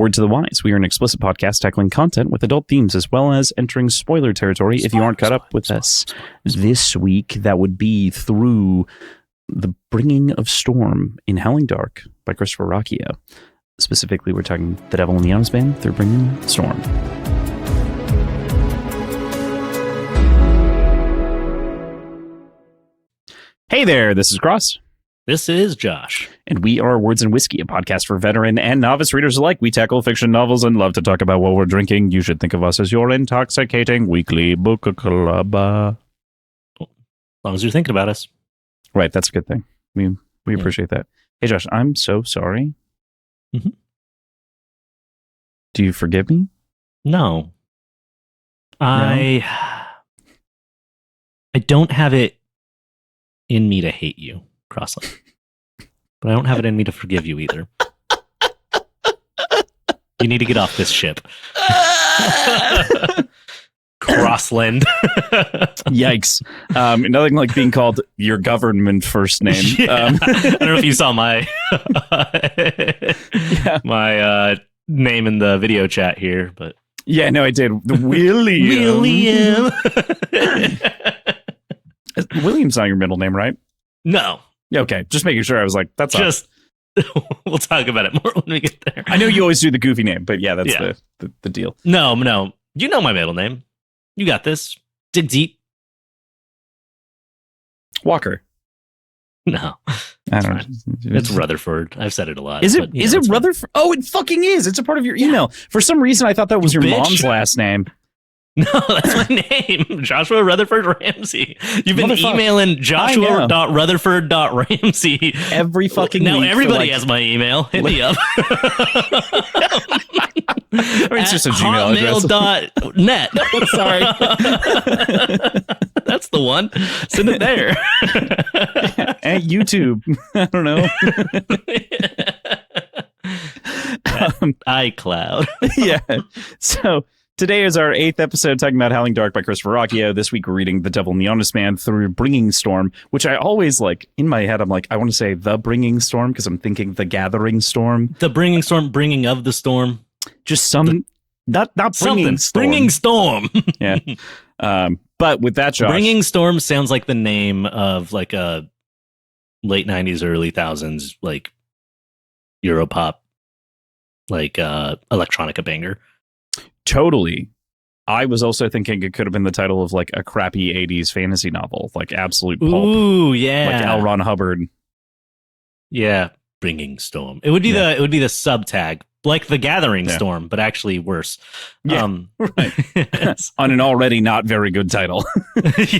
Word to the Wise. We are an explicit podcast tackling content with adult themes as well as entering spoiler territory. If you aren't caught up with us this week, that would be through The Bringing of Storm in Howling Dark by Christopher Rocchio. Specifically, we're talking The Devil and the Honest Man through Bringing Storm. Hey there, this is Kross. This is Josh. And we are Words and Whiskey, a podcast for veteran and novice readers alike. We tackle fiction novels and love to talk about what we're drinking. You should think of us as your intoxicating weekly book club. As long as you're thinking about us. Right, that's a good thing. We appreciate that. Hey, Josh, I'm so sorry. Mm-hmm. Do you forgive me? No. I don't have it in me to hate you, Crossland. But I don't have it in me to forgive you either. You need to get off this ship. Crossland. Yikes. Nothing like being called your government first name. Yeah. I don't know if you saw my my name in the video chat here, but yeah, no, I did. William. William's not your middle name, right? No. Yeah, okay. Just making sure. I was like, that's just we'll talk about it more when we get there. I know you always do the goofy name, but yeah, that's the deal. No. You know my middle name. You got this. Dig deep. Walker. No. I don't know. It's Rutherford. I've said it a lot. Is it Rutherford? Oh, it fucking is. It's a part of your email. For some reason, I thought that was your mom's last name. No, that's my name. Joshua Rutherford Ramsey. You've been emailing joshua.rutherford.ramsey every fucking now week. Now everybody has my email. Hit me up. It's just a Gmail address. Hotmail.net. Sorry. That's the one. Send it there. At YouTube. I don't know. iCloud. Yeah. So today is our 8th episode talking about Howling Dark by Christopher Rocchio. This week we're reading The Devil and the Honest Man through Bringing Storm, which I always like in my head. I'm like, I want to say The Bringing Storm because I'm thinking The Gathering Storm. The Bringing Storm, Bringing of the Storm. Just not Bringing Storm. Bringing Storm. Yeah. But with that, Josh. Bringing Storm sounds like the name of like a late 90s, early 2000s, like Europop, like electronica banger. Totally. I was also thinking it could have been the title of like a crappy 80s fantasy novel, like Absolute Pulp. Ooh, yeah. Like L. Ron Hubbard. Yeah. Bringing Storm. It would be the subtag, like The Gathering Storm, but actually worse. Yeah, right. On an already not very good title.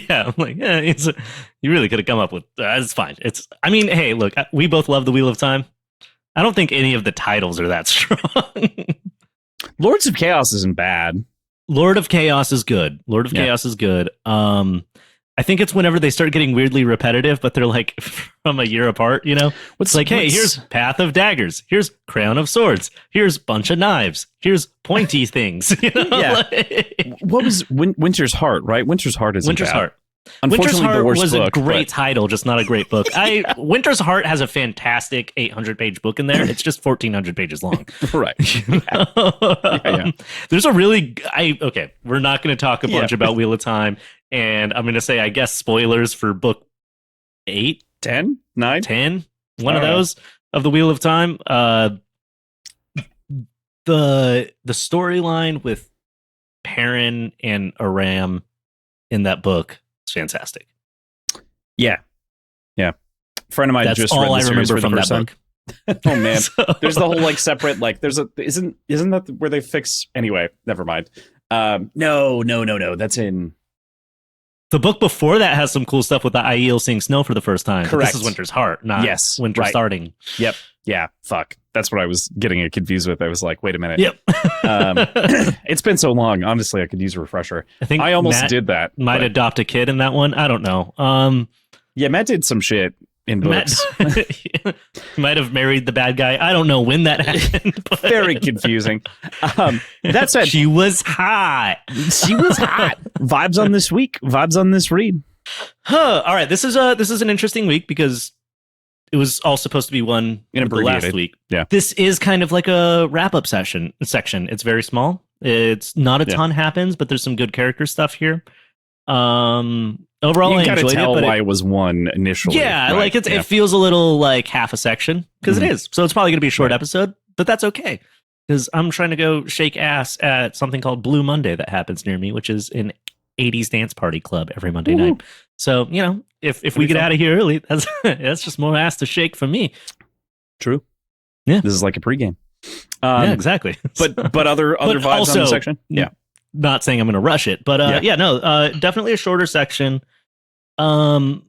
Yeah, I'm like, you really could have come up with. It's fine. I mean, hey, look, we both love The Wheel of Time. I don't think any of the titles are that strong. Lords of Chaos isn't bad. Lord of Chaos is good. Chaos is good. I think it's whenever they start getting weirdly repetitive, but they're like from a year apart, you know? Here's Path of Daggers. Here's Crown of Swords. Here's Bunch of Knives. Here's pointy things. You know? Yeah. What was Winter's Heart, right? Winter's Heart is Winter's Heart. Unfortunately, Winter's Heart the worst was book, a great title, just not a great book. Winter's Heart has a fantastic 800-page book in there. It's just 1,400 pages long. Right. Yeah. There's a really... Okay, we're not going to talk a bunch about Wheel of Time, and I'm going to say, I guess, spoilers for book 8? 10? 9? 10? One of those of the Wheel of Time. The storyline with Perrin and Aram in that book is fantastic. Yeah. A friend of mine That's just all read the I series remember for the from that first time. book. Oh man, there's the whole like separate like there's a isn't that where they fix anyway? Never mind. No. That's in the book before that has some cool stuff with the Aiel seeing snow for the first time. Correct. This is Winter's Heart, not Winter starting. Yep. Yeah. Fuck. That's what I was getting it confused with. I was like, wait a minute. Yep. It's been so long. Honestly, I could use a refresher. I think I almost Matt did that. Might adopt a kid in that one. I don't know. Yeah, Matt did some shit in books. Might have married the bad guy. I don't know when that happened. But very confusing. That said, she was hot. Vibes on this week. Vibes on this read. All right. This is an interesting week because it was all supposed to be one in the last week. Yeah. This is kind of like a wrap-up section. It's very small. It's not a ton happens, but there's some good character stuff here. Overall, I enjoyed tell it. But why it was one initially. Yeah, right? like it feels a little like half a section because it is. So it's probably going to be a short episode, but that's okay because I'm trying to go shake ass at something called Blue Monday that happens near me, which is an 80s dance party club every Monday night. So, you know, if we get out of here early, that's just more ass to shake for me. True. Yeah. This is like a pregame. Yeah, exactly. But other vibes also, on the section? Yeah. Not saying I'm going to rush it, but definitely a shorter section. Some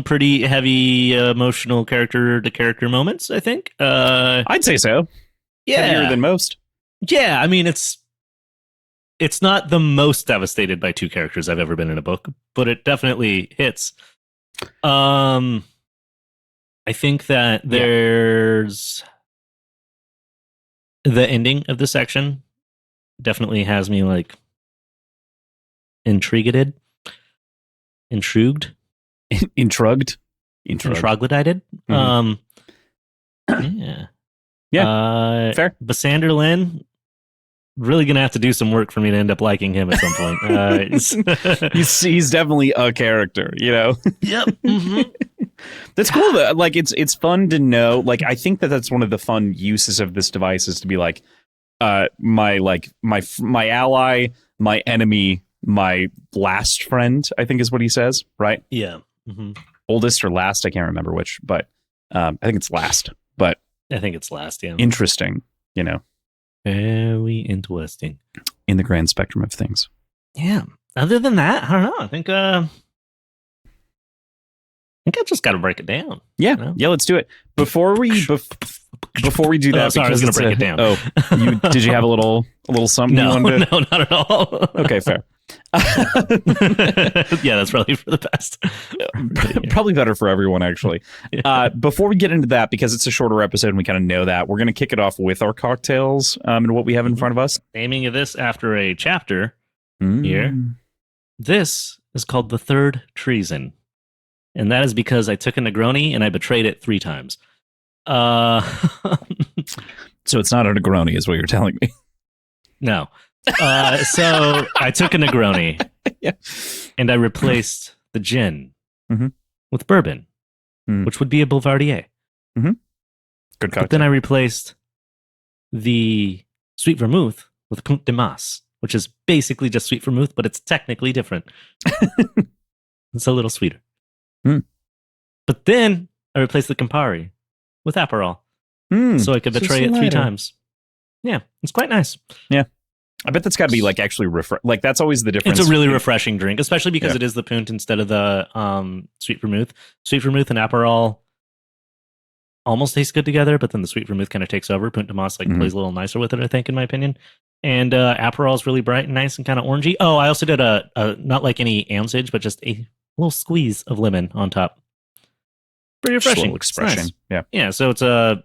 pretty heavy emotional character-to-character moments, I think. I'd say so. Yeah. Heavier than most. Yeah, I mean, it's not the most devastated by two characters I've ever been in a book, but it definitely hits. I think that there's the ending of the section definitely has me like intrigued. Introglodyted. Yeah. Fair. Basander Lin, really gonna have to do some work for me to end up liking him at some point. He's definitely a character, you know. Yep. Mm-hmm. That's cool though. Like it's fun to know. Like I think that's one of the fun uses of this device is to be like, my ally, my enemy, my last friend. I think is what he says, right? Yeah. Mm-hmm. Oldest or last, I can't remember which, but I think it's last. But I think it's last. Yeah. Interesting, you know. Very interesting in the grand spectrum of things. Yeah. Other than that, I don't know. I think I just got to break it down. Yeah. You know? Yeah. Let's do it. Before we do that, sorry, I was going to break it down. Did you have a little something? No, not at all. Okay, fair. Yeah, that's probably for the best. Probably better for everyone, actually. Before we get into that, because it's a shorter episode and we kind of know that, we're going to kick it off with our cocktails and what we have in front of us. Naming of this after a chapter here. This is called The Third Treason. And that is because I took a Negroni and I betrayed it 3 times. So it's not a Negroni, is what you're telling me. No. So I took a Negroni and I replaced the gin with bourbon, which would be a Boulevardier. Good cocktail. But then I replaced the sweet vermouth with Punt de Mas, which is basically just sweet vermouth, but it's technically different. It's a little sweeter. But then I replaced the Campari with Aperol, so I could betray it 3 times. Yeah, it's quite nice. Yeah. I bet that's got to be like actually like that's always the difference. It's a really refreshing drink, especially because it is the Punt instead of the sweet vermouth. Sweet vermouth and Aperol almost taste good together, but then the sweet vermouth kind of takes over. Punt de Mas plays a little nicer with it, I think, in my opinion. And Aperol is really bright and nice and kind of orangey. Oh, I also did a not like any ounceage, but just a little squeeze of lemon on top. Pretty refreshing. Expression. Nice. Yeah. Yeah. So it's an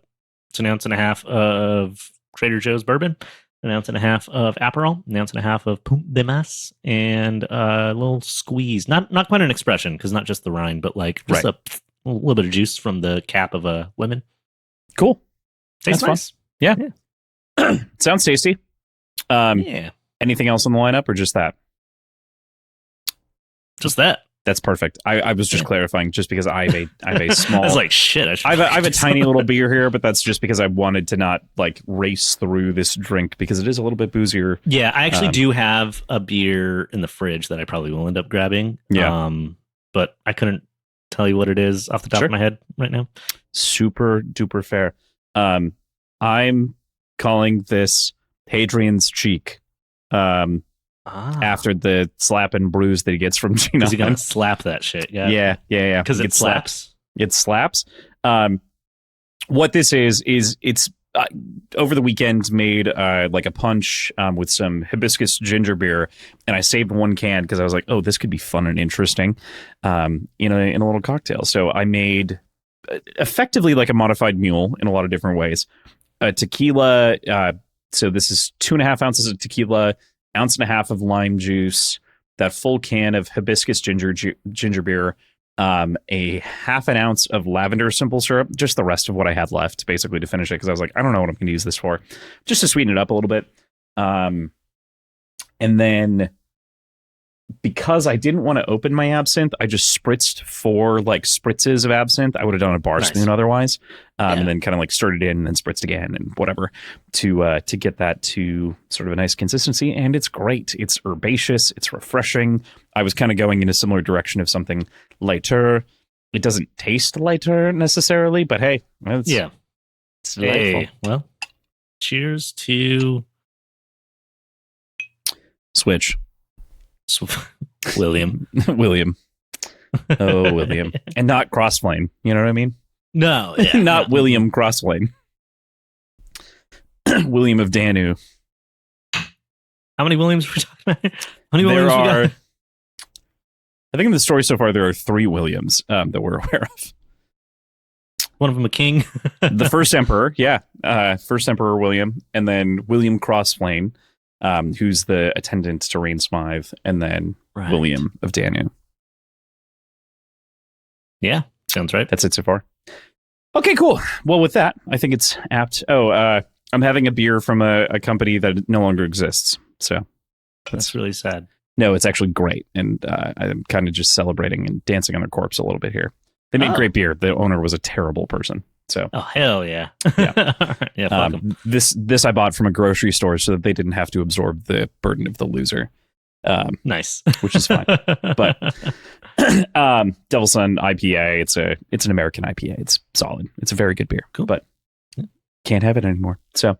ounce and a half of Trader Joe's bourbon, an ounce and a half of Aperol, an ounce and a half of Punt de Mas, and a little squeeze. Not quite an expression because not just the rind, but like just a little bit of juice from the cap of a lemon. Cool. Tastes nice. Yeah. Sounds tasty. Yeah. Anything else on the lineup or just that? Just that. That's perfect. I was just clarifying just because I have a small. I was like, shit. I have a tiny little beer here, but that's just because I wanted to not like race through this drink because it is a little bit boozier. Yeah, I actually do have a beer in the fridge that I probably will end up grabbing. Yeah. But I couldn't tell you what it is off the top of my head right now. Super duper fair. I'm calling this Hadrian's cheek. After the slap and bruise that he gets from Gina. Because he got to slap that shit. Yeah. Because it slaps. It slaps. What this is it's over the weekend made like a punch with some hibiscus ginger beer, and I saved 1 can because I was like, oh, this could be fun and interesting in a little cocktail. So I made effectively like a modified mule in a lot of different ways. Tequila. So this is 2.5 ounces of tequila, 1.5 ounces of lime juice, that full can of hibiscus ginger beer, a half an ounce of lavender simple syrup, just the rest of what I had left, basically, to finish it, because I was like, I don't know what I'm going to use this for, just to sweeten it up a little bit. And then, because I didn't want to open my absinthe, I just spritzed 4 like spritzes of absinthe. I would have done a bar spoon otherwise, and then kind of like stirred it in and then spritzed again and whatever to get that to sort of a nice consistency. And it's great. It's herbaceous. It's refreshing. I was kind of going in a similar direction of something lighter. It doesn't taste lighter necessarily, but hey, it's delightful. Hey, well, cheers to Switch. William. William. Oh, William. And not Crossflame. You know what I mean? No. Not William Crossflame. William of Danu. How many Williams are we talking about? How many Williams we got? I think in the story so far, there are 3 Williams that we're aware of. One of them a king. The first emperor, first Emperor William, and then William Crossflame, who's the attendant to Rain Smythe, and then William of Danu. Yeah, sounds right. That's it so far. Okay, cool. Well, with that, I think it's apt. I'm having a beer from a company that no longer exists. So that's really sad. No, it's actually great. And I'm kind of just celebrating and dancing on their corpse a little bit here. They made great beer. The owner was a terrible person. So, oh, hell yeah. Yeah. This I bought from a grocery store so that they didn't have to absorb the burden of the loser. Nice. Which is fine. But Devil Sun IPA, it's an American IPA. It's solid. It's a very good beer. Cool. But can't have it anymore. So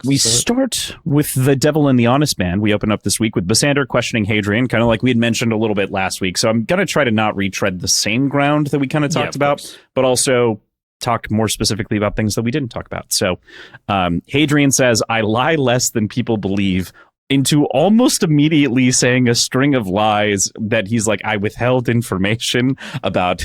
we start with the Devil and the Honest Man. We open up this week with Basander questioning Hadrian, kind of like we had mentioned a little bit last week. So I'm going to try to not retread the same ground that we kind of talked about, but also talk more specifically about things that we didn't talk about. So Hadrian says, I lie less than people believe, into almost immediately saying a string of lies that he's like, I withheld information about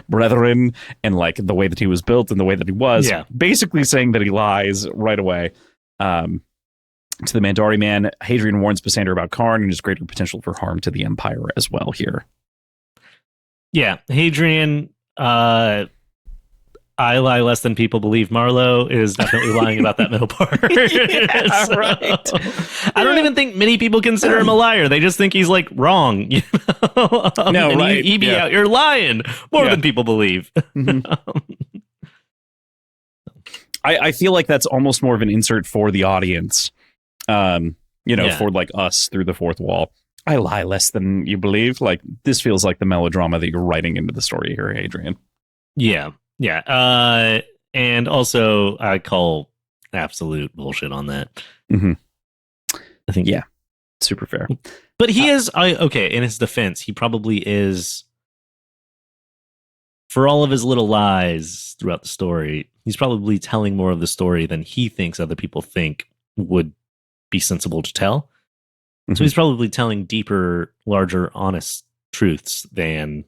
brethren and like the way that he was built and the way that he was. Yeah. Basically saying that he lies right away. To the Mandari man, Hadrian warns Basander about Karn and his greater potential for harm to the Empire as well here. Yeah, Hadrian, I lie less than people believe. Marlowe is definitely lying about that middle part. Right. I don't even think many people consider him a liar. They just think he's like wrong. You know? No, right. He be out, you're lying more than people believe. Mm-hmm. I feel like that's almost more of an insert for the audience, for like us through the fourth wall. I lie less than you believe. Like, this feels like the melodrama that you're writing into the story here, Hadrian. Yeah. Yeah. And also, I call absolute bullshit on that. Mm-hmm. I think. Yeah. Super fair. But he is, in his defense, he probably is, for all of his little lies throughout the story, he's probably telling more of the story than he thinks other people think would be sensible to tell. Mm-hmm. So he's probably telling deeper, larger, honest truths than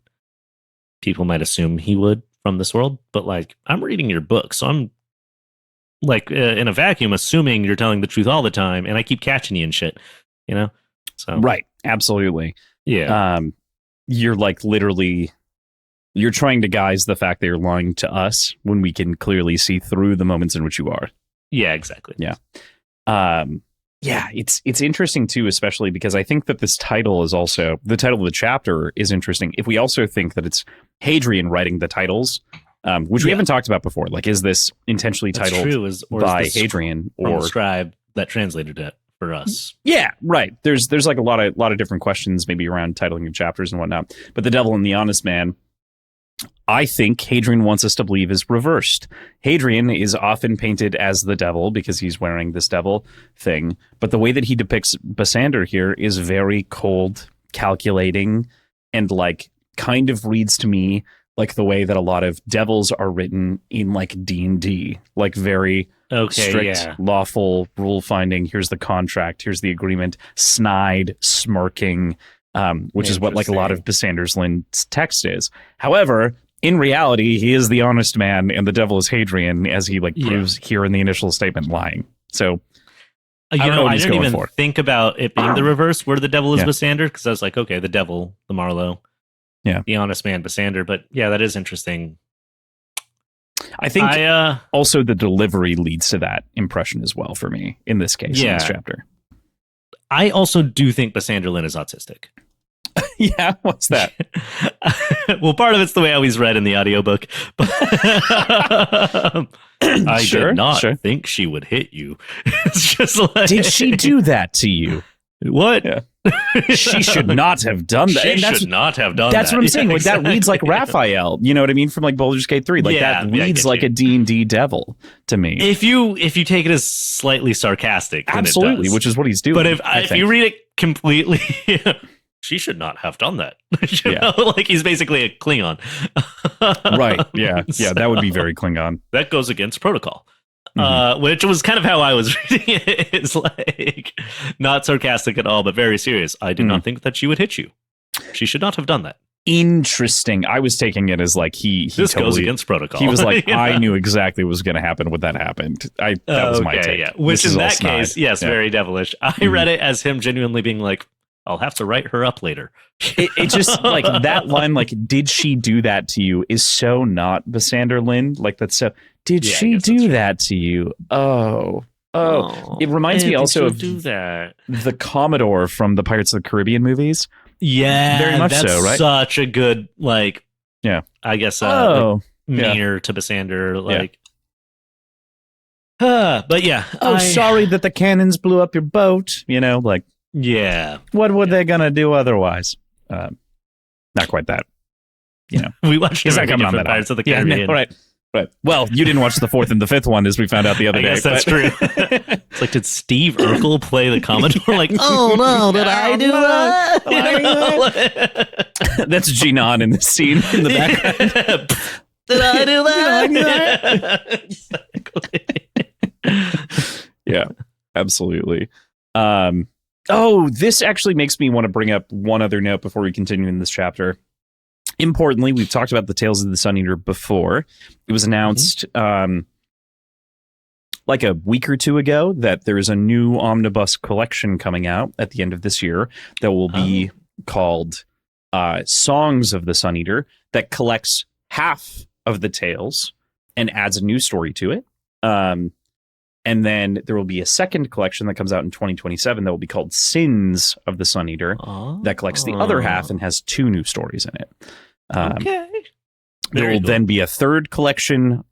people might assume he would from this world. But like, I'm reading your book, so I'm like in a vacuum assuming you're telling the truth all the time, and I keep catching you and shit, you know? So right, absolutely. Yeah. You're like literally, you're trying to guise the fact that you're lying to us when we can clearly see through the moments in which you are. Yeah, exactly. Yeah. Yeah, it's interesting too, especially because I think that this title is also, the title of the chapter is interesting. If we also think that it's Hadrian writing the titles, which we haven't talked about before, like, is this intentionally titled by Hadrian or scribe that translated it for us? Yeah, right. There's like a lot of different questions maybe around titling of chapters and whatnot. But the Devil and the Honest Man, I think Hadrian wants us to believe, is reversed. Hadrian is often painted as the devil because he's wearing this devil thing. But the way that he depicts Basander here is very cold, calculating, and like kind of reads to me like the way that a lot of devils are written in like D&D, like very strict, lawful, rule finding. Here's the contract. Here's the agreement. Snide, smirking, which is what like a lot of Basander's Lynn's text is. However, in reality, he is the honest man, and the devil is Hadrian, as he like proves here in the initial statement, lying. So, I didn't even think about it being the reverse, where the devil is Basander, because I was like, okay, the devil, the Marlowe, the honest man Basander. But yeah, that is interesting. I think also the delivery leads to that impression as well for me in this case, in this chapter. I also do think Basander Lynn is autistic. Yeah, what's that? Well, part of it's the way I always read in the audiobook. But I did not think she would hit you. It's just like, did she do that to you? What? Yeah. She should not have done that. She should not have done that. That's what I'm saying. Yeah, like exactly. That reads like Raphael. You know what I mean? From like Baldur's Gate 3. Like that reads like a D&D devil to me. If you take it as slightly sarcastic, absolutely, which is what he's doing. But if you read it completely, she should not have done that. You know? Like he's basically a Klingon. Right. Yeah. Yeah. That would be very Klingon. That goes against protocol. Which was kind of how I was reading it. It's like not sarcastic at all, but very serious. I did not think that she would hit you. She should not have done that. Interesting. I was taking it as like this totally goes against protocol. He was like, I knew exactly what was going to happen when that happened. That was my take. Yeah. Which in that case, yes, very devilish. I read it as him genuinely being like, I'll have to write her up later. It just like that line, like, did she do that to you is so not Basander Lynn. Like that's so. Did she do that to you? Oh. It reminds me also of the Commodore from the Pirates of the Caribbean movies. Yeah, very much that's so, right? Such a good, like, I guess, meaner to Basander, like. But yeah. Sorry that the cannons blew up your boat. You know, like. Yeah. What were they gonna do otherwise? Not quite that. You know, we watched different Pirates of the Caribbean. No, right. Well, you didn't watch the fourth and the fifth one, as we found out the other day. I guess that's true. It's like, did Steve Urkel play the Commodore? Like, oh no, did I do that? That's Jinan in the scene in the background. Did I do that? Exactly. Yeah, absolutely. This actually makes me want to bring up one other note before we continue in this chapter. Importantly, we've talked about the Tales of the Sun Eater before. It was announced like a week or two ago that there is a new omnibus collection coming out at the end of this year that will be called Songs of the Sun Eater, that collects half of the tales and adds a new story to it. And then there will be a second collection that comes out in 2027 that will be called Sins of the Sun Eater that collects the other half and has two new stories in it. There will then be a third collection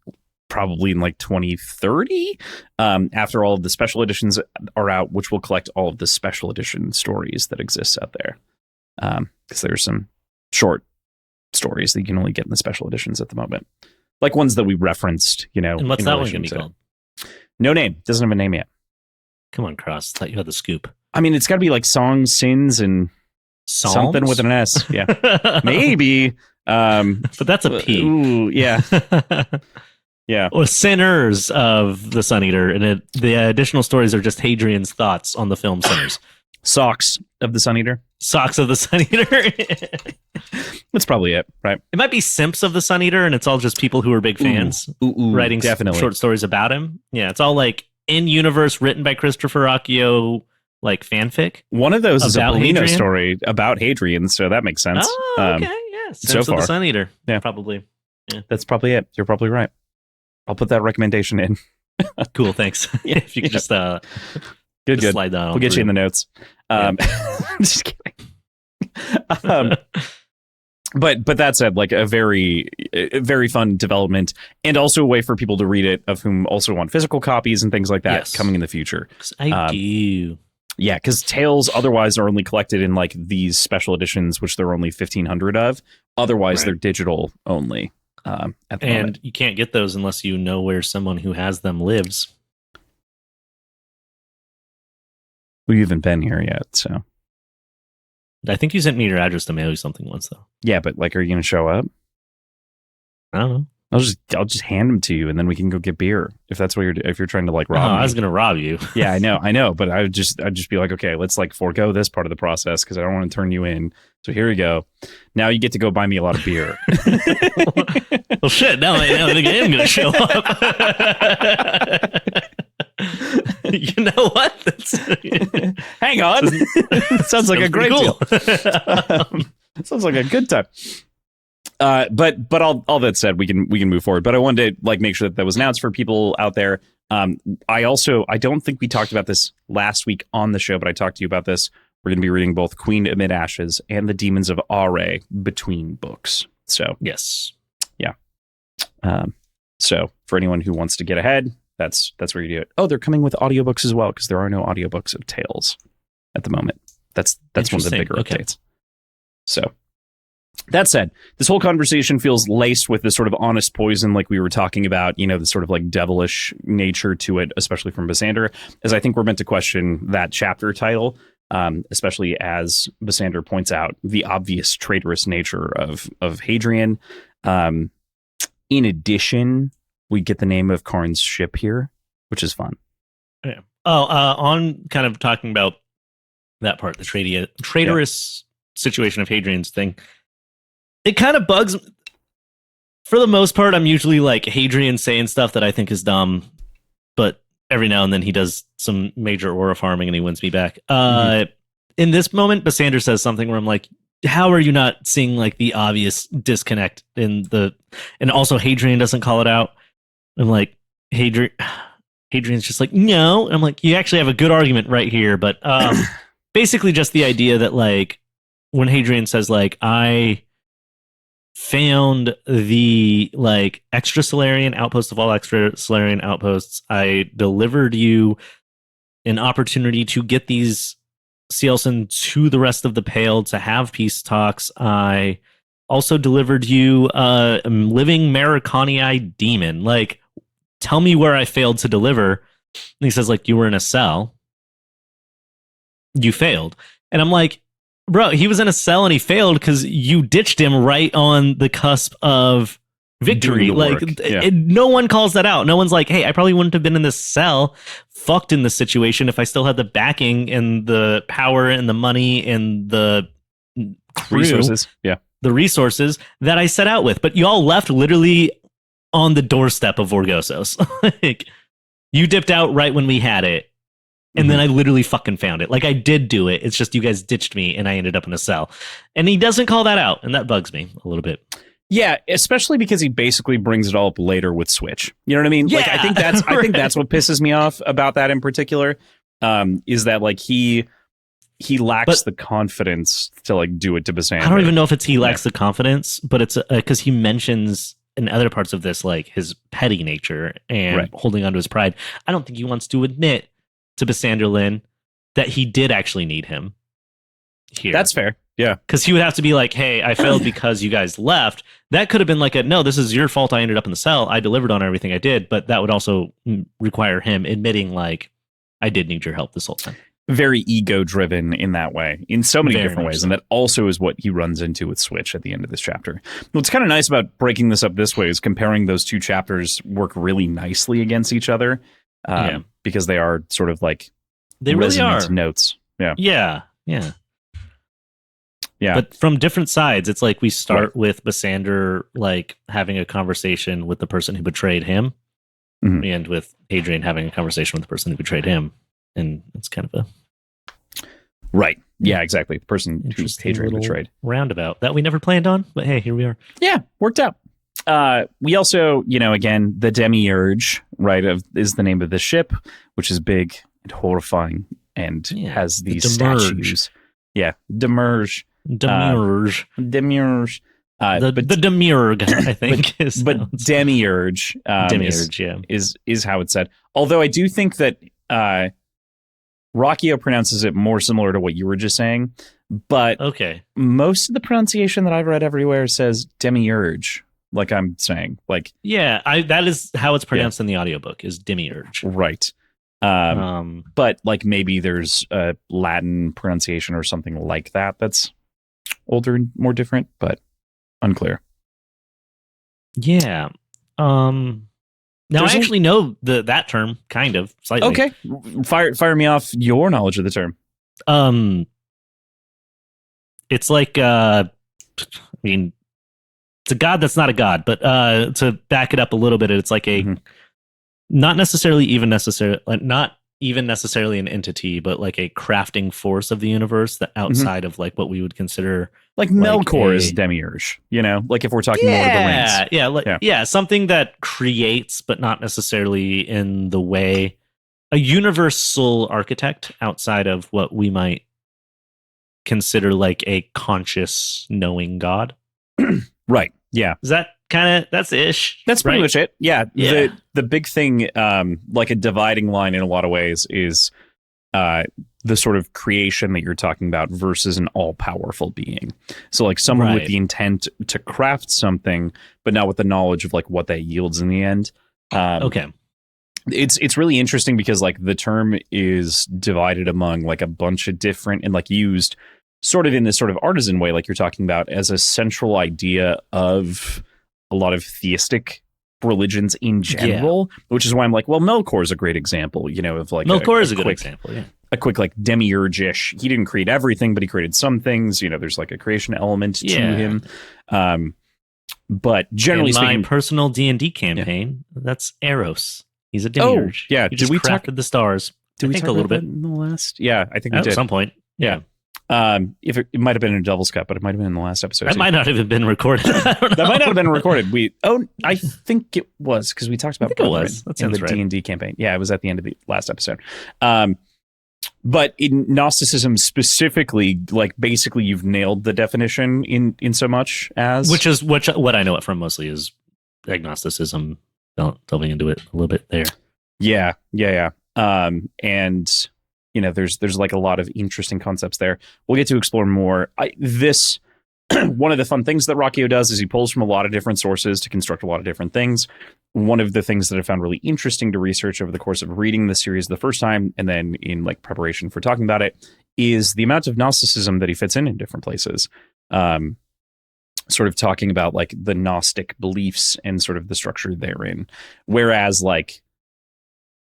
probably in like 2030 after all of the special editions are out, which will collect all of the special edition stories that exist out there. Because there's some short stories that you can only get in the special editions at the moment. Like ones that we referenced, you know. And what's that one going to be called? No name. Doesn't have a name yet. Come on, Kross. Thought you had the scoop. I mean, it's got to be like Songs, Sins, and Psalms? Something with an S. Yeah. Maybe. But that's a P. Ooh, yeah. Yeah. Or Sinners of the Sun Eater. And the additional stories are just Hadrian's thoughts on the film Sinners. Socks of the Sun Eater. Socks of the Sun Eater. That's probably it, right? It might be Simps of the Sun Eater, and it's all just people who are big fans writing short stories about him. Yeah, it's all like in-universe, written by Christopher Rocchio, like fanfic. One of those is a Polino story about Hadrian, so that makes sense. Oh, okay, yeah. Simps of the Sun Eater. Yeah, probably. Yeah. That's probably it. You're probably right. I'll put that recommendation in. Cool, thanks. Yeah, if you could just good. slide that on. We'll get you in the notes. Just kidding. But that said, like a very fun development, and also a way for people to read it of whom also want physical copies and things like that coming in the future. I do. Yeah, because tales otherwise are only collected in like these special editions, which there are only 1,500 of. Otherwise, they're digital only. At the moment. You can't get those unless you know where someone who has them lives. We haven't been here yet, so. I think you sent me your address to mail you something once, though. Yeah, but like, are you going to show up? I don't know. I'll just hand them to you, and then we can go get beer if that's what if you're trying to like rob me. I was going to rob you. Yeah, I know, but I'd just be like, okay, let's like forego this part of the process because I don't want to turn you in. So here we go. Now you get to go buy me a lot of beer. Well, shit. Now I think I am going to show up. You know what? Hang on. Sounds like a great deal. Sounds like a good time. But all that said, we can move forward. But I wanted to make sure that was announced for people out there. I don't think we talked about this last week on the show, but I talked to you about this. We're going to be reading both Queen Amid Ashes and The Demons of Are between books. So yes, yeah. So for anyone who wants to get ahead, that's where you do it. Oh, they're coming with audiobooks as well, because there are no audiobooks of Tales at the moment. That's one of the bigger updates. So that said, this whole conversation feels laced with this sort of honest poison, like we were talking about, the sort of devilish nature to it, especially from Basander, as I think we're meant to question that chapter title, especially as Basander points out the obvious traitorous nature of Hadrian. In addition, we get the name of Karn's ship here, which is fun. Yeah. On kind of talking about that part, the traitorous situation of Hadrian's thing, it kind of bugs. For the most part, I'm usually Hadrian saying stuff that I think is dumb, but every now and then he does some major aura farming and he wins me back. In this moment, Basander says something where I'm like, how are you not seeing the obvious disconnect and also Hadrian doesn't call it out. I'm like, Hadrian's just like, no. And I'm like, you actually have a good argument right here. But basically just the idea that when Hadrian says I found the extra Solarian outpost of all extra Solarian outposts. I delivered you an opportunity to get these Cielson to the rest of the Pale to have peace talks. I also delivered you a living Maricanii demon. Tell me where I failed to deliver. And he says, you were in a cell. You failed. And I'm like, bro, he was in a cell and he failed because you ditched him right on the cusp of victory. No one calls that out. No one's like, hey, I probably wouldn't have been in this cell, fucked in this situation if I still had the backing and the power and the money and the crew, resources. Yeah. The resources that I set out with. But you all left literally on the doorstep of Vorgosos. You dipped out right when we had it. And then I literally fucking found it. I did do it. It's just you guys ditched me and I ended up in a cell. And he doesn't call that out. And that bugs me a little bit. Yeah, especially because he basically brings it all up later with Switch. You know what I mean? Yeah. I think that's what pisses me off about that in particular. Is that he lacks the confidence to do it to Basander. I don't even know if he lacks the confidence, but it's because he mentions in other parts of this his petty nature and holding onto his pride. I don't think he wants to admit to Basander Lin that he did actually need him here. That's fair. Yeah. Because he would have to be like, hey, I failed because you guys left. That could have been no, this is your fault. I ended up in the cell. I delivered on everything I did. But that would also require him admitting I did need your help this whole time. Very ego driven in that way, in so many Very different ways. so. And that also is what he runs into with Switch at the end of this chapter. What's kind of nice about breaking this up this way is comparing those two chapters work really nicely against each other. Because they are sort of they really are notes. Yeah. But from different sides, it's we start with Basander having a conversation with the person who betrayed him, and with Hadrian having a conversation with the person who betrayed him, and it's kind of a right. Yeah, exactly. The person who Hadrian betrayed. Roundabout that we never planned on, but hey, here we are. Yeah, worked out. We also, again, the Demiurge, is the name of the ship, which is big and horrifying and has these statues. Yeah, Demiurge. Demiurge. Demiurge. The Demiurge, I think. But Demiurge, is how it's said. Although I do think that Rocchio pronounces it more similar to what you were just saying. But most of the pronunciation that I've read everywhere says Demiurge. I'm saying, that is how it's pronounced in the audiobook is Demiurge. Right. But maybe there's a Latin pronunciation or something like that that's older and more different, but unclear. Yeah. Now I actually know that term kind of slightly. Okay. Fire me off your knowledge of the term. It's it's a god that's not a god, but to back it up a little bit, it's a not necessarily even necessarily not even necessarily an entity, but like a crafting force of the universe that outside of like what we would consider like Melkor is demiurge, like if we're talking Lord of the Rings. Yeah, something that creates, but not necessarily in the way a universal architect outside of what we might consider like a conscious knowing God. Right. Yeah. Is that kind of that's pretty much it. Yeah. The big thing, like a dividing line in a lot of ways, is the sort of creation that you're talking about versus an all-powerful being. So like someone with the intent to craft something, but not with the knowledge of like what that yields in the end. Okay. It's really interesting because like the term is divided among like a bunch of different and like used sort of in this sort of artisan way, like you're talking about, as a central idea of a lot of theistic religions in general, which is why I'm like, well, Melkor is a great example, of like Melkor is a good example. Yeah. A quick like demiurge-ish. He didn't create everything, but he created some things. There's like a creation element to him. But generally speaking, my personal D&D campaign, that's Eros. He's a demiurge. Oh, yeah. Did we crafted the stars? Did we think talk a little bit in the last? Yeah, I think we did at some point. Yeah. If it might have been in a Devil's Cut, but it might have been in the last episode. That might not have been recorded. I don't know. That might not have been recorded. I think it was, because we talked about it was. That sounds in the D&D campaign. Yeah, it was at the end of the last episode. But in Gnosticism specifically, like basically you've nailed the definition in so much as which what I know it from mostly is agnosticism. Delving into it a little bit there. Yeah. And there's like a lot of interesting concepts there. We'll get to explore more. One of the fun things that Rockio does is he pulls from a lot of different sources to construct a lot of different things. One of the things that I found really interesting to research over the course of reading the series the first time, and then in like preparation for talking about it, is the amount of Gnosticism that he fits in different places. Sort of talking about like the Gnostic beliefs and sort of the structure therein. Whereas like,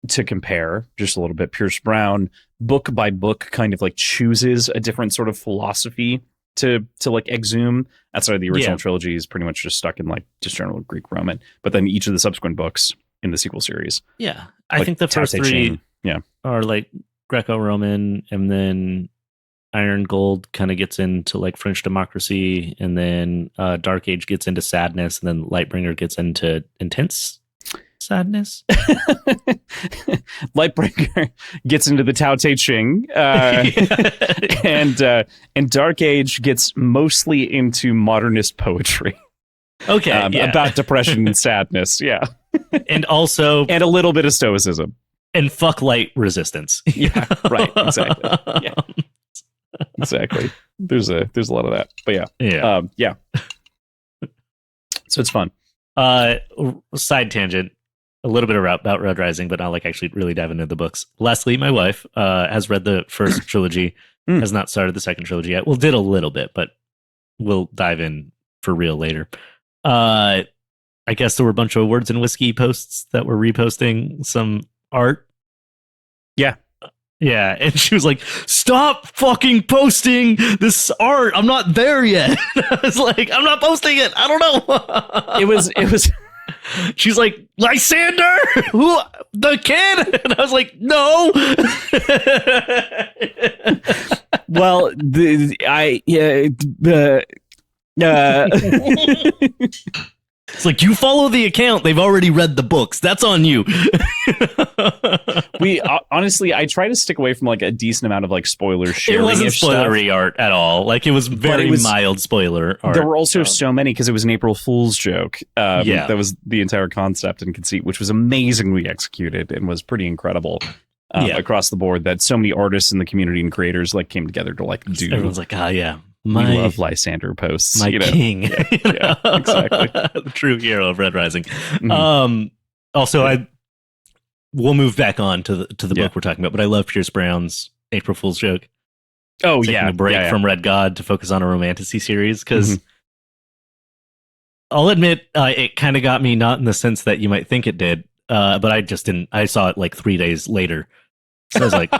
to compare just a little bit, Pierce Brown book by book kind of like chooses a different sort of philosophy to like exhume. Outside of the original trilogy is pretty much just stuck in like just general Greek Roman, but then each of the subsequent books in the sequel series, I think the first three are like Greco-Roman, and then Iron Gold kind of gets into like French democracy, and then Dark Age gets into sadness, and then Lightbringer gets into intense sadness. Lightbringer gets into the Tao Te Ching, and Dark Age gets mostly into modernist poetry. Okay, about depression and sadness, and also and a little bit of stoicism and fuck light resistance. Yeah, right, exactly. Yeah. Exactly. There's a lot of that, but yeah. So it's fun. Side tangent, a little bit about Red Rising, but not like actually really dive into the books. Leslie, my wife, has read the first trilogy, has not started the second trilogy yet. Well, did a little bit, but we'll dive in for real later. I guess there were a bunch of Words and Whiskey posts that were reposting some art. Yeah, and she was like, "Stop fucking posting this art. I'm not there yet." I was like, "I'm not posting it. I don't know." It was. She's like, "Lysander, who the kid?" And I was like, "No." Well, It's like, you follow the account. They've already read the books. That's on you. We honestly, I try to stick away from like a decent amount of like spoiler sharing. It wasn't spoilery art at all. Like it was very mild spoiler art. There were also so many because it was an April Fool's joke. That was the entire concept and conceit, which was amazingly executed and was pretty incredible across the board. That so many artists in the community and creators like came together to like do. Everyone's like, "Oh yeah. We love Lysander posts. My king." Yeah, exactly. The true hero of Red Rising. Mm-hmm. Also, we'll move back on to the book we're talking about, but I love Pierce Brown's April Fool's joke. Oh, taking a break from Red God to focus on a romantasy series, because I'll admit it kind of got me, not in the sense that you might think it did, but I just didn't. I saw it like 3 days later. So I was like,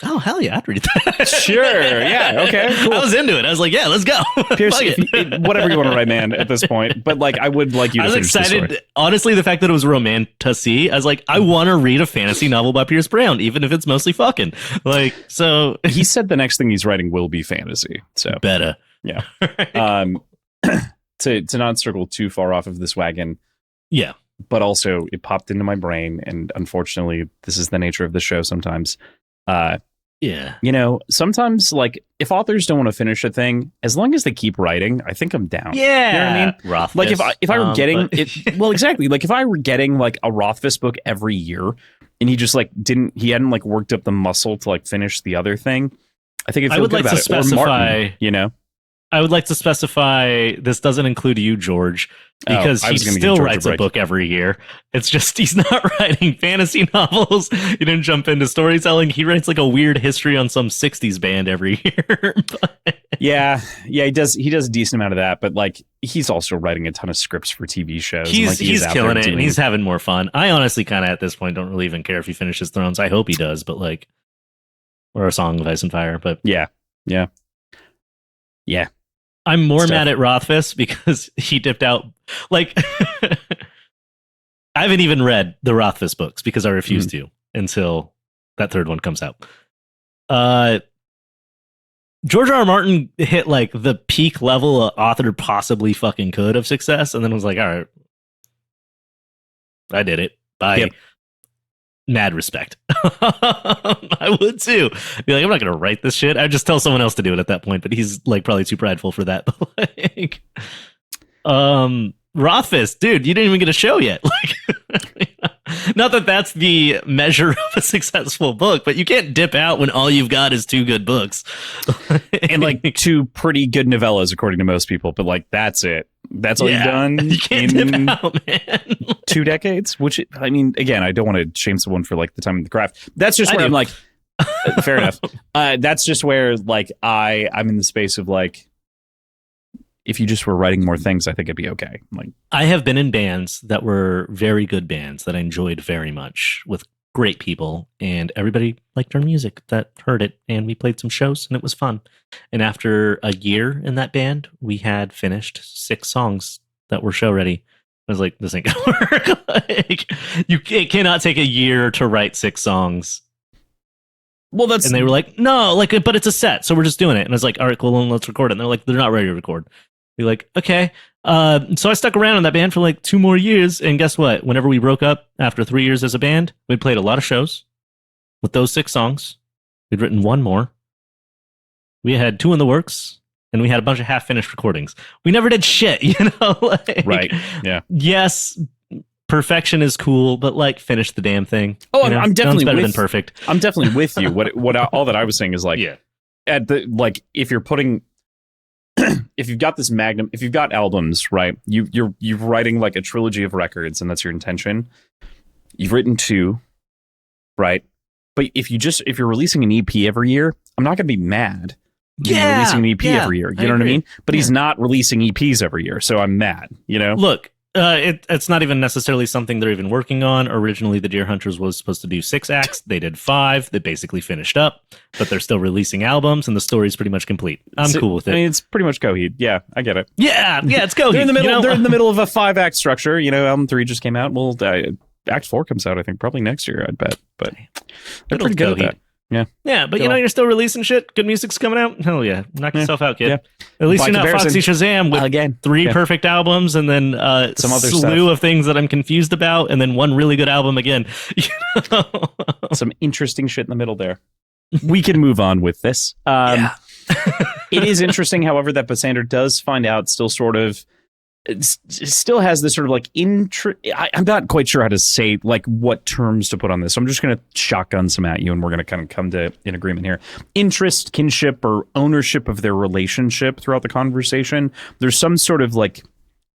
Oh, hell yeah, I'd read that. Sure, yeah, okay, cool. I was into it. I was like, yeah, let's go. Pierce, whatever you want to write, man, at this point. But like, I would like you to finish excited. The story. Honestly, the fact that it was romantasy, I was like, I want to read a fantasy novel by Pierce Brown, even if it's mostly fucking. Like, so he said the next thing he's writing will be fantasy. So better. Yeah. To not circle too far off of this wagon. Yeah. But also, it popped into my brain, and unfortunately, this is the nature of the show sometimes. Yeah. You know, sometimes, like, if authors don't want to finish a thing, as long as they keep writing, I think I'm down. Yeah. You know what I mean? Rothfuss. Like, if I were getting it, well, exactly. Like, if I were getting, like, a Rothfuss book every year, and he just, like, he hadn't, like, worked up the muscle to, like, finish the other thing, I think I would like to specify, or Martin, you know? I would like to specify this doesn't include you, George, because he still writes a book every year. It's just he's not writing fantasy novels. He didn't jump into storytelling. He writes like a weird history on some 60s band every year. Yeah, he does a decent amount of that, but like he's also writing a ton of scripts for TV shows. He's killing it and he's having more fun. I honestly kind of at this point don't really even care if he finishes Thrones. I hope he does, but like, or A Song of Ice and Fire, but yeah. I'm more mad at Rothfuss because he dipped out. Like, I haven't even read the Rothfuss books because I refuse to until that third one comes out. George R. R. Martin hit like the peak level an author possibly fucking could of success, and then was like, all right, I did it. Bye. Yep. Mad respect. I would too. Be like, I'm not gonna write this shit. I'd just tell someone else to do it at that point, but he's like probably too prideful for that. But like Rothfuss, dude, you didn't even get a show yet. Like, not that that's the measure of a successful book, but you can't dip out when all you've got is two good books. And like two pretty good novellas, according to most people, but like that's it. That's all you've done. You can't dip out, man. 2 decades, which I mean, again, I don't want to shame someone for like the time of the craft. That's just where I'm like, fair enough. That's just where like I'm in the space of like, if you just were writing more things, I think it'd be okay. Like, I have been in bands that were very good bands that I enjoyed very much with great people, and everybody liked our music that heard it, and we played some shows and it was fun. And after a year in that band, we had finished 6 songs that were show ready. I was like, this ain't gonna work. Like, it cannot take a year to write 6 songs. Well, and they were like, no, like, but it's a set, so we're just doing it. And I was like, all right, cool, then let's record it. And they're like, they're not ready to record. We're like, okay. So I stuck around in that band for like 2 more years. And guess what? Whenever we broke up after 3 years as a band, we played a lot of shows with those 6 songs. We'd written 1 more. We had 2 in the works, and we had a bunch of half-finished recordings. We never did shit, you know? Like, right. Yeah. Yes, perfection is cool, but like, finish the damn thing. Oh, I'm definitely better than perfect. I'm definitely with you. What all that I was saying is like, at the like, if you're putting. If you've got this magnum, if you've got albums, right, you're writing like a trilogy of records, and that's your intention. You've written 2, right? But if you're releasing an EP every year, I'm not going to be mad. You're releasing an EP every year. You know what I mean? But he's not releasing EPs every year, so I'm mad. You know? Look, it's not even necessarily something they're even working on. Originally, the Deer Hunters was supposed to do 6 acts. They did 5. They basically finished up, but they're still releasing albums, and the story's pretty much complete. I'm cool with it. I mean, it's pretty much Coheed. Yeah, I get it. Yeah, it's Coheed. They're in the middle. You know? They're in the middle of a 5-act structure. You know, album 3 just came out. Well, Act 4 comes out, I think, probably next year. I'd bet. But they're pretty good at that. Yeah, but you know, you're still releasing shit. Good music's coming out. Hell yeah. Knock yourself out, kid. Yeah. At least you're not Foxy Shazam with again 3 perfect albums and then some other slew of things that I'm confused about, and then 1 really good album again. Some interesting shit in the middle there. We can move on with this. It is interesting, however, that Basander does find out still sort of. It still has this sort of like I'm not quite sure how to say like what terms to put on this. So I'm just going to shotgun some at you, and we're going to kind of come to an agreement here. Interest, kinship, or ownership of their relationship throughout the conversation. There's some sort of like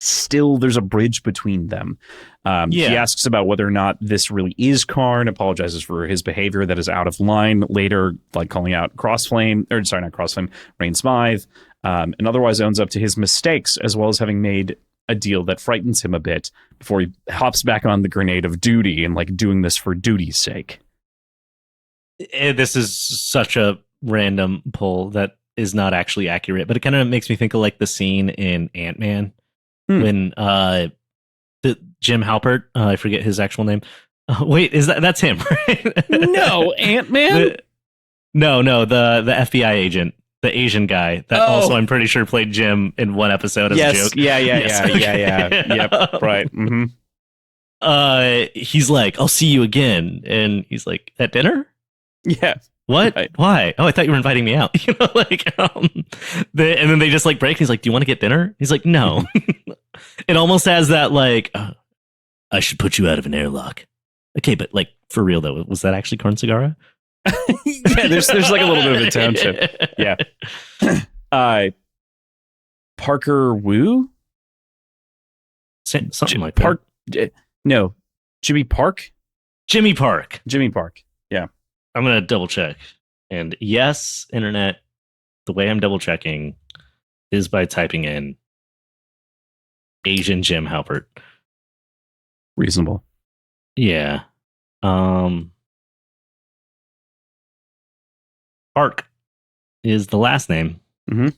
there's a bridge between them. He asks about whether or not this really is Karn, apologizes for his behavior that is out of line later, like calling out Rain Smythe. And otherwise owns up to his mistakes, as well as having made a deal that frightens him a bit before he hops back on the grenade of duty and like doing this for duty's sake. This is such a random pull that is not actually accurate, but it kind of makes me think of like the scene in Ant-Man when the Jim Halpert, I forget his actual name. Wait, that's him, right? No, Ant-Man? No, the FBI agent, the Asian guy that also I'm pretty sure played Jim in one episode as a joke. Yeah. Yep, right. Mm-hmm. He's like, I'll see you again. And he's like, at dinner? Yeah. What? Right. Why? Oh, I thought you were inviting me out. You know, like, and then they just like break. He's like, do you want to get dinner? He's like, no. It almost has that like, I should put you out of an airlock. Okay, but like for real though, was that actually Corn Cigarra? Yeah, there's like a little bit of a township. Yeah. Parker Wu? Something like that. No, Jimmy Park? Jimmy Park. Yeah. I'm going to double check. And yes, internet, the way I'm double checking is by typing in Asian Jim Halpert. Reasonable. Yeah. Park is the last name. Mm-hmm.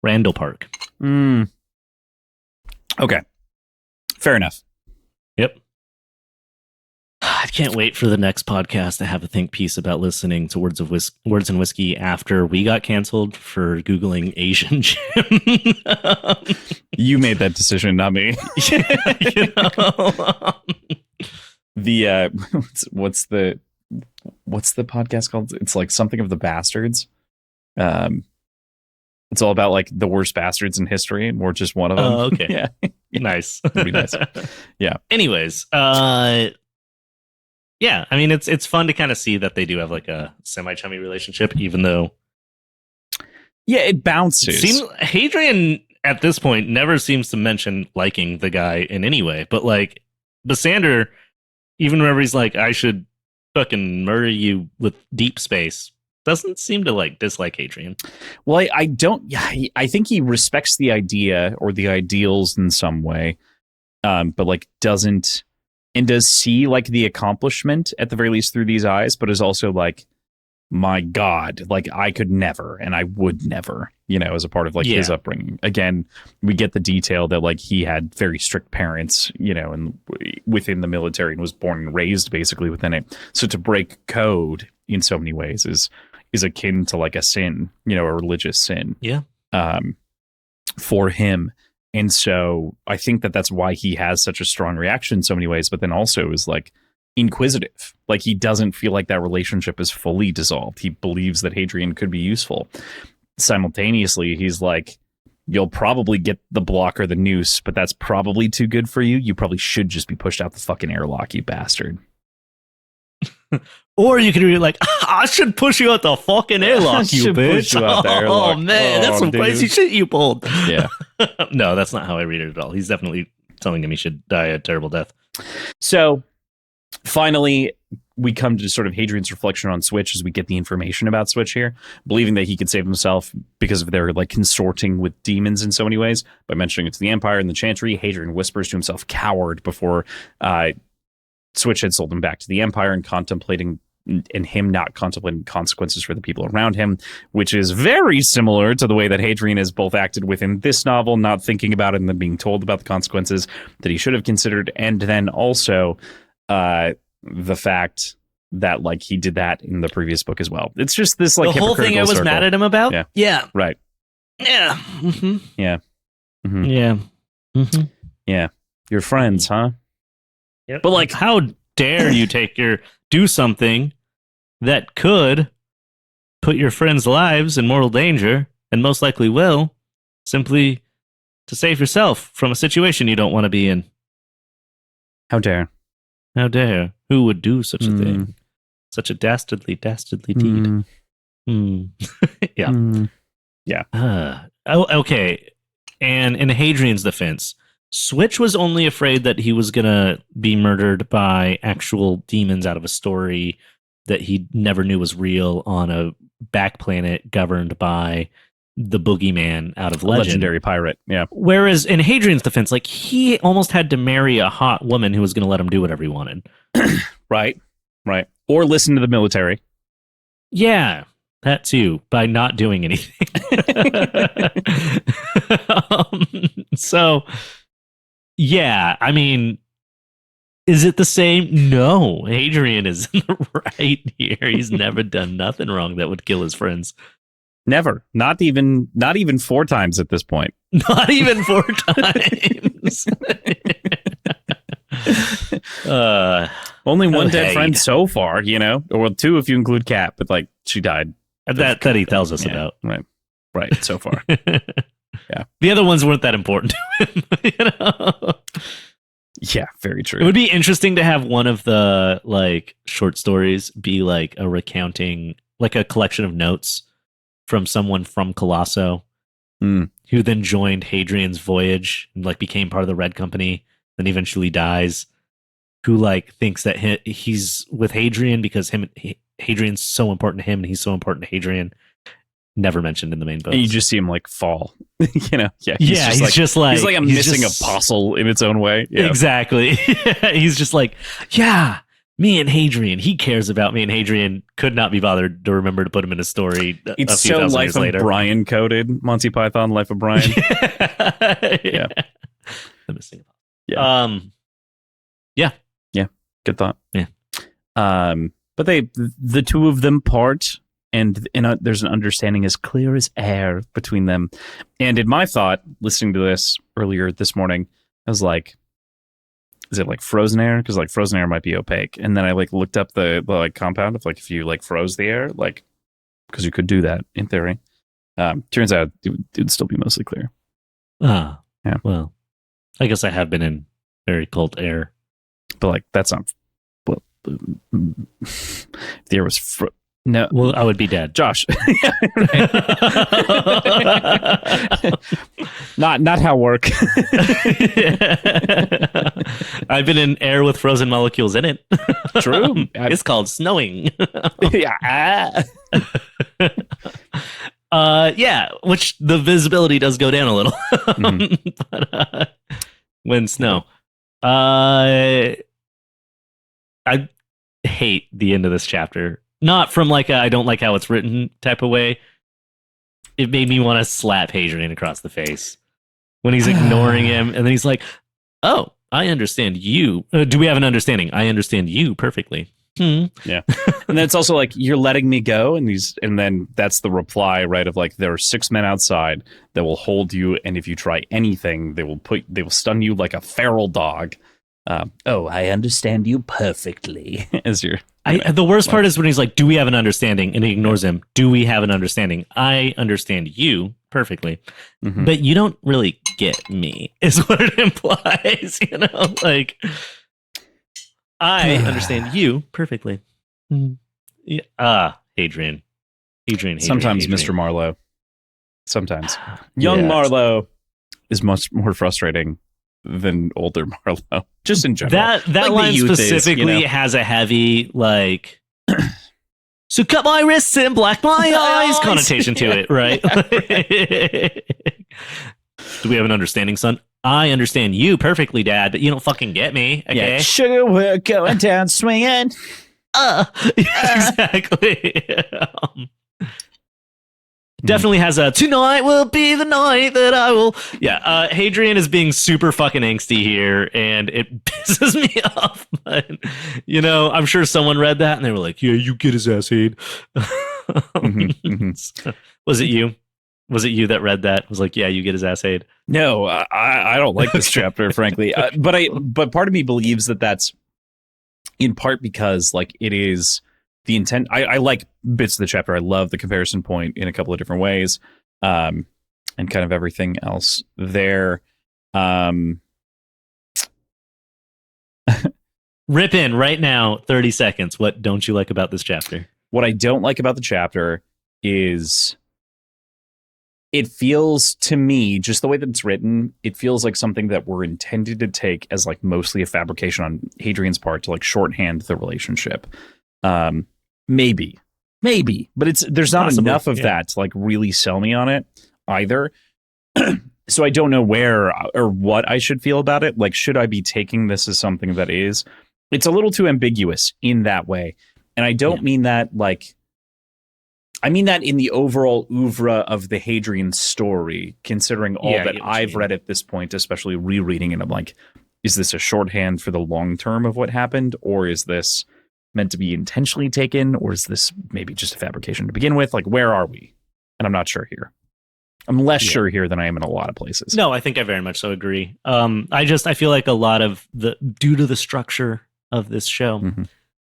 Randall Park. Okay. Fair enough. Yep. I can't wait for the next podcast to have a think piece about listening to Words and Whiskey after we got canceled for Googling Asian Jim. You made that decision, not me. You know? The what's the podcast called? It's like something of the bastards. It's all about like the worst bastards in history, and we're just one of them. Oh, okay. Yeah. Nice. That'd be nice. Yeah. Anyways, yeah, I mean it's fun to kind of see that they do have like a semi-chummy relationship, even though it bounces. Hadrian at this point never seems to mention liking the guy in any way, but like Basander, even whenever he's like, I should fucking murder you with deep space, doesn't seem to like dislike Hadrian. Well, I don't. I think he respects the idea or the ideals in some way, but like doesn't and does see like the accomplishment at the very least through these eyes, but is also like, my God, like I could never and I would never, you know, as a part of like his upbringing. Again, we get the detail that like he had very strict parents, you know, and within the military and was born and raised basically within it. So to break code in so many ways is akin to like a sin, you know, a religious sin. Yeah. For him. And so I think that's why he has such a strong reaction in so many ways, but then also is like inquisitive. Like he doesn't feel like that relationship is fully dissolved. He believes that Hadrian could be useful. Simultaneously, he's like, you'll probably get the block or the noose, but that's probably too good for you. You probably should just be pushed out the fucking airlock, you bastard. Or you could be like, I should push you out the fucking airlock, you bitch. Oh, man, that's some crazy shit you pulled. Yeah. No, that's not how I read it at all. He's definitely telling him he should die a terrible death. So finally, we come to sort of Hadrian's reflection on Switch as we get the information about Switch here, believing that he could save himself because of their like consorting with demons in so many ways. By mentioning it to the Empire and the Chantry, Hadrian whispers to himself, coward, before Switch had sold him back to the Empire and him not contemplating consequences for the people around him, which is very similar to the way that Hadrian has both acted within this novel, not thinking about it and then being told about the consequences that he should have considered. And then also the fact that like he did that in the previous book as well. It's just this like the whole thing I was mad at him about. Yeah. Right. Yeah. Mm-hmm. Yeah. Mm-hmm. Yeah. Mm-hmm. Yeah. You're friends, huh? Yep. But like, how dare you do something that could put your friends' lives in mortal danger, and most likely will, simply to save yourself from a situation you don't want to be in. How dare? How dare? Who would do such a thing? Such a dastardly deed. Yeah. Yeah. Okay. And in Hadrian's defense, Switch was only afraid that he was going to be murdered by actual demons out of a story that he never knew was real on a back planet governed by the boogeyman out of legend. Legendary pirate, yeah. Whereas in Hadrian's defense, like he almost had to marry a hot woman who was going to let him do whatever he wanted. Right. Or listen to the military. Yeah, that too, by not doing anything. So, yeah, I mean, is it the same? No, Hadrian is in the right here. He's never done nothing wrong that would kill his friends. Never. Not even 4 times at this point. Not even 4 times. Only one dead friend so far, or 2 if you include Kat, but like she died. That he tells us about. Right. So far. Yeah. The other ones weren't that important to him. Yeah, very true. It would be interesting to have one of the like short stories be like a recounting, like a collection of notes from someone from Colosso who then joined Hadrian's voyage and like became part of the Red Company, then eventually dies, who like thinks that he's with Hadrian because Hadrian's so important to him and he's so important to Hadrian. Never mentioned in the main book. And you just see him like fall. He's just like a missing apostle in its own way. Yeah. Exactly. He's just like, yeah, me and Hadrian. He cares about me, and Hadrian could not be bothered to remember to put him in a story. It's so Life of Brian coded. Monty Python, Life of Brian. Yeah. The missing apostle. Yeah. Yeah. Good thought. Yeah. But the 2 of them part. And there's an understanding as clear as air between them. And in my thought, listening to this earlier this morning, I was like, is it like frozen air? Because like frozen air might be opaque. And then I like looked up the like compound of like if you like froze the air, like because you could do that in theory. Turns out it would still be mostly clear. Yeah. Well, I guess I have been in very cold air. But like that's not. Well, if the air was. No. Well, I would be dead. Josh. Not how work. I've been in air with frozen molecules in it. True. It's called snowing. Yeah. Yeah, which the visibility does go down a little. But, when snow. I hate the end of this chapter. Not from like I don't like how it's written type of way. It made me want to slap Hadrian across the face when he's ignoring him. And then he's like, oh, I understand you. Do we have an understanding? I understand you perfectly. Yeah. And then it's also like, you're letting me go. And then that's the reply, right? Of like, there are 6 men outside that will hold you. And if you try anything, they will stun you like a feral dog. I understand you perfectly. The worst part is when he's like, do we have an understanding? And he ignores him. Do we have an understanding? I understand you perfectly. Mm-hmm. But you don't really get me, is what it implies. Like, I understand you perfectly. Yeah. Hadrian. Sometimes Hadrian. Mr. Marlowe. Sometimes. Young Marlowe is much more frustrating than older Marlowe, just in general. That like line specifically has a heavy like so cut my wrists and black my eyes connotation to it, right? Do we have an understanding, son? I understand you perfectly, Dad, but you don't fucking get me. Okay, sugar, we're going down swinging. Exactly. Definitely has a tonight will be the night that I will. Yeah, Hadrian is being super fucking angsty here, and it pisses me off. But, I'm sure someone read that and they were like, yeah, you get his ass aid. Was it you? Was it you that read that? Was like, yeah, you get his ass aid. No, I don't like this chapter, frankly. But part of me believes that that's in part because like it is the intent. I like bits of the chapter. I love the comparison point in a couple of different ways, and kind of everything else there. Rip in right now, 30 seconds. What don't you like about this chapter? What I don't like about the chapter is it feels to me, just the way that it's written, it feels like something that we're intended to take as like mostly a fabrication on Hadrian's part to like shorthand the relationship. Maybe, but there's not enough of that to like really sell me on it either. So I don't know where or what I should feel about it. Like, should I be taking this as something that is? It's a little too ambiguous in that way. And I don't mean that like I mean that in the overall oeuvre of the Hadrian story, considering all that I've read at this point, especially rereading it, I'm like, is this a shorthand for the long term of what happened? Or is this meant to be intentionally taken? Or is this maybe just a fabrication to begin with? Like, where are we? And I'm not sure here. I'm less sure here than I am in a lot of places. No, I think I very much so agree. I feel like a lot of due to the structure of this show,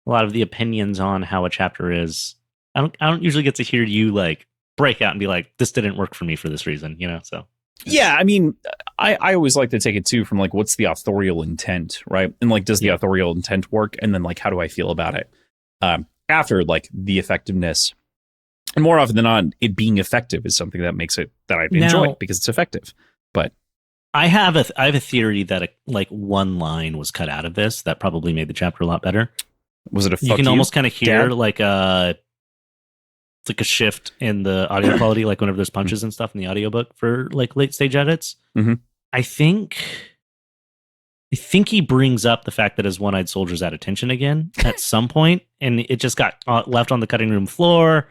a lot of the opinions on how a chapter is, I don't usually get to hear you like break out and be like, this didn't work for me for this reason, so. Yeah, I mean, I always like to take it too from like, what's the authorial intent, right? And like, does the authorial intent work? And then like, how do I feel about it? After like the effectiveness. And more often than not, it being effective is something that makes it that I enjoy because it's effective. But I have a theory that like one line was cut out of this that probably made the chapter a lot better. Was it a fuck you can you, almost kind of hear Dad? like a shift in the audio quality, like whenever there's punches and stuff in the audiobook for like late stage edits. I think he brings up the fact that his one-eyed soldier's at attention again at some point, and it just got left on the cutting room floor.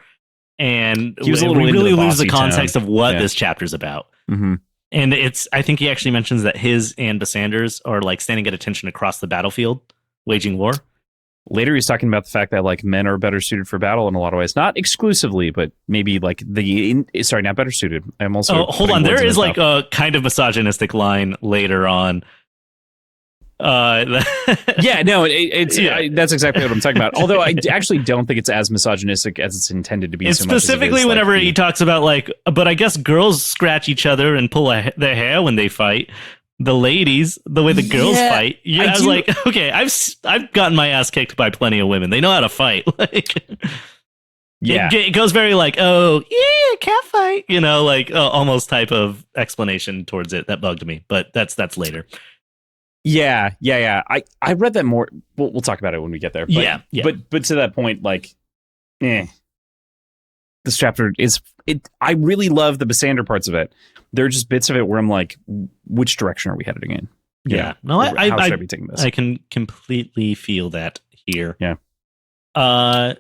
And he was we really lose the context of what this chapter's about. And I think he actually mentions that his and Basander's are like standing at attention across the battlefield, waging war. Later, he's talking about the fact that like men are better suited for battle in a lot of ways, not exclusively, but maybe like not better suited. I'm also hold on. There is like a kind of misogynistic line later on. Yeah, no, that's exactly what I'm talking about. Although I actually don't think it's as misogynistic as it's intended to be. It's specifically whenever he talks about like, but I guess girls scratch each other and pull their hair when they fight. The ladies, the way the girls fight. Yeah, I was like, okay, I've gotten my ass kicked by plenty of women. They know how to fight. Like, it goes very like, oh yeah, cat fight. Like almost type of explanation towards it that bugged me. But that's later. Yeah. I read that more. We'll talk about it when we get there. But, But to that point, like, this chapter is it. I really love the Basander parts of it. There are just bits of it where I'm like, which direction are we headed in? Yeah. No, how should I be taking this? I can completely feel that here. Yeah. Are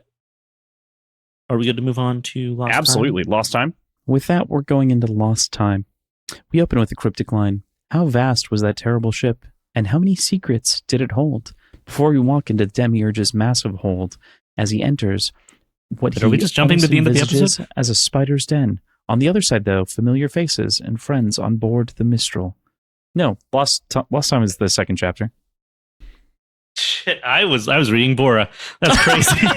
we good to move on to Lost Time? Absolutely. Lost Time. With that, we're going into Lost Time. We open with the cryptic line. How vast was that terrible ship? And how many secrets did it hold? Before we walk into Demiurge's massive hold, as he enters, are we just jumping to the end of the episode? As a spider's den. On the other side, though, familiar faces and friends on board the Mistral. No, Lost Time is the second chapter. Shit, I was reading Bora. That's crazy.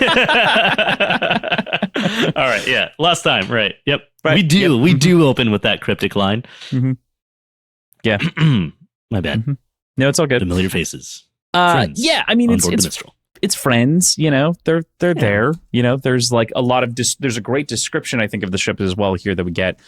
All right, yeah, Lost Time, right? Yep, right. We do open with that cryptic line. Yeah, my bad. No, it's all good. Familiar faces. Friends I mean, it's friends. They're there. There's like a lot of there's a great description, I think, of the ship as well here that we get.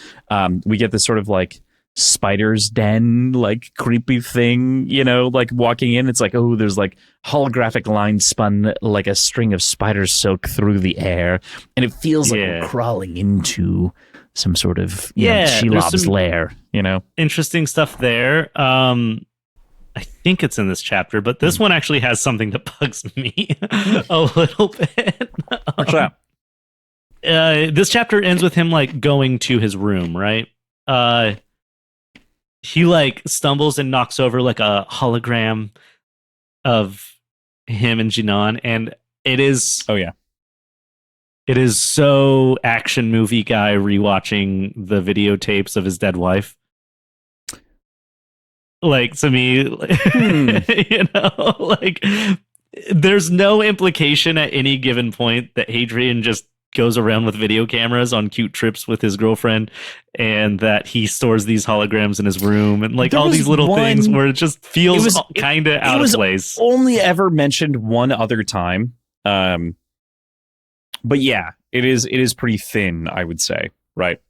We get this sort of like spider's den, like creepy thing. Like walking in, it's like, oh, there's like holographic lines spun like a string of spiders soak through the air, and it feels like we're crawling into some sort of Shelob's lair. Interesting stuff there. I think it's in this chapter, but this one actually has something that bugs me a little bit. What's that? This chapter ends with him like going to his room, right? He like stumbles and knocks over like a hologram of him and Jinan, and it is it is so action movie guy rewatching the videotapes of his dead wife. Like, to me, like, there's no implication at any given point that Hadrian just goes around with video cameras on cute trips with his girlfriend, and that he stores these holograms in his room, and like all these little things where it just feels kind of out of place. Only ever mentioned one other time, but yeah, it is pretty thin, I would say, right?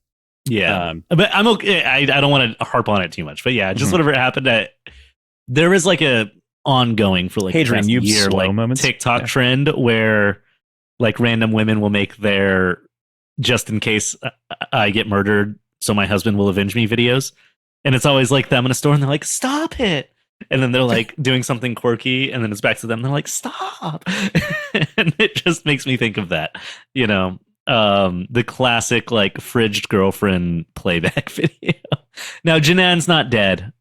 Yeah, but I'm okay. I don't want to harp on it too much, but yeah, just whatever happened. There is like a ongoing for like Hadrian, the year, like moments. TikTok trend where like random women will make their just in case I get murdered, so my husband will avenge me videos, and it's always like them in a store, and they're like, "Stop it!" And then they're like doing something quirky, and then it's back to them. They're like, "Stop!" And it just makes me think of that, the classic like fridged girlfriend playback video. Now Janan's not dead,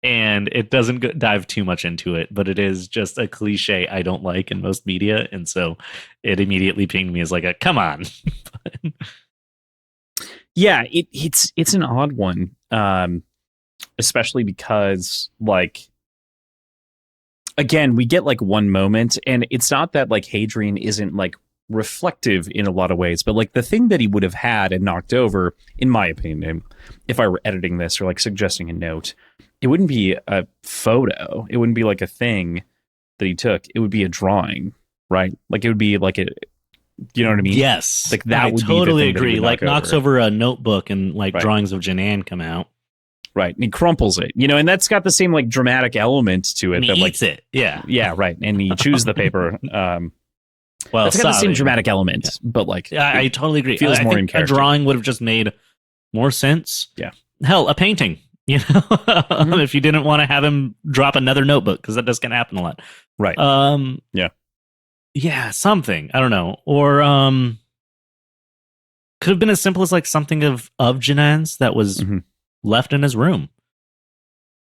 and it doesn't dive too much into it, but it is just a cliche I don't like in most media, and so it immediately pinged me as like a come on. Yeah, it's an odd one, especially because like. Again, we get like one moment, and it's not that like Hadrian isn't like reflective in a lot of ways, but like the thing that he would have had and knocked over, in my opinion, if I were editing this or like suggesting a note, it wouldn't be a photo. It wouldn't be like a thing that he took. It would be a drawing, right? Like it would be like a, you know what I mean? Yes. Like that I would totally be the thing agree. Like knocks over a notebook and like drawings of Janan come out. Right. And he crumples it, you know, and that's got the same like dramatic element to it. And that he like eats it. Yeah. Yeah, right. And he chews the paper. Well, it's got the same dramatic element, but like I totally agree. Feels more in character. A drawing would have just made more sense. Yeah. Hell, a painting, you know, if you didn't want to have him drop another notebook, because that does kind of happen a lot. Right. Yeah. Yeah, something. I don't know. Or could have been as simple as like something of Janan's that was left in his room.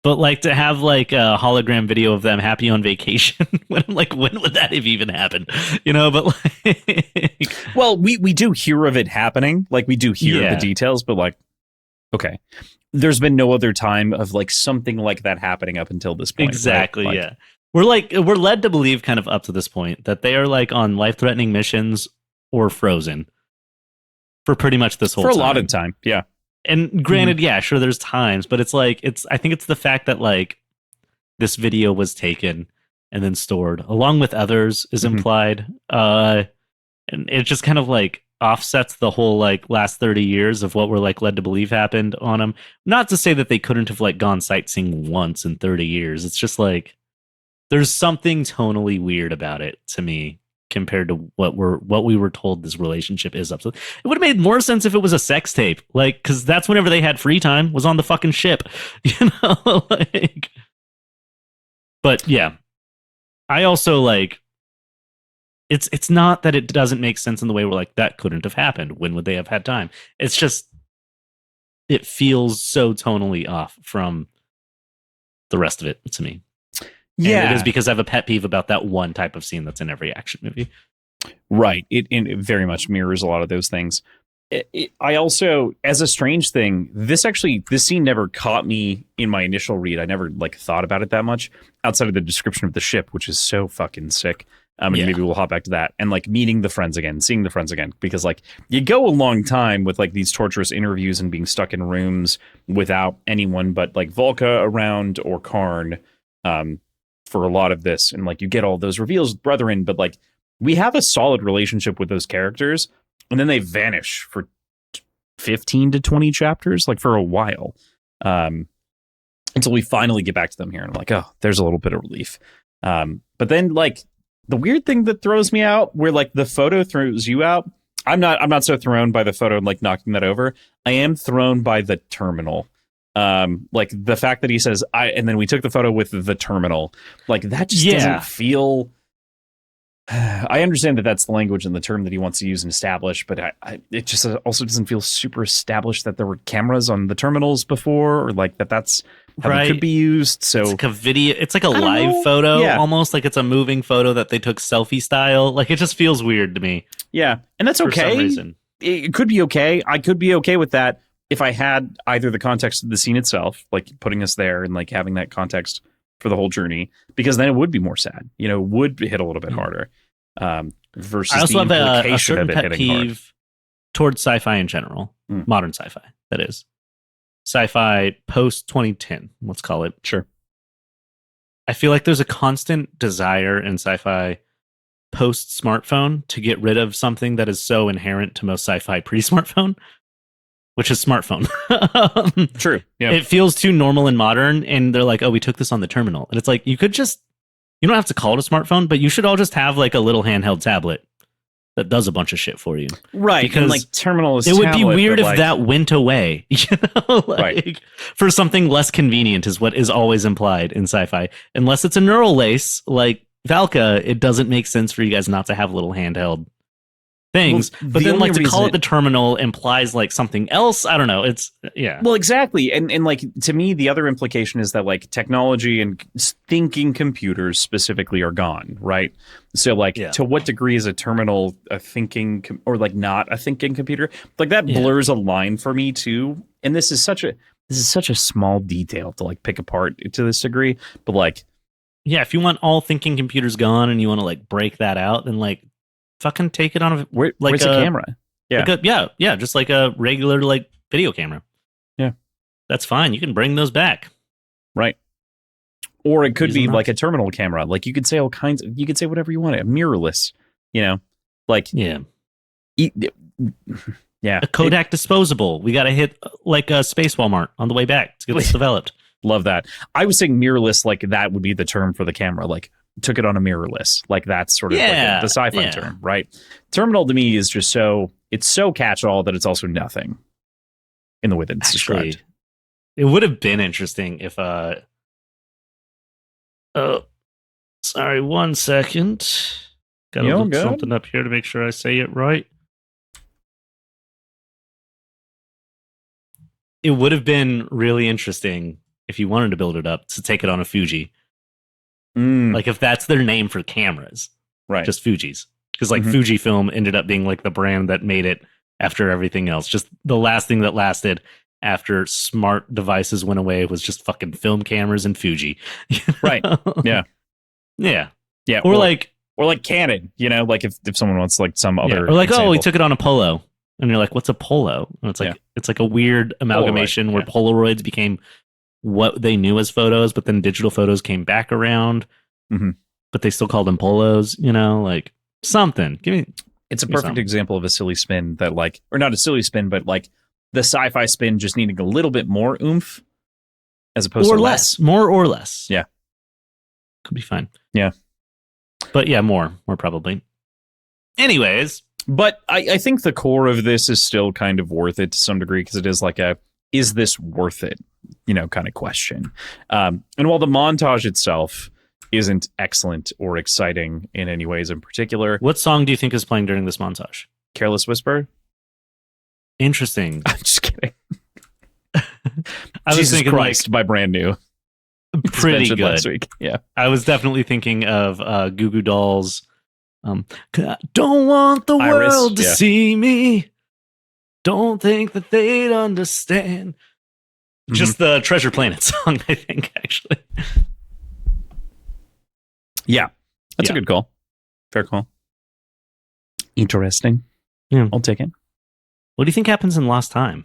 But like to have like a hologram video of them happy on vacation, when would that have even happened? You know, but like, well, we do hear of it happening. Like we do hear the details, but like, okay, there's been no other time of like something like that happening up until this point. Exactly. Right? Yeah. We're led to believe kind of up to this point that they are like on life-threatening missions or frozen for pretty much this whole time. For a lot of time. Yeah. And granted, yeah, sure, there's times, but it's like I think it's the fact that like this video was taken and then stored along with others is implied. And it just kind of like offsets the whole like last 30 years of what we're like led to believe happened on them. Not to say that they couldn't have like gone sightseeing once in 30 years. It's just like there's something tonally weird about it to me, compared to what we were told this relationship is up to. It would have made more sense if it was a sex tape, like, because that's whenever they had free time, was on the fucking ship, you know. Like, but yeah, I also like it's not that it doesn't make sense in the way we're like that couldn't have happened. When would they have had time? It's just it feels so tonally off from the rest of it to me. Yeah, and it is because I have a pet peeve about that one type of scene that's in every action movie. Right. It very much mirrors a lot of those things. I also, as a strange thing, this scene never caught me in my initial read. I never like thought about it that much outside of the description of the ship, which is so fucking sick. And maybe we'll hop back to that. And like meeting the friends again, seeing the friends again, because like you go a long time with like these torturous interviews and being stuck in rooms without anyone but like Valka around or Karn. For a lot of this, and like you get all those reveals with Brethren, but like we have a solid relationship with those characters, and then they vanish for 15 to 20 chapters, like for a while, until we finally get back to them here, and I'm like, oh, there's a little bit of relief. But then like the weird thing that throws me out, where like the photo throws you out, I'm not so thrown by the photo and like knocking that over. I am thrown by the terminal. Like the fact that he says and then we took the photo with the terminal, like that just doesn't feel. I understand that that's the language and the term that he wants to use and establish, but it just also doesn't feel super established that there were cameras on the terminals before, or like that's how it could be used. So it's like a video, it's like a live photo, almost like it's a moving photo that they took selfie style. Like it just feels weird to me. Yeah, and that's okay. For some reason. It could be okay. I could be okay with that if I had either the context of the scene itself, like putting us there and like having that context for the whole journey, because then it would be more sad, you know, would hit a little bit harder. Versus I also the have a implication certain of it pet hitting hard. peeve towards sci-fi in general, modern sci-fi, that is. Sci-fi post 2010, let's call it. Sure. I feel like there's a constant desire in sci-fi post smartphone to get rid of something that is so inherent to most sci-fi pre-smartphone, which is smartphone. True. Yeah. It feels too normal and modern, and they're like, oh, we took this on the terminal. And it's like, you don't have to call it a smartphone, but you should all just have like a little handheld tablet that does a bunch of shit for you. Right. Because and like terminal is it would be tablet, weird if like, that went away. You know, like, for something less convenient is what is always implied in sci-fi. Unless it's a neural lace like Valka, it doesn't make sense for you guys not to have a little handheld things. Well, but then, like, to call reason it the terminal implies like something else. I don't know. It's Well, exactly. And like, to me, the other implication is that like technology and thinking computers specifically are gone, right? So like, to what degree is a terminal a thinking or like not a thinking computer? Like that blurs a line for me too. And this is such a small detail to like pick apart to this degree, but like, yeah, if you want all thinking computers gone and you want to like break that out, then like fucking take it on a where's the camera? Yeah, just like a regular like video camera. Yeah, that's fine. You can bring those back, right? Or it could be like a terminal camera. Like you could say you could say whatever you want. A mirrorless, like a Kodak disposable. We got to hit like a Space Walmart on the way back to get this developed. Love that. I was saying mirrorless, like that would be the term for the camera. Like took it on a mirrorless. Like that's sort of like the sci-fi term, right? Terminal to me is just it's so catch-all that it's also nothing in the way that it's described. It would have been interesting if sorry, 1 second. Gotta look something up here to make sure I say it right. It would have been really interesting if you wanted to build it up to take it on a Fuji. Like if that's their name for cameras, right? Just Fuji's, because like Fujifilm ended up being like the brand that made it after everything else. Just the last thing that lasted after smart devices went away was just fucking film cameras and Fuji. Right. Yeah. Or like Canon, like if someone wants like some other, or like, example. we took it on a Polo, and you're like, what's a Polo? And it's like, it's like a weird amalgamation where Polaroids became what they knew as photos, but then digital photos came back around, but they still called them Polos, like something. It's a perfect example of a silly spin that like, or not a silly spin, but like the sci-fi spin just needing a little bit more oomph as opposed to less. More or less. Yeah. Could be fine. Yeah. But yeah, more probably. Anyways. But I think the core of this is still kind of worth it to some degree, because it is like is this worth it, kind of question. And while the montage itself isn't excellent or exciting in any ways in particular. What song do you think is playing during this montage? Careless Whisper? Interesting. I'm just kidding. I was thinking Christ, by Brand New. Pretty good. Last week. Yeah. I was definitely thinking of Goo Goo Dolls. Don't want the Iris, world to see me. Don't think that they'd understand. Just the Treasure Planet song, I think, actually. Yeah. That's a good call. Fair call. Interesting. Yeah. I'll take it. What do you think happens in Lost Time?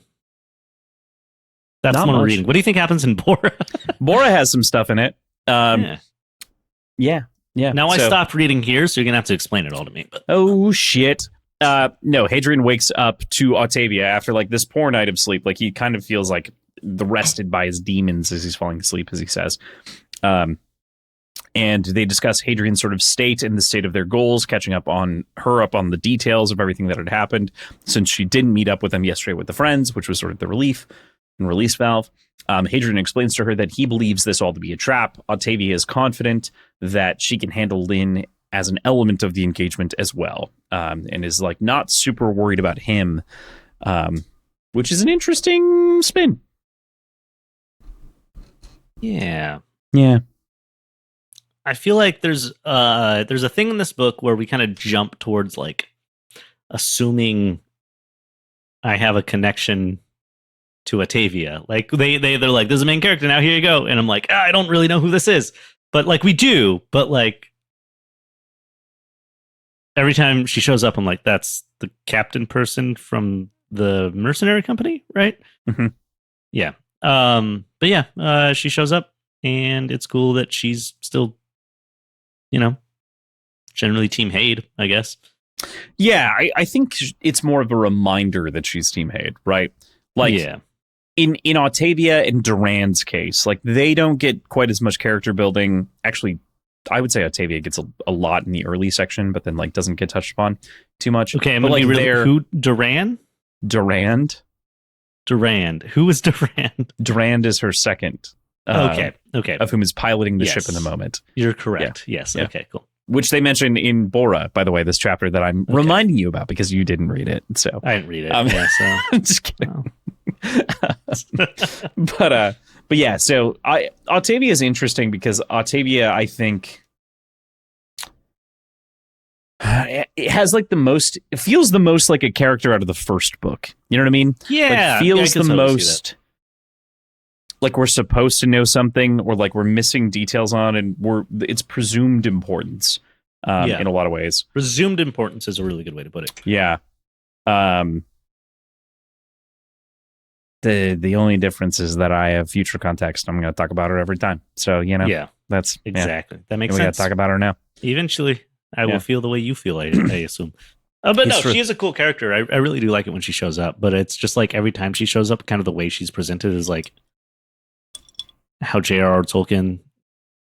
That's Not one I'm much. reading. What do you think happens in Bora? Bora has some stuff in it. Yeah. Now I stopped reading here, so you're going to have to explain it all to me. But. Oh, shit. No, Hadrian wakes up to Octavia after like this poor night of sleep. Like he kind of feels like arrested by his demons as he's falling asleep, as he says. And they discuss Hadrian's sort of state and the state of their goals, catching up on the details of everything that had happened since she didn't meet up with them yesterday with the friends, which was sort of the relief and release valve. Hadrian explains to her that he believes this all to be a trap. Octavia is confident that she can handle Lynn as an element of the engagement as well, and is like not super worried about him, which is an interesting spin. Yeah. I feel like there's a thing in this book where we kind of jump towards like assuming I have a connection to Octavia. Like they're like, there's a main character now, here you go. And I'm like, I don't really know who this is. But like we do, but like every time she shows up, I'm like, that's the captain person from the mercenary company, right? Mm-hmm. Yeah. But yeah, she shows up and it's cool that she's still, generally Team Hade, I guess. Yeah, I think it's more of a reminder that she's Team Hade, right? Like, in Octavia and Durand's case, like they don't get quite as much character building. Actually, I would say Octavia gets a lot in the early section, but then like doesn't get touched upon too much. Okay, I'm like who? Durand. Who is Durand? Durand is her second. Okay. Of whom is piloting the ship in the moment. You're correct. Yeah. Yes. Yeah. Okay. Cool. which they mention in Bora, by the way, this chapter that I'm reminding you about because you didn't read it. So I didn't read it. So just kidding. But yeah, so Octavia is interesting because Octavia, I think, it has like it feels the most like a character out of the first book. You know what I mean? Yeah. Like, feels the most like we're supposed to know something, or like we're missing details on, and it's presumed importance in a lot of ways. Presumed importance is a really good way to put it. Yeah. The only difference is that I have future context. I'm going to talk about her every time. So, that's exactly. That makes sense. We got to talk about her now. Eventually, I will feel the way you feel, I assume. But no, she is a cool character. I really do like it when she shows up, but it's just like every time she shows up, kind of the way she's presented is like how J.R.R. Tolkien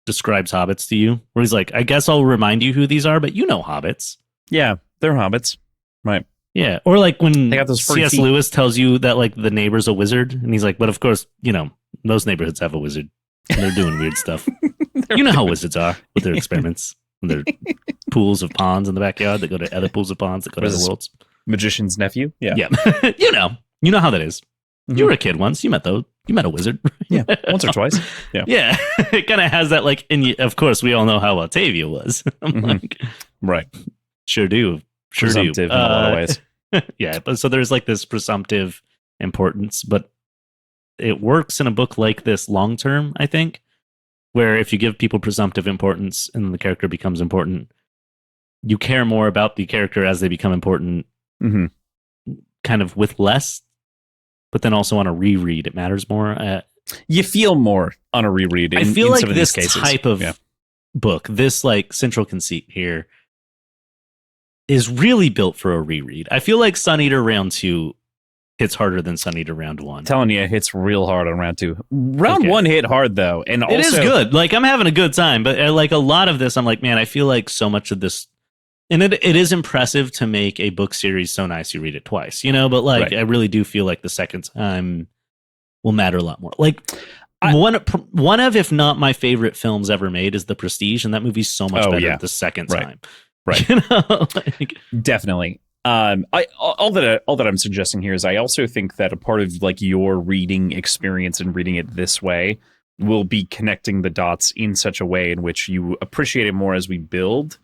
describes hobbits to you, where he's like, I guess I'll remind you who these are, but you know hobbits. Yeah, they're hobbits. Right. Yeah. Or like when they got those C.S. Lewis tells you that like the neighbor's a wizard, and he's like, but of course, most neighborhoods have a wizard, and they're doing weird stuff. You know how wizards are with their experiments, and their pools of ponds in the backyard that go to other pools of ponds that go to other worlds. Magician's nephew? Yeah. Yeah. you know how that is. Mm-hmm. You were a kid once. You met a wizard. Yeah, once or twice. Yeah. Yeah. It kind of has that like, and of course, we all know how Octavia was. I'm like, right. Sure do. Presumptive in a lot of ways. Yeah. But so there's like this presumptive importance, but it works in a book like this long term, I think, where if you give people presumptive importance and then the character becomes important, you care more about the character as they become important, kind of with less. But then also on a reread, it matters more. You feel more on a reread. I feel like this type of book, this like central conceit here, is really built for a reread. I feel like Sun Eater Round 2 hits harder than Sun Eater Round 1. I'm telling you, it hits real hard on Round 2. Round 1 hit hard, though. And it is good. Like, I'm having a good time. But like a lot of this, I'm like, man, I feel like so much of this... And it is impressive to make a book series so nice you read it twice, But like, I really do feel like the second time will matter a lot more. Like, one of, if not my favorite films ever made is The Prestige, and that movie's so much better the second time. Right. Definitely. All that I'm suggesting here is I also think that a part of like your reading experience and reading it this way will be connecting the dots in such a way in which you appreciate it more as we build.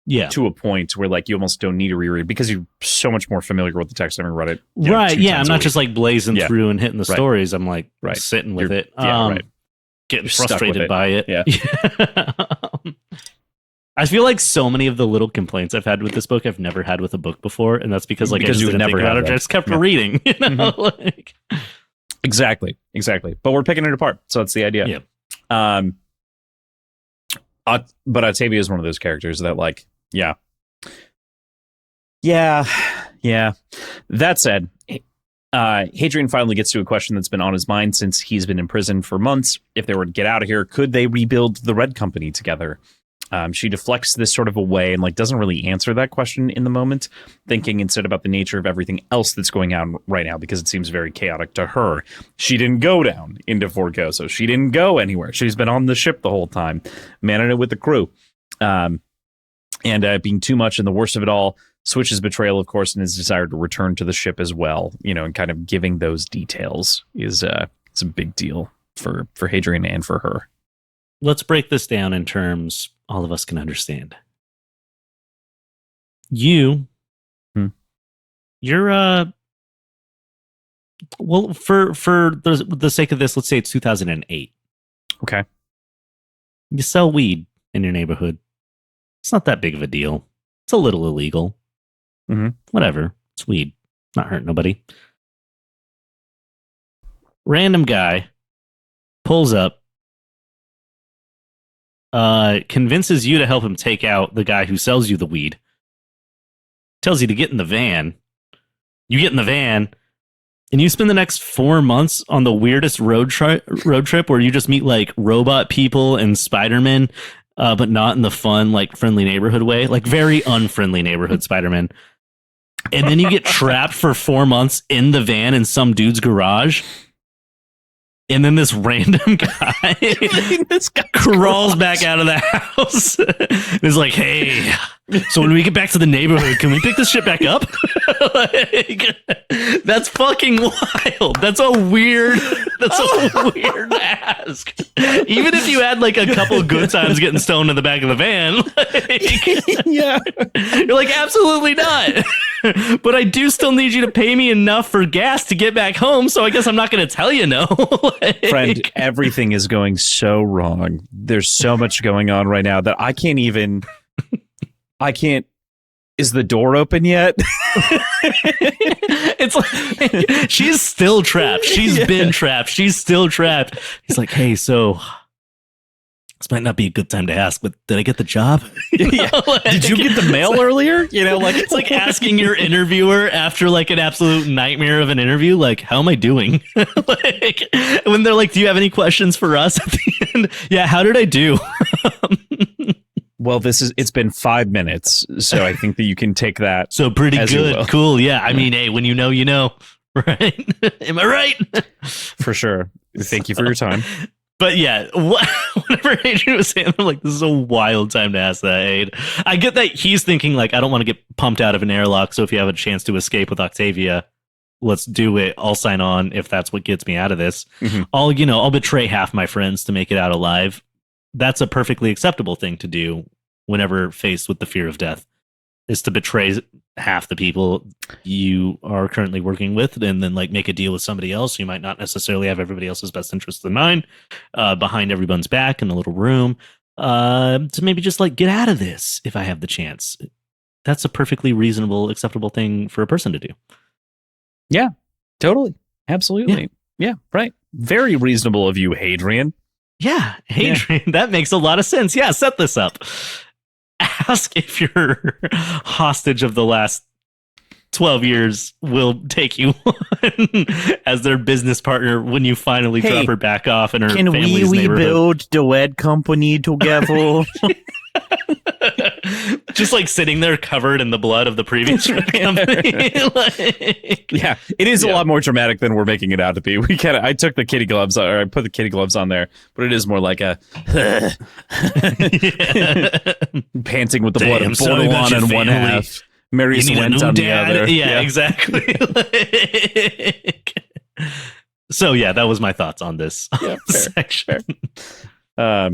Yeah, to a point where like you almost don't need to reread because you're so much more familiar with the text having read it. Right. Yeah. I'm not just like blazing through and hitting the stories. I'm like sitting with it. Getting frustrated by it. Yeah. I feel like so many of the little complaints I've had with this book I've never had with a book before, and that's because like I just didn't think about it. I just kept reading. Like exactly. But we're picking it apart, so that's the idea. Yeah. But Octavia is one of those characters that like, yeah. That said, Hadrian finally gets to a question that's been on his mind since he's been in prison for months. If they were to get out of here, could they rebuild the Red Company together? She deflects this sort of away and like doesn't really answer that question in the moment, thinking instead about the nature of everything else that's going on right now because it seems very chaotic to her. She didn't go down into Fort Gozo. She didn't go anywhere. She's been on the ship the whole time, manning it with the crew. And being too much and the worst of it all, Switch's betrayal, of course, and his desire to return to the ship as well, and kind of giving those details is it's a big deal for Hadrian and for her. Let's break this down in terms all of us can understand. You're well, for the sake of this, let's say it's 2008. Okay. You sell weed in your neighborhood. It's not that big of a deal. It's a little illegal. Whatever. It's weed. Not hurting nobody. Random guy pulls up, convinces you to help him take out the guy who sells you the weed, tells you to get in the van. You get in the van, and you spend the next 4 months on the weirdest road trip where you just meet like robot people and Spider-Man, but not in the fun, like friendly neighborhood way, like very unfriendly neighborhood Spider-Man. And then you get trapped for 4 months in the van in some dude's garage. And then this random guy, crawls back out of the house. And is like, hey, so when we get back to the neighborhood, can we pick this shit back up? Like, that's fucking wild. That's a weird ask. Even if you had like a couple good times getting stoned in the back of the van, like, Yeah. you're like, absolutely not. But I do still need you to pay me enough for gas to get back home, so I guess I'm not going to tell you no. Like, Friend, everything is going so wrong. There's so much going on right now that I can't. Is the door open yet? it's like she's still trapped. She's been trapped. She's still trapped. He's like, hey, so this might not be a good time to ask, but did I get the job? Like, did you get the mail earlier? Like it's like asking your interviewer after like an absolute nightmare of an interview, like, how am I doing? Like, when they're like, do you have any questions for us at the end? Yeah, how did I do? Well, it's been 5 minutes, so I think that you can take that. So pretty good. Cool. Yeah. I mean, hey, when you know, you know, right? Am I right? For sure. Thank you for your time. But yeah, whatever Hadrian was saying, I'm like, this is a wild time to ask that, Aid. I get that he's thinking, like, I don't want to get pumped out of an airlock, so if you have a chance to escape with Octavia, let's do it. I'll sign on if that's what gets me out of this. Mm-hmm. I'll betray half my friends to make it out alive. That's a perfectly acceptable thing to do whenever faced with the fear of death, is to betray half the people you are currently working with and then like make a deal with somebody else. You might not necessarily have everybody else's best interests in mind, behind everyone's back in a little room, to maybe just like get out of this if I have the chance. That's a perfectly reasonable, acceptable thing for a person to do. Yeah, totally. Absolutely. Yeah, right. Very reasonable of you, Hadrian. Yeah, Hadrian, that makes a lot of sense. Yeah, set this up. Ask if your hostage of the last 12 years will take you on as their business partner when you finally drop her back off in her family's neighborhood. Can we build the wed company together? Just like sitting there covered in the blood of the previous company. Like, yeah, it is a lot more dramatic than we're making it out to be. I took the kitty gloves, or I put the kitty gloves on there, but it is more like a panting with the blood of Bordelon in one half, Mary Swent on the other. Yeah, exactly. So yeah, that was my thoughts on this section. Fair.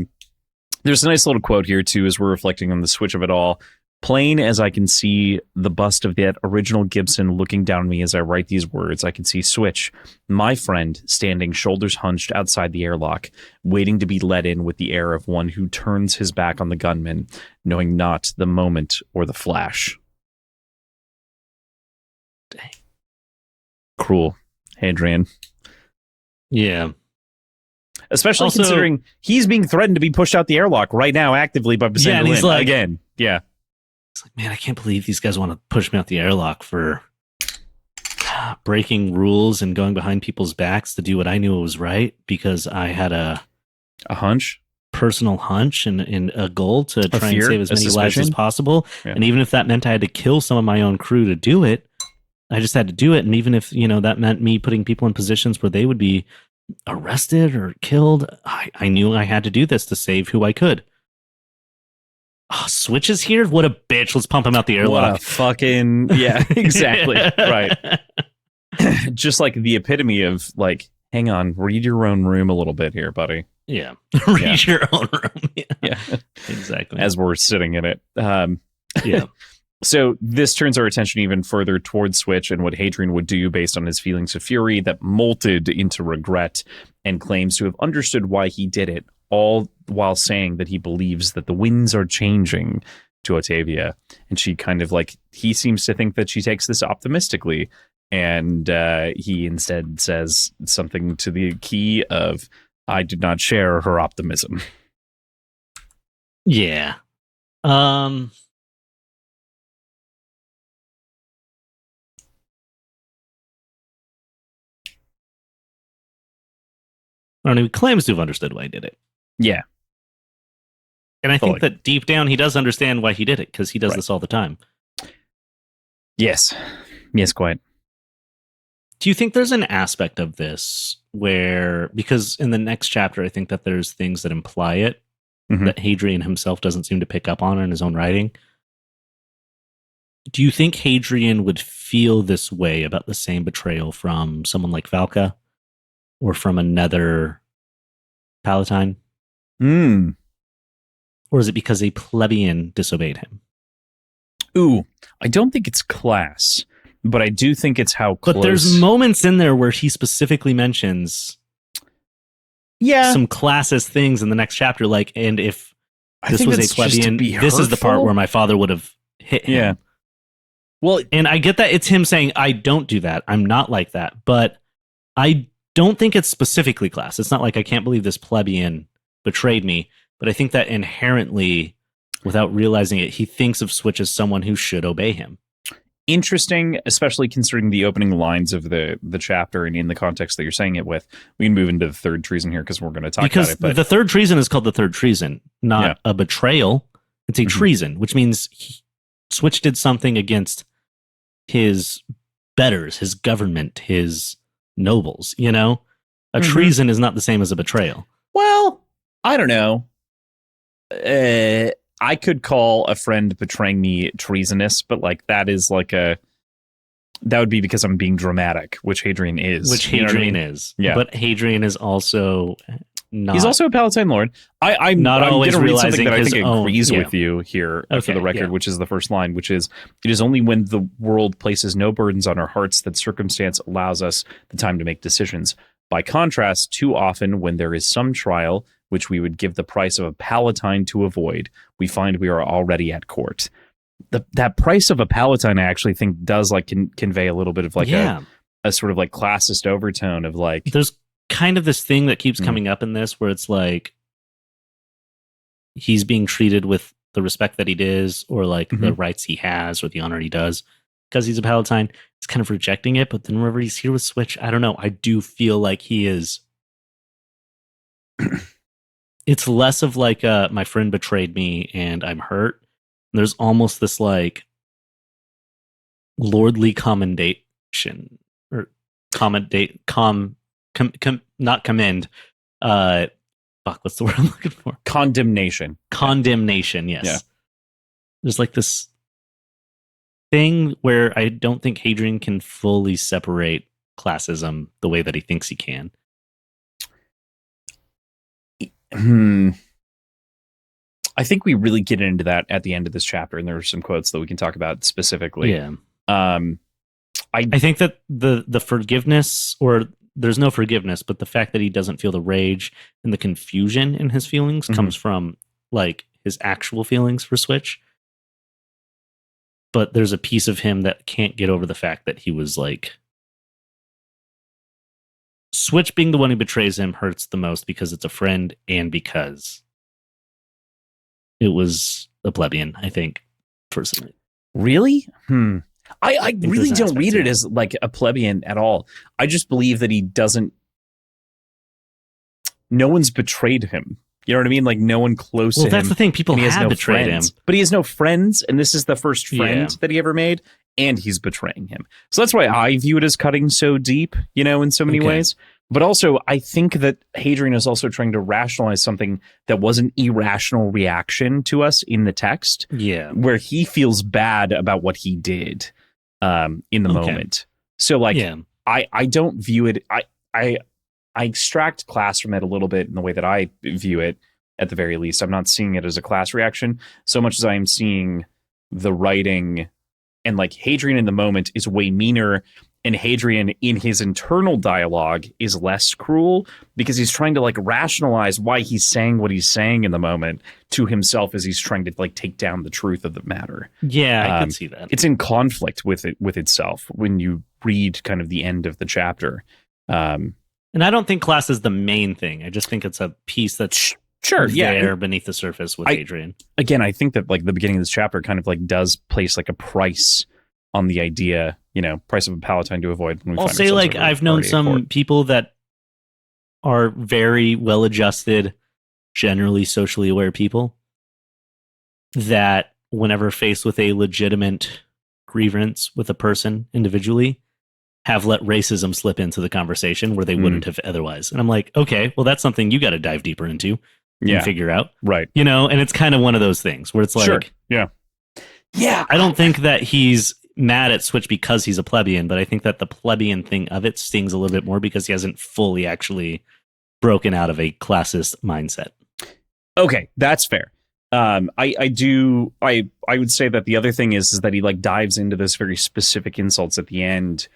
There's a nice little quote here, too, as we're reflecting on the switch of it all. Plain as I can see the bust of that original Gibson looking down at me as I write these words, I can see Switch, my friend, standing shoulders hunched outside the airlock, waiting to be let in with the air of one who turns his back on the gunman, knowing not the moment or the flash. Dang. Cruel, Hadrian. Yeah. Especially also, considering he's being threatened to be pushed out the airlock right now actively by Basenga. Yeah, and he's like, again. Yeah. It's like, man, I can't believe these guys want to push me out the airlock for breaking rules and going behind people's backs to do what I knew was right because I had a hunch, personal hunch and a goal to try and save as many lives as possible. Yeah. And even if that meant I had to kill some of my own crew to do it, I just had to do it. And even if, that meant me putting people in positions where they would be arrested or killed, I knew I had to do this to save who I could. Oh, Switch is here? What a bitch. Let's pump him out the airlock. What a fucking... Yeah, exactly. Right. Just like the epitome of like, hang on, read your own room a little bit here, buddy. Yeah. Read your own room. Yeah. Exactly. As we're sitting in it. Yeah. So this turns our attention even further towards Switch and what Hadrian would do based on his feelings of fury that molted into regret, and claims to have understood why he did it, all while saying that he believes that the winds are changing to Octavia. And she kind of like, he seems to think that she takes this optimistically. And he instead says something to the key of, I did not share her optimism. Yeah. I don't know, he claims to have understood why he did it. Yeah. And I think that deep down he does understand why he did it, because he does this all the time. Yes. Yes, quite. Do you think there's an aspect of this where, because in the next chapter, I think that there's things that imply it that Hadrian himself doesn't seem to pick up on in his own writing? Do you think Hadrian would feel this way about the same betrayal from someone like Valka or from another Palatine? Or is it because a plebeian disobeyed him? Ooh, I don't think it's class, but I do think it's how close. But there's moments in there where he specifically mentions some classist things in the next chapter, like, and if this was a plebeian, this is the part where my father would have hit him. Yeah. Well, and I get that it's him saying, I don't do that. I'm not like that. But I don't think it's specifically class. It's not like I can't believe this plebeian betrayed me. But I think that inherently, without realizing it, he thinks of Switch as someone who should obey him. Interesting, especially considering the opening lines of the chapter and in the context that you're saying it with. We can move into the third treason here because we're going to talk about it. But the third treason is called the third treason, not a betrayal. It's a treason, which means Switch did something against his betters, his government, his nobles, you know? A treason is not the same as a betrayal. Well, I don't know. I could call a friend betraying me treasonous, but like that would be because I'm being dramatic, which Hadrian is. Which Hadrian is. Yeah. But Hadrian is also not. He's also a Palatine Lord. I'm not always going to read realizing something that I think agrees own, with you here for the record, yeah. which is the first line, which is, it is only when the world places no burdens on our hearts that circumstance allows us the time to make decisions. By contrast, too often when there is some trial which we would give the price of a Palatine to avoid, we find we are already at court. That price of a Palatine, I actually think, does like convey a little bit of like a sort of like classist overtone of like. There's kind of this thing that keeps coming up in this where it's like he's being treated with the respect that he does, or like the rights he has, or the honor he does because he's a Palatine. He's kind of rejecting it, but then whenever he's here with Switch, I don't know. I do feel like he is. It's less of like my friend betrayed me and I'm hurt. There's almost this like lordly commendation or not commend. What's the word I'm looking for? Condemnation. Condemnation. Yes. Yeah. There's like this thing where I don't think Hadrian can fully separate classism the way that he thinks he can. I think we really get into that at the end of this chapter, and there are some quotes that we can talk about specifically. Yeah. I think that the forgiveness, or there's no forgiveness, but the fact that he doesn't feel the rage and the confusion in his feelings comes from like his actual feelings for Switch. But there's a piece of him that can't get over the fact that he was like, Switch being the one who betrays him hurts the most because it's a friend and because it was a plebeian, I think, personally. Really? I really don't read it as like a plebeian at all. I just believe that he doesn't. No one's betrayed him. You know what I mean? Like no one close to him. Well, that's the thing. People have betrayed him. But he has no friends, and this is the first friend that he ever made, and he's betraying him. So that's why I view it as cutting so deep, you know, in so many ways. But also, I think that Hadrian is also trying to rationalize something that was an irrational reaction to us in the text. Yeah. Where he feels bad about what he did in the moment. So, like, I don't view it... I extract class from it a little bit in the way that I view it, at the very least. I'm not seeing it as a class reaction so much as I am seeing the writing, and like Hadrian in the moment is way meaner, and Hadrian in his internal dialogue is less cruel because he's trying to like rationalize why he's saying what he's saying in the moment to himself as he's trying to like take down the truth of the matter. Yeah, I can see that. It's in conflict with itself when you read kind of the end of the chapter. And I don't think class is the main thing. I just think it's a piece that's there beneath the surface with Hadrian. Again, I think that like the beginning of this chapter kind of like does place like a price on the idea, you know, price of a Palatine to avoid. When we I'll say like I've known some people that are very well-adjusted, generally socially aware people that whenever faced with a legitimate grievance with a person individually have let racism slip into the conversation where they wouldn't have otherwise. And I'm like, okay, well, that's something you got to dive deeper into and figure out. Right. You know, and it's kind of one of those things where it's like, sure. Yeah. I don't think that he's mad at Switch because he's a plebeian, but I think that the plebeian thing of it stings a little bit more because he hasn't fully actually broken out of a classist mindset. Okay, that's fair. I would say that the other thing is that he like dives into this very specific insults at the end